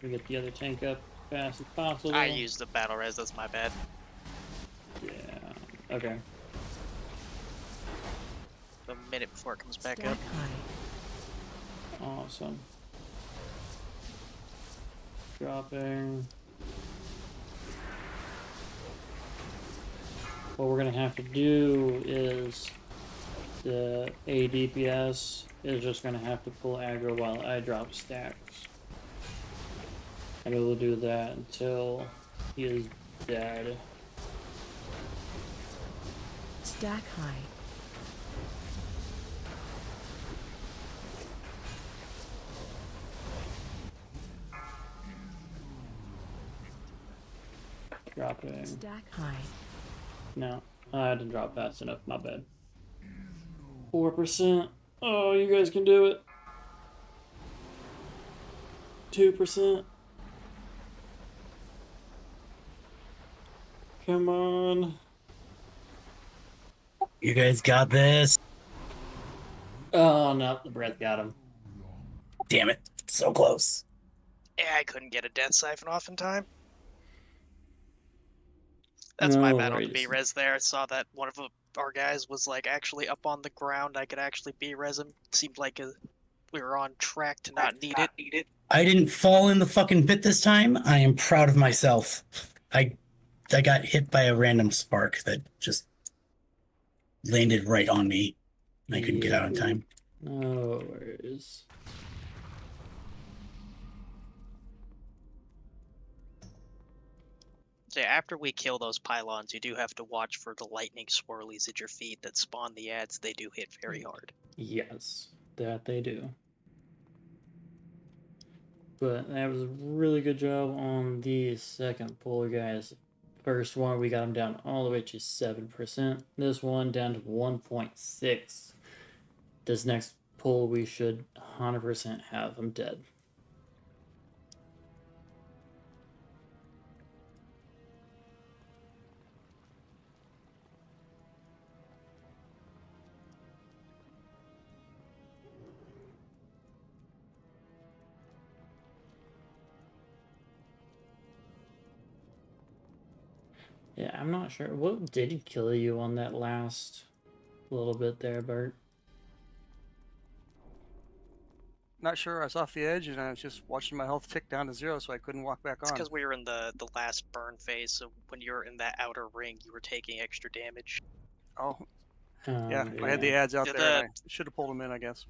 We get the other tank up as fast as possible. I used the battle res, that's my bad. Yeah. Okay. A minute before it comes back Stack up. high. Awesome. Dropping. What we're gonna have to do is the ADPS is just gonna have to pull aggro while I drop stacks. And we'll do that until he is dead. Stack high. Dropping. Stack high. No, I didn't drop fast enough. My bad. 4%. Oh, you guys can do it. 2%. Come on. You guys got this. Oh no, the breath got him. Damn it. So close. Yeah, I couldn't get a death siphon off in time. That's my bad on the B-res there. I saw that one of our guys was like actually up on the ground. I could actually B-res him. Seemed like we were on track to not need it. I didn't fall in the fucking pit this time. I am proud of myself. I got hit by a random spark that just landed right on me. And I couldn't get out in time. No worries. So after we kill those pylons, you do have to watch for the lightning swirlies at your feet that spawn the ads. They do hit very hard. Yes, that they do. But that was a really good job on the second pull, guys. First one, we got them down all the way to 7%. This one down to 1.6. This next pull, we should 100% have them dead. Yeah, I'm not sure. What did he kill you on that last little bit there, Bert? Not sure. I was off the edge and I was just watching my health tick down to 0, so I couldn't walk back It's on. because we were in the last burn phase, so when you were in that outer ring, you were taking extra damage. Oh, yeah. I had the ads out there, and I should have pulled them in, I guess.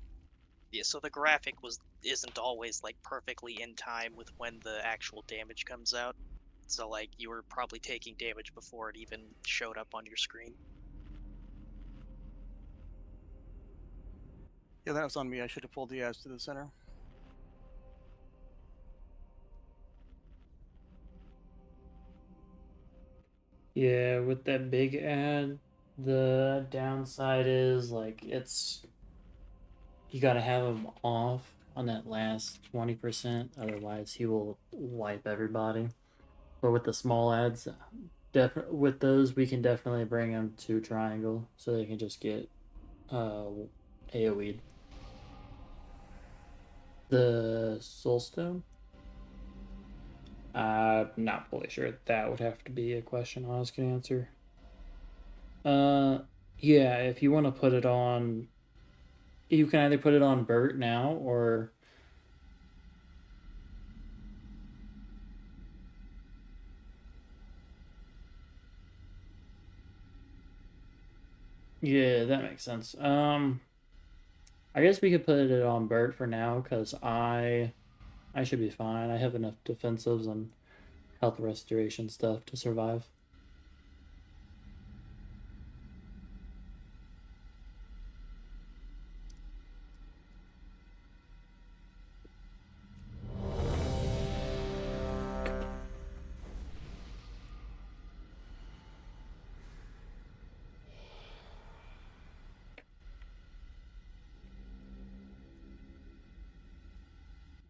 Yeah, so the graphic isn't always like perfectly in time with when the actual damage comes out. So like you were probably taking damage before it even showed up on your screen. Yeah, that was on me. I should have pulled the ads to the center. Yeah, with that big ad, the downside is like you gotta have him off on that last 20%, otherwise he will wipe everybody. But with the small ads, with those we can definitely bring them to triangle so they can just get AoE'd. The soulstone? I'm not fully sure. That would have to be a question Oz can answer. Yeah, if you want to put it on, you can either put it on Bert now or yeah, that makes sense. I guess we could put it on Bert for now because I should be fine. I have enough defensives and health restoration stuff to survive.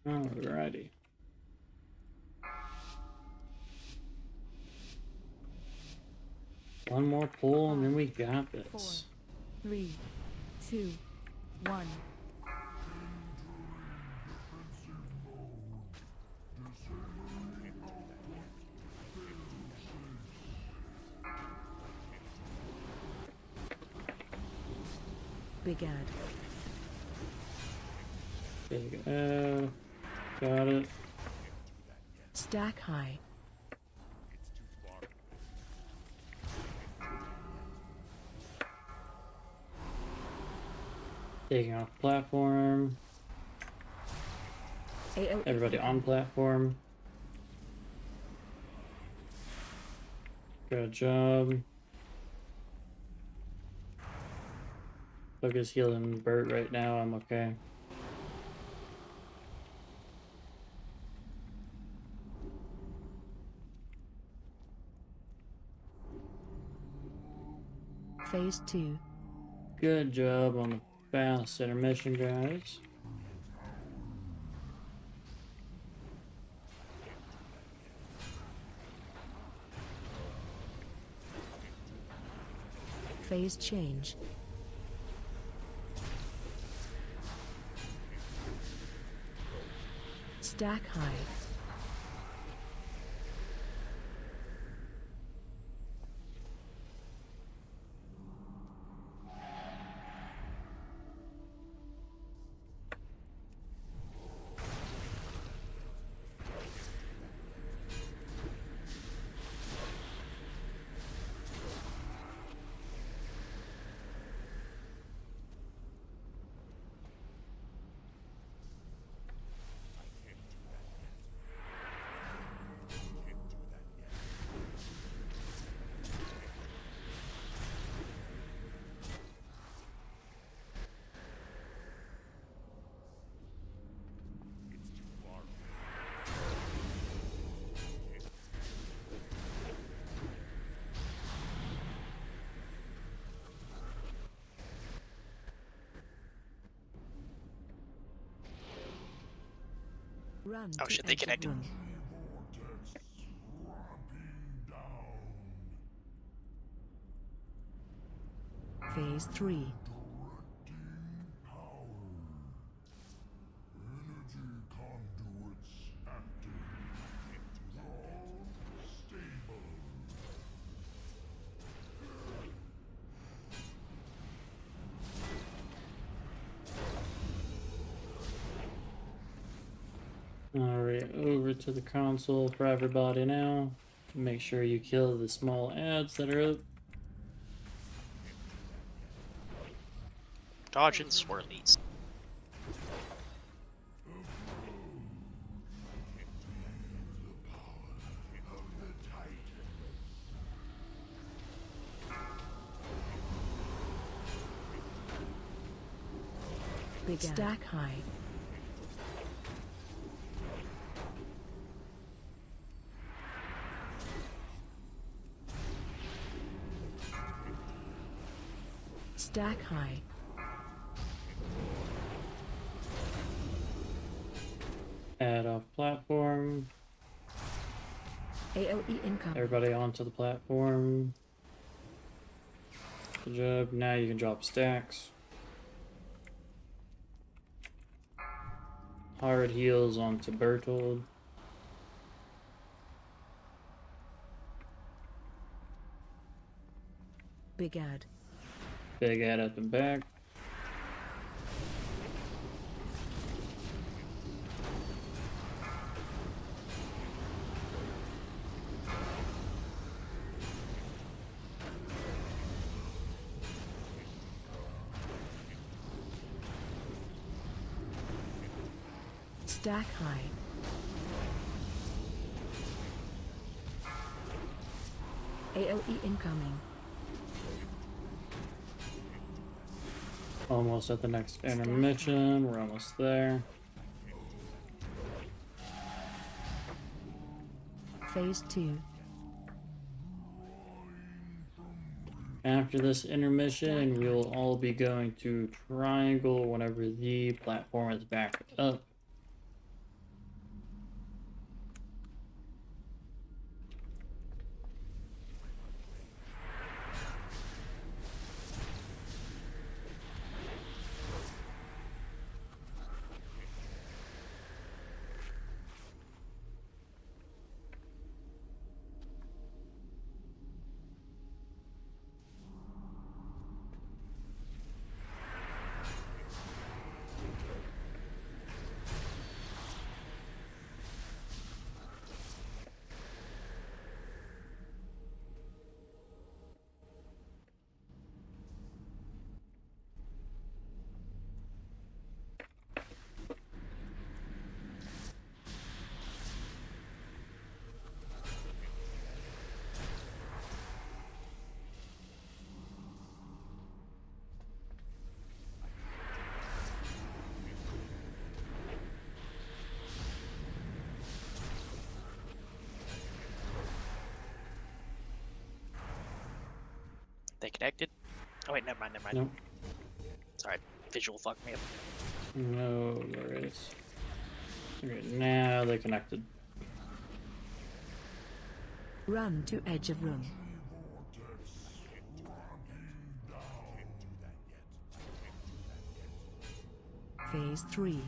Alrighty. One more pull and then we got this. 4, 3, 2, 1. Big ad. Big got it. Stack high. Taking off platform. Everybody on platform. Good job. Focus healing Bert right now. I'm okay. Phase 2. Good job on the fast intermission, guys. Phase change. Stack high. Run Oh to shit, they edge of connected. room. Phase 3. Alright, over to the console for everybody now. Make sure you kill the small ads that are up. Dodging swirlies. Big stack high. Stack high. Add off platform. AOE income. Everybody onto the platform. Good job. Now you can drop stacks. Hard heals onto Bertold. Big ad. Big ad up and back. Stack high. AOE incoming. Almost at the next intermission. We're almost there. Phase 2. After this intermission, we will all be going to triangle whenever the platform is back up. They connected? Oh wait, never mind, never mind. Nope. Sorry, visual fucked me up. No worries. Okay, now they connected. Run to edge of room. Phase 3.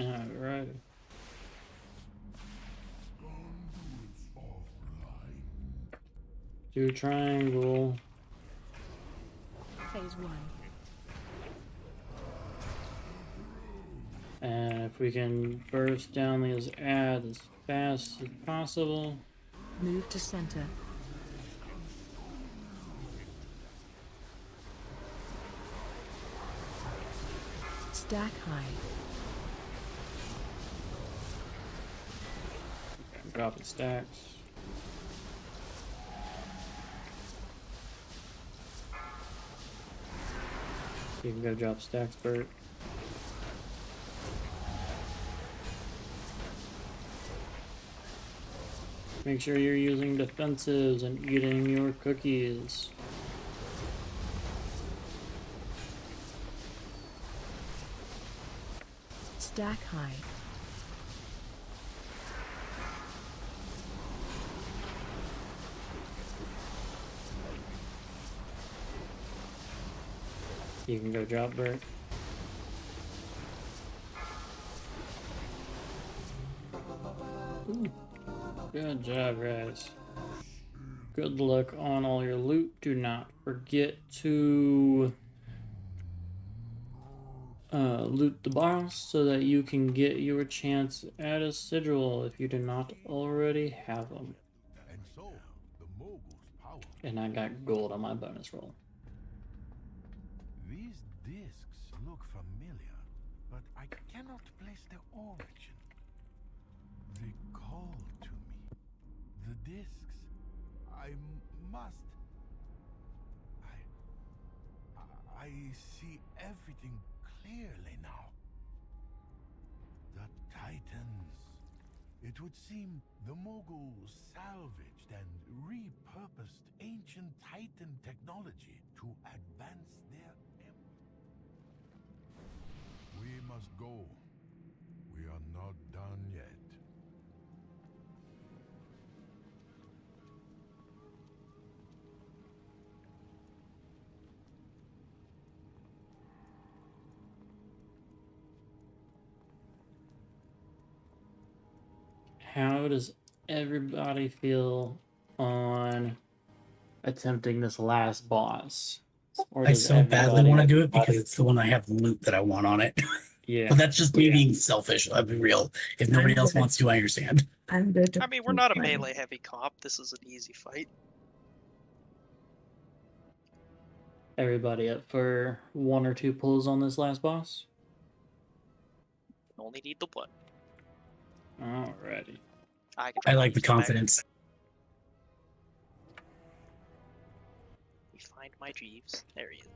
Alright. Do triangle. Phase 1. And if we can burst down these ads as fast as possible. Move to center. Stack high. Dropping stacks. You can go drop stacks, Bert. Make sure you're using defensives and eating your cookies. Stack high. You can go drop Bert. Ooh. Good job, guys. Good luck on all your loot. Do not forget to loot the boss so that you can get your chance at a sigil if you do not already have them. And so, the Mogu's power. And I got gold on my bonus roll. These discs look familiar, but I cannot place their origin. They call to me. The discs. I must. I see everything clearly now. The Titans. It would seem the Mogu salvaged and repurposed ancient Titan technology to advance their empire. We must go. We are not done yet. How does everybody feel on attempting this last boss? Or I does so badly everybody- want to do it because it's the one I have loot that I want on it. Yeah. But that's just me being selfish. I'll be real. If nobody else wants to, I understand. I mean, we're not a melee heavy comp. This is an easy fight. Everybody up for 1 or 2 pulls on this last boss? Only need the one. Alrighty. I like the confidence. Let me find my Jeeves. There he is.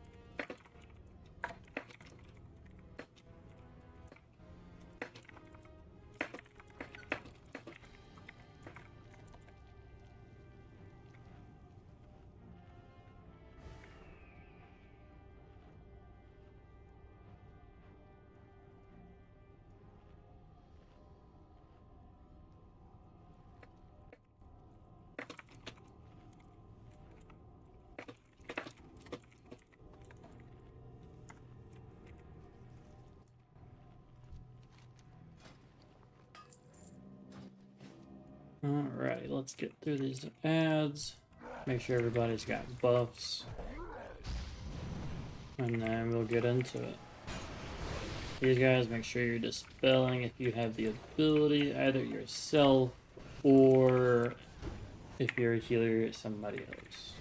Alright, let's get through these ads. Make sure everybody's got buffs. And then we'll get into it. These guys, make sure you're dispelling if you have the ability, either yourself or if you're a healer, somebody else.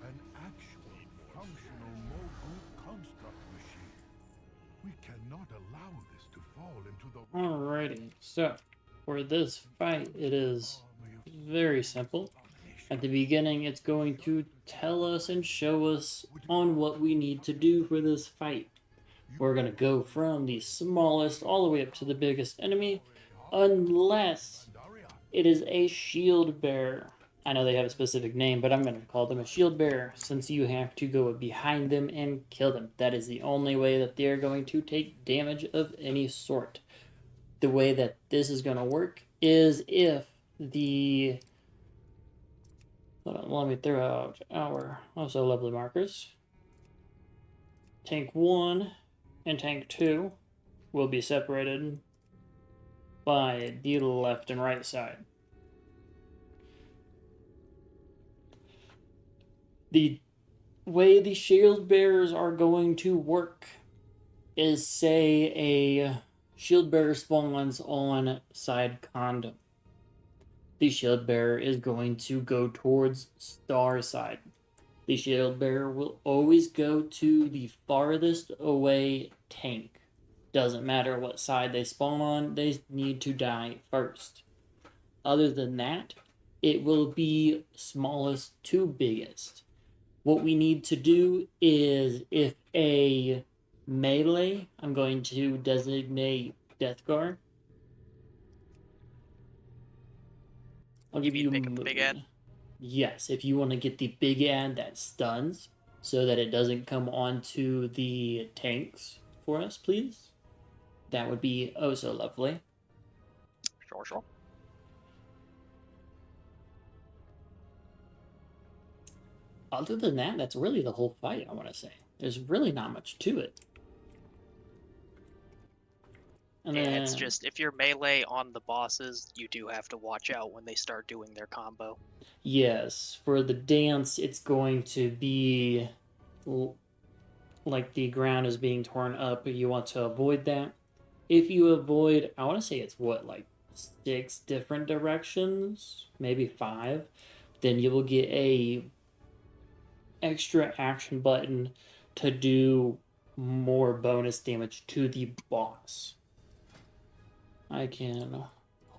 An actual functional Mogu construct machine. We cannot allow this to fall into the... Alrighty, so for this fight, it is very simple. At the beginning, it's going to tell us and show us on what we need to do for this fight. We're going to go from the smallest all the way up to the biggest enemy, unless it is a shield bearer. I know they have a specific name, but I'm going to call them a shield bearer, since you have to go behind them and kill them. That is the only way that they're going to take damage of any sort. The way that this is going to work is if the Let me throw out our also lovely markers. Tank 1 and Tank 2 will be separated by the left and right side. The way the shield bearers are going to work is, say a shield bearer spawns on side condom. The shield bearer is going to go towards star side. The shield bearer will always go to the farthest away tank. Doesn't matter what side they spawn on, they need to die first. Other than that, it will be smallest to biggest. What we need to do is, if a melee, I'm going to designate Death Guard. I'll give you pick up the big ad? Yes, if you want to get the big ad that stuns so that it doesn't come onto the tanks for us, please. That would be oh so lovely. Sure. Other than that, that's really the whole fight, I want to say. There's really not much to it. And yeah, it's just, if you're melee on the bosses, you do have to watch out when they start doing their combo. Yes, for the dance, it's going to be like the ground is being torn up. You want to avoid that. If you avoid, I want to say it's what, like 6 different directions, maybe 5, then you will get a extra action button to do more bonus damage to the boss. I can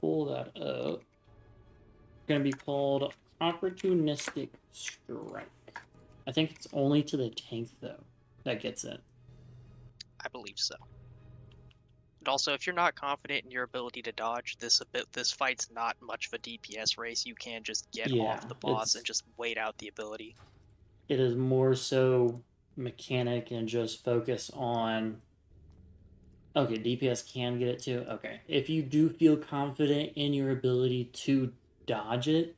pull that up. It's going to be called Opportunistic Strike. I think it's only to the tank, though, that gets it. I believe so. And also, if you're not confident in your ability to dodge, this fight's not much of a DPS race. You can just get off the boss and just wait out the ability. It is more so mechanic and just focus on... Okay, DPS can get it too. Okay. If you do feel confident in your ability to dodge it,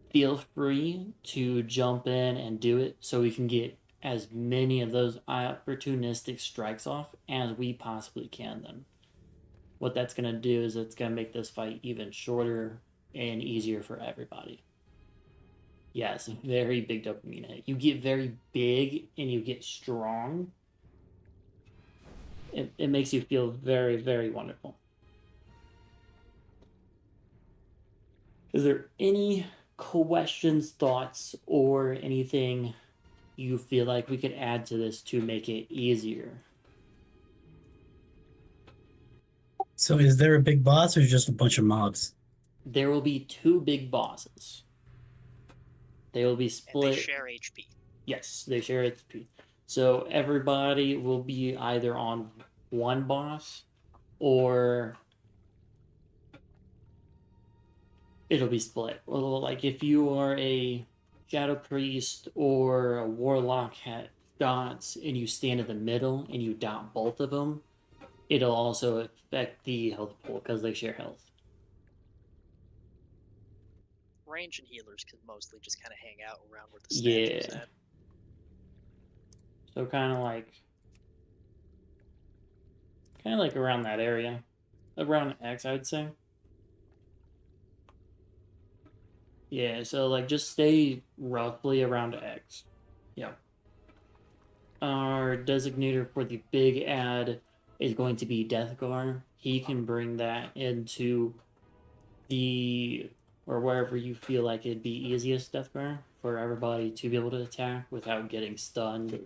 feel free to jump in and do it so we can get as many of those opportunistic strikes off as we possibly can then. What that's going to do is it's going to make this fight even shorter and easier for everybody. Yes, very big dopamine hit. You get very big and you get strong. It makes you feel very, very wonderful. Is there any questions, thoughts, or anything you feel like we could add to this to make it easier? So is there a big boss or just a bunch of mobs? There will be 2 big bosses. They will be split. And they share HP. Yes, they share HP. So everybody will be either on one boss or it'll be split. Well, like if you are a Shadow Priest or a Warlock dots and you stand in the middle and you dot both of them, it'll also affect the health pool because they share health. Range and healers can mostly just kind of hang out around where the statue's at. So kind of like around that area. Around X, I'd say. Yeah, so like just stay roughly around X. Yeah. Our designator for the big ad is going to be Deathgar. He can bring that into or wherever you feel like it'd be easiest, Deathgar, for everybody to be able to attack without getting stunned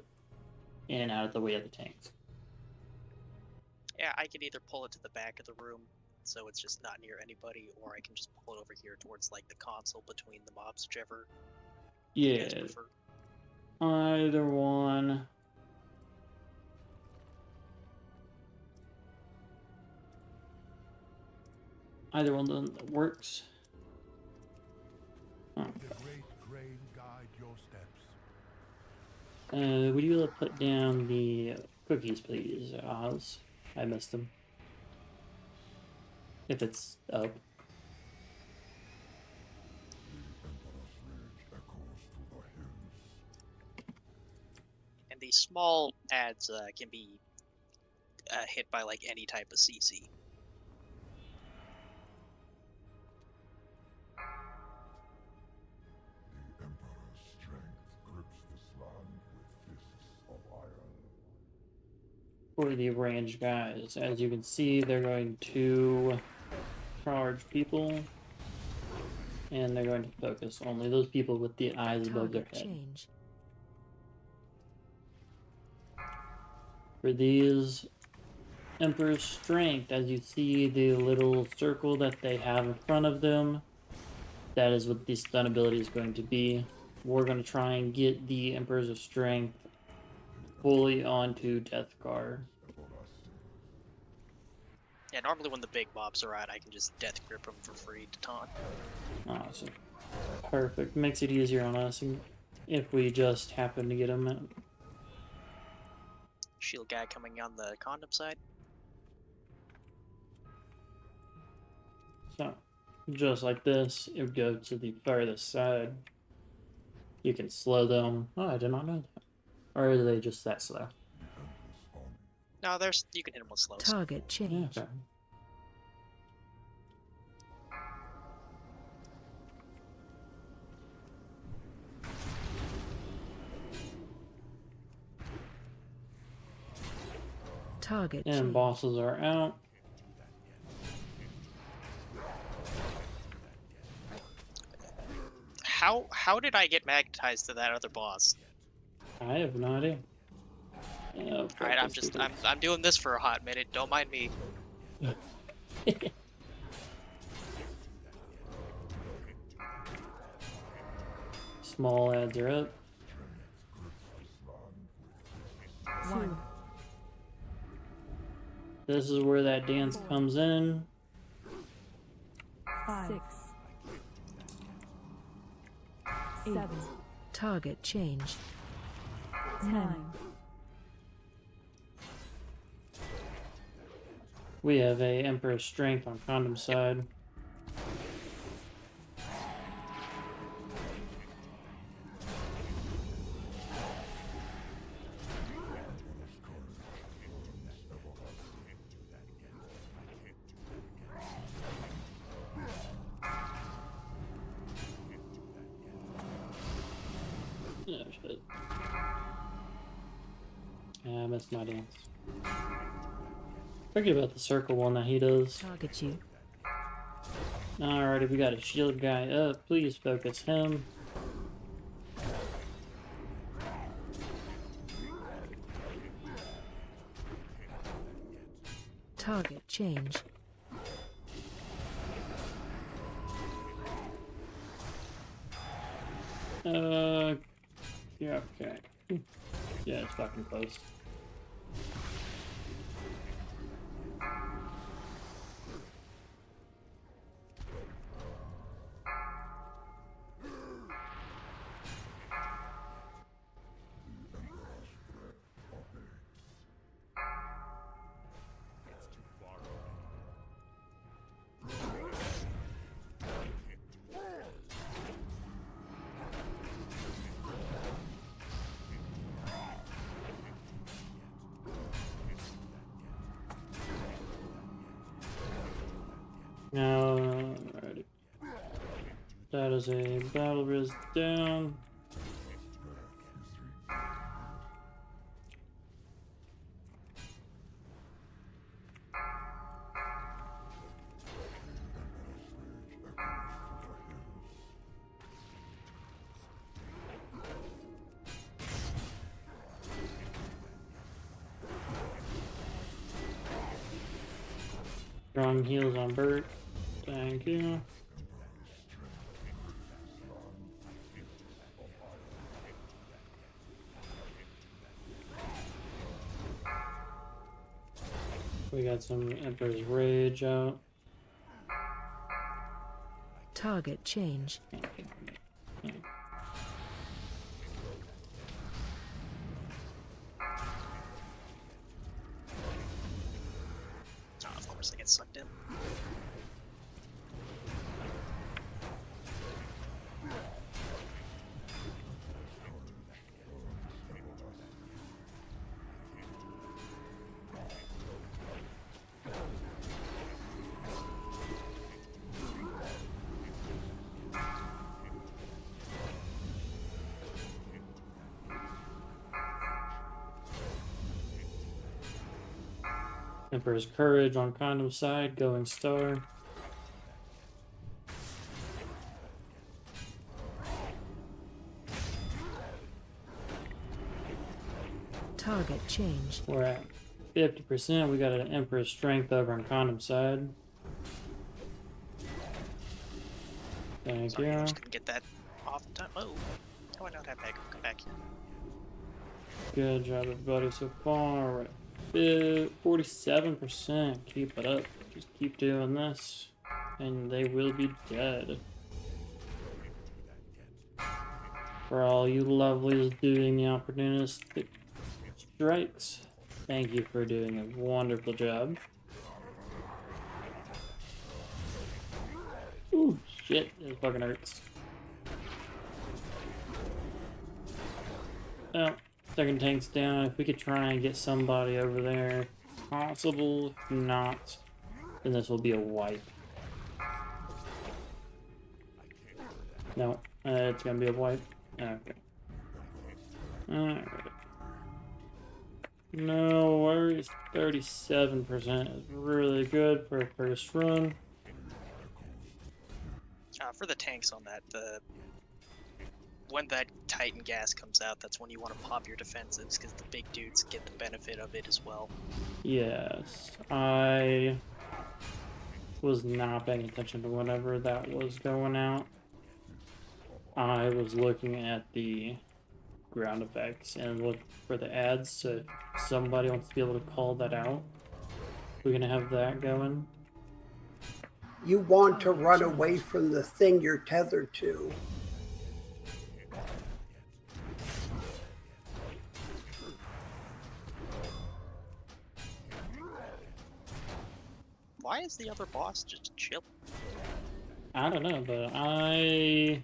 and out of the way of the tanks. Yeah, I can either pull it to the back of the room so it's just not near anybody, or I can just pull it over here towards like the console between the mobs, whichever you guys prefer. Either one. Either one of them works. Oh. The great grain guide your steps. Would you be able to put down the cookies, please, Oz? I missed them. If it's up. the small ads can be hit by like any type of CC. The Emperor's strength grips this land with fists of iron. For the ranged guys, as you can see, they're going to charge people, and they're going to focus only those people with the eyes above their Target head. change. For these Emperor's Strength, as you see the little circle that they have in front of them, that is what the stun ability is going to be. We're going to try and get the Emperor's Strength fully onto Deathguard. Yeah, normally when the big mobs are out, I can just death grip them for free to taunt. Awesome. Perfect. Makes it easier on us if we just happen to get them out. Shield guy coming on the condom side. So, just like this, it would go to the furthest side. You can slow them. Oh, I did not know that. Or are they just that slow? No, you can hit them with slows. Target change. Okay. Target And change. bosses are out. How did I get magnetized to that other boss? I have no idea. Oh, Alright, I'm doing this for a hot minute, don't mind me. Small ads are up. 1. This is where that dance comes in. 5. 6. 7. Target change. 10. We have a Emperor's Strength on condom side. Oh, shit. Yeah, I missed my dance. Forget about the circle one that he does. Target you. Alrighty, we got a shield guy up. Please focus him. Target change. Yeah, okay. Yeah, it's fucking close. Now, alrighty. That is a battle risk down. Strong heals on Bert. Thank you. We got some Emperor's Rage out. Target change. Oh, of course I get sucked in. Emperor's Courage on Condom side, going star. Target change. We're at 50%. We got an Emperor's Strength over on Condom side. Thank Sorry, you. I just couldn't get that off in time. Oh, how do I not have Meg? Come back here. Good job, everybody, so far. We're at 47%. Keep it up. Just keep doing this, and they will be dead. For all you lovelies doing the opportunistic strikes, thank you for doing a wonderful job. Ooh, shit, it fucking hurts. Oh, second tank's down. If we could try and get somebody over there, possible. If not, then this will be a wipe. No, it's gonna be a wipe. Okay. Alright. No worries. 37% is really good for a first run. For the tanks on that, when that Titan gas comes out, that's when you want to pop your defensives, because the big dudes get the benefit of it as well. Yes, I was not paying attention to whenever that was going out. I was looking at the ground effects and look for the ads, so if somebody wants to be able to call that out, we're gonna have that going. You want to run away from the thing you're tethered to. Why is the other boss just chill? I don't know, but I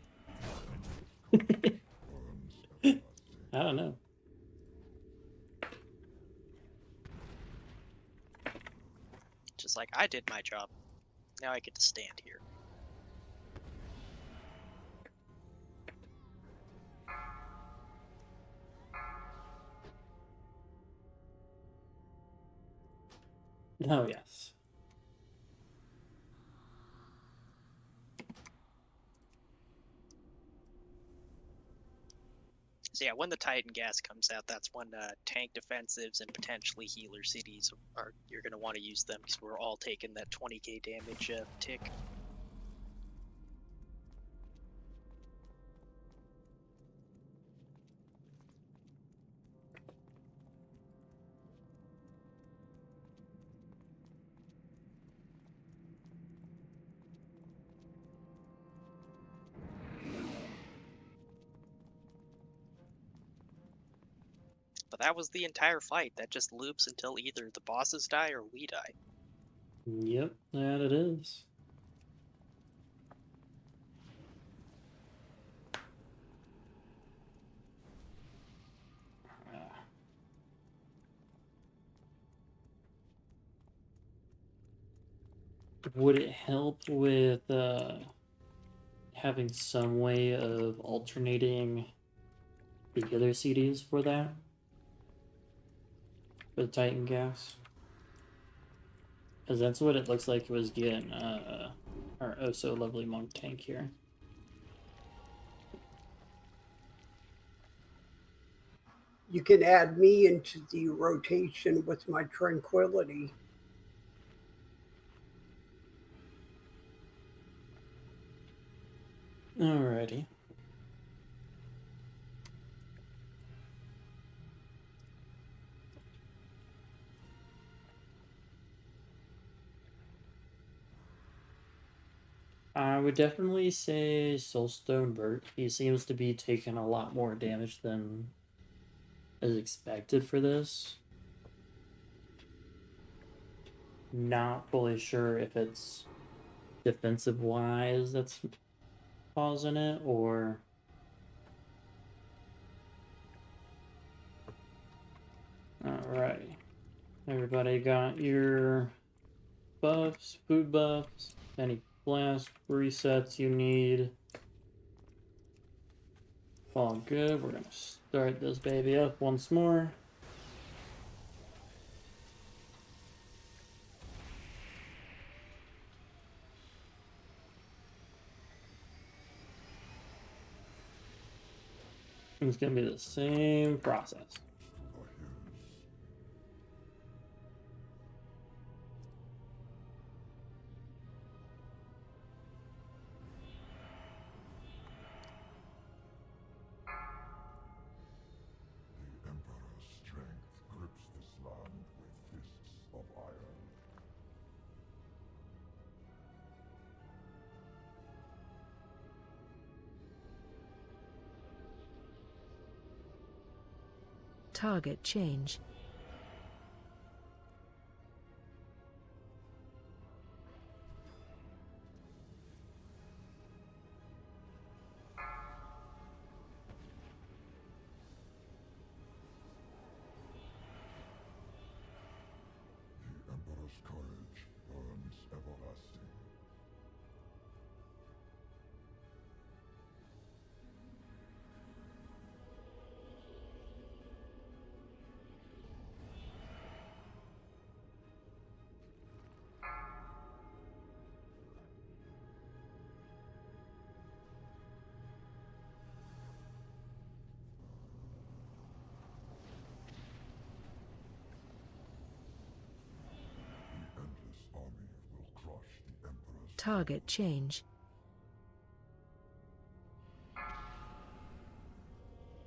don't know. Just like, I did my job. Now I get to stand here. Oh, yes. So yeah, when the Titan gas comes out, that's when tank defensives and potentially healer cities are you're going to want to use them, because we're all taking that 20k damage tick. But that was the entire fight. That just loops until either the bosses die or we die. Yep, that it is. Would it help with having some way of alternating the other CDs for that? For the Titan gas? Because that's what it looks like it was getting our oh so lovely monk tank here. You can add me into the rotation with my tranquility. Alrighty. I would definitely say Soulstone Bert. He seems to be taking a lot more damage than is expected for this. Not fully sure if it's defensive wise that's causing it, or alright. Everybody got your buffs, food buffs, any blast resets you need. All good. We're gonna start this baby up once more. It's gonna be the same process. The Emperor's strength grips this land with fists of iron. Target change. The Emperor's courage burns everlasting. The endless army will crush the Emperor's Target change.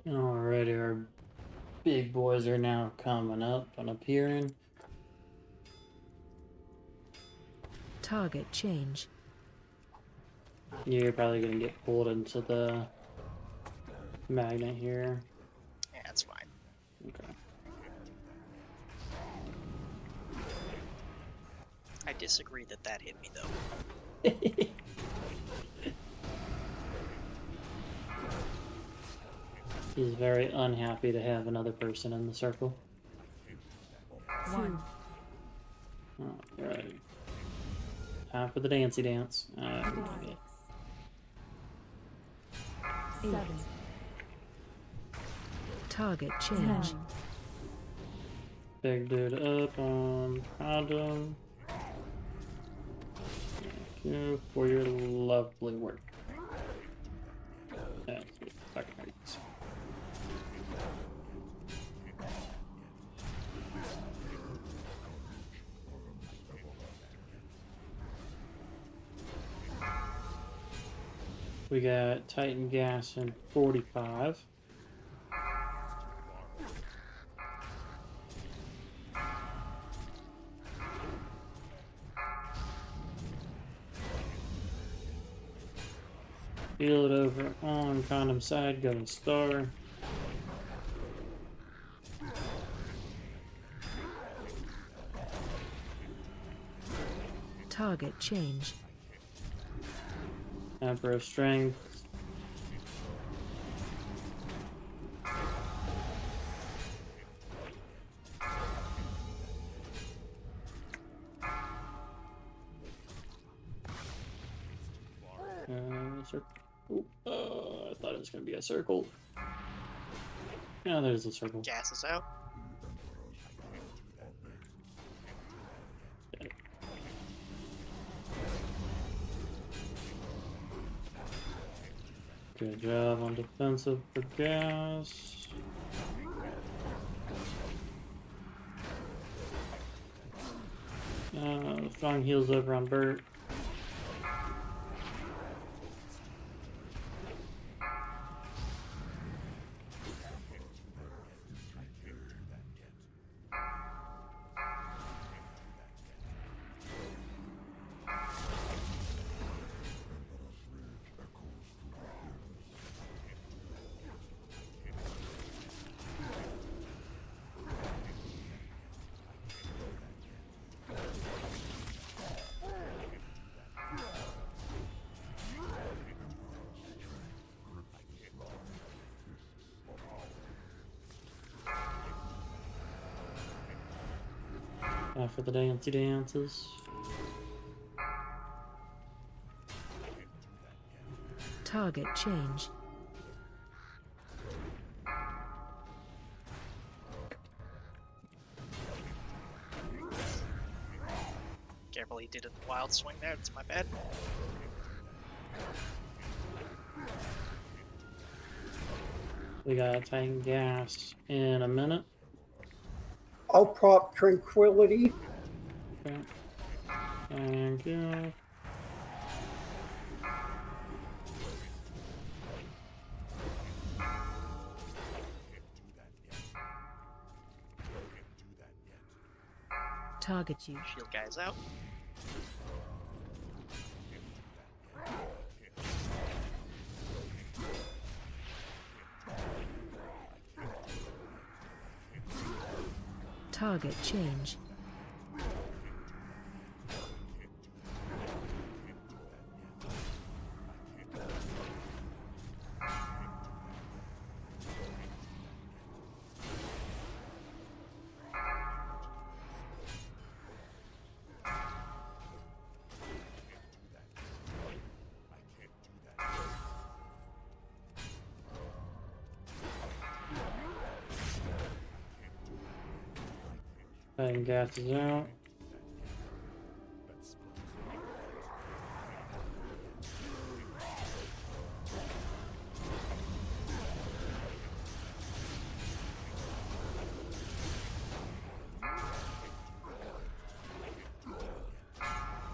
Alrighty, our big boys are now coming up and appearing. Target change. You're probably gonna get pulled into the magnet here. Yeah, that's fine. Okay. I disagree that hit me though. He's very unhappy to have another person in the circle. 1. Alright. Time for the dancey dance. 7. Target change. Big dude up on Adam. Thank you for your lovely work. Thank you. Thanks. We got Titan Gas in 45. Feel it over on condom side, going star. Target change. Emperor Strength. I thought it was going to be a circle. Yeah, there's a circle. Gas is out. Good job on defensive for gas. Strong heals over on Bert. For the dancey dances. Target change. Careful, he did a wild swing there. That's my bad. We got Titan Gas in a minute. I'll prop Tranquility. Okay. Thank you. Target you. Shield guys out. Target change. Titan Gas is out.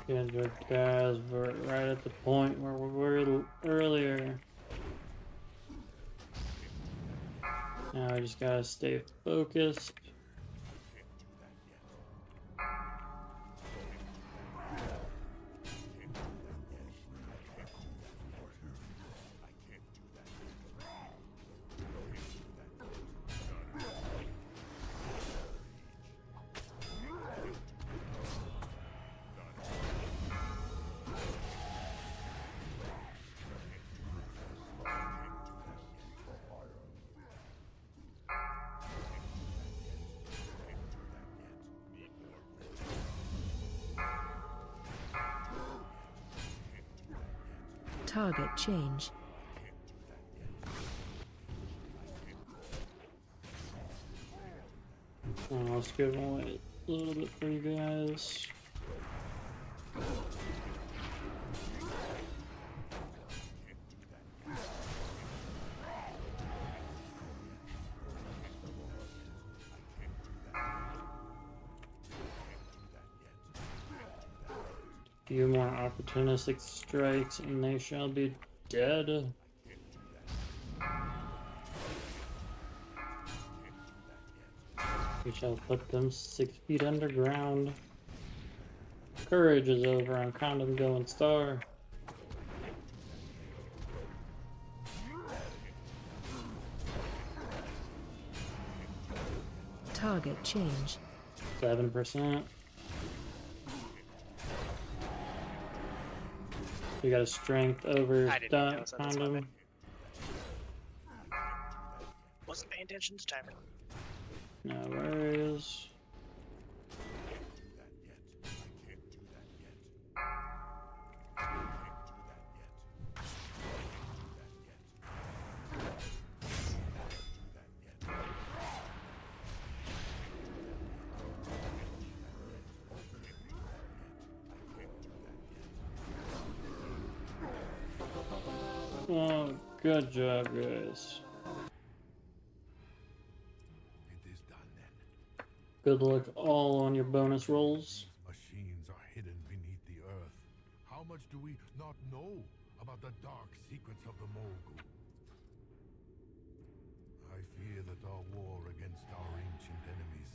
Good guys, we're right at the point where we were earlier. Now we just gotta stay focused. Target change. Let's go wait a little bit for you guys. Few more opportunistic strikes and they shall be dead. We shall put them 6 feet underground. Courage is over on Condom Going Star. Target change. 7%. We got a strength over Condom. Wasn't paying attention to timing. No worries. Oh, good job, guys. Good luck all on your bonus rolls. Machines are hidden beneath the earth. How much do we not know about the dark secrets of the Mogu? I fear that our war against our ancient enemies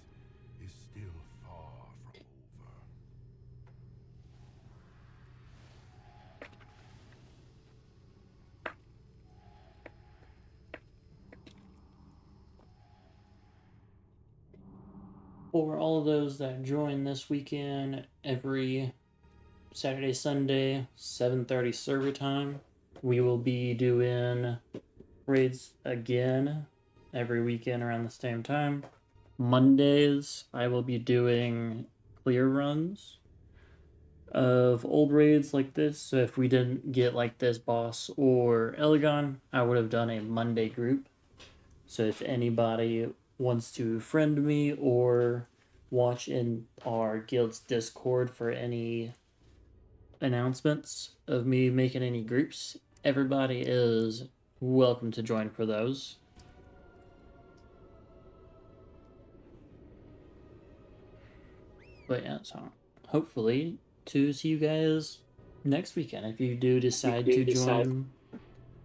is still far from over. For all of those that join this weekend, every Saturday, Sunday, 7:30 server time, we will be doing raids again every weekend around the same time. Mondays, I will be doing clear runs of old raids like this. So if we didn't get like this boss or Elegon, I would have done a Monday group. So if anybody wants to friend me or watch in our guild's Discord for any announcements of me making any groups, everybody is welcome to join for those. But yeah, so hopefully to see you guys next weekend if you do decide to join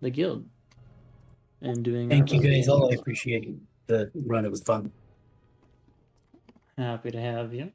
the guild and doing. Thank you guys all. I appreciate the run. It was fun. Happy to have you.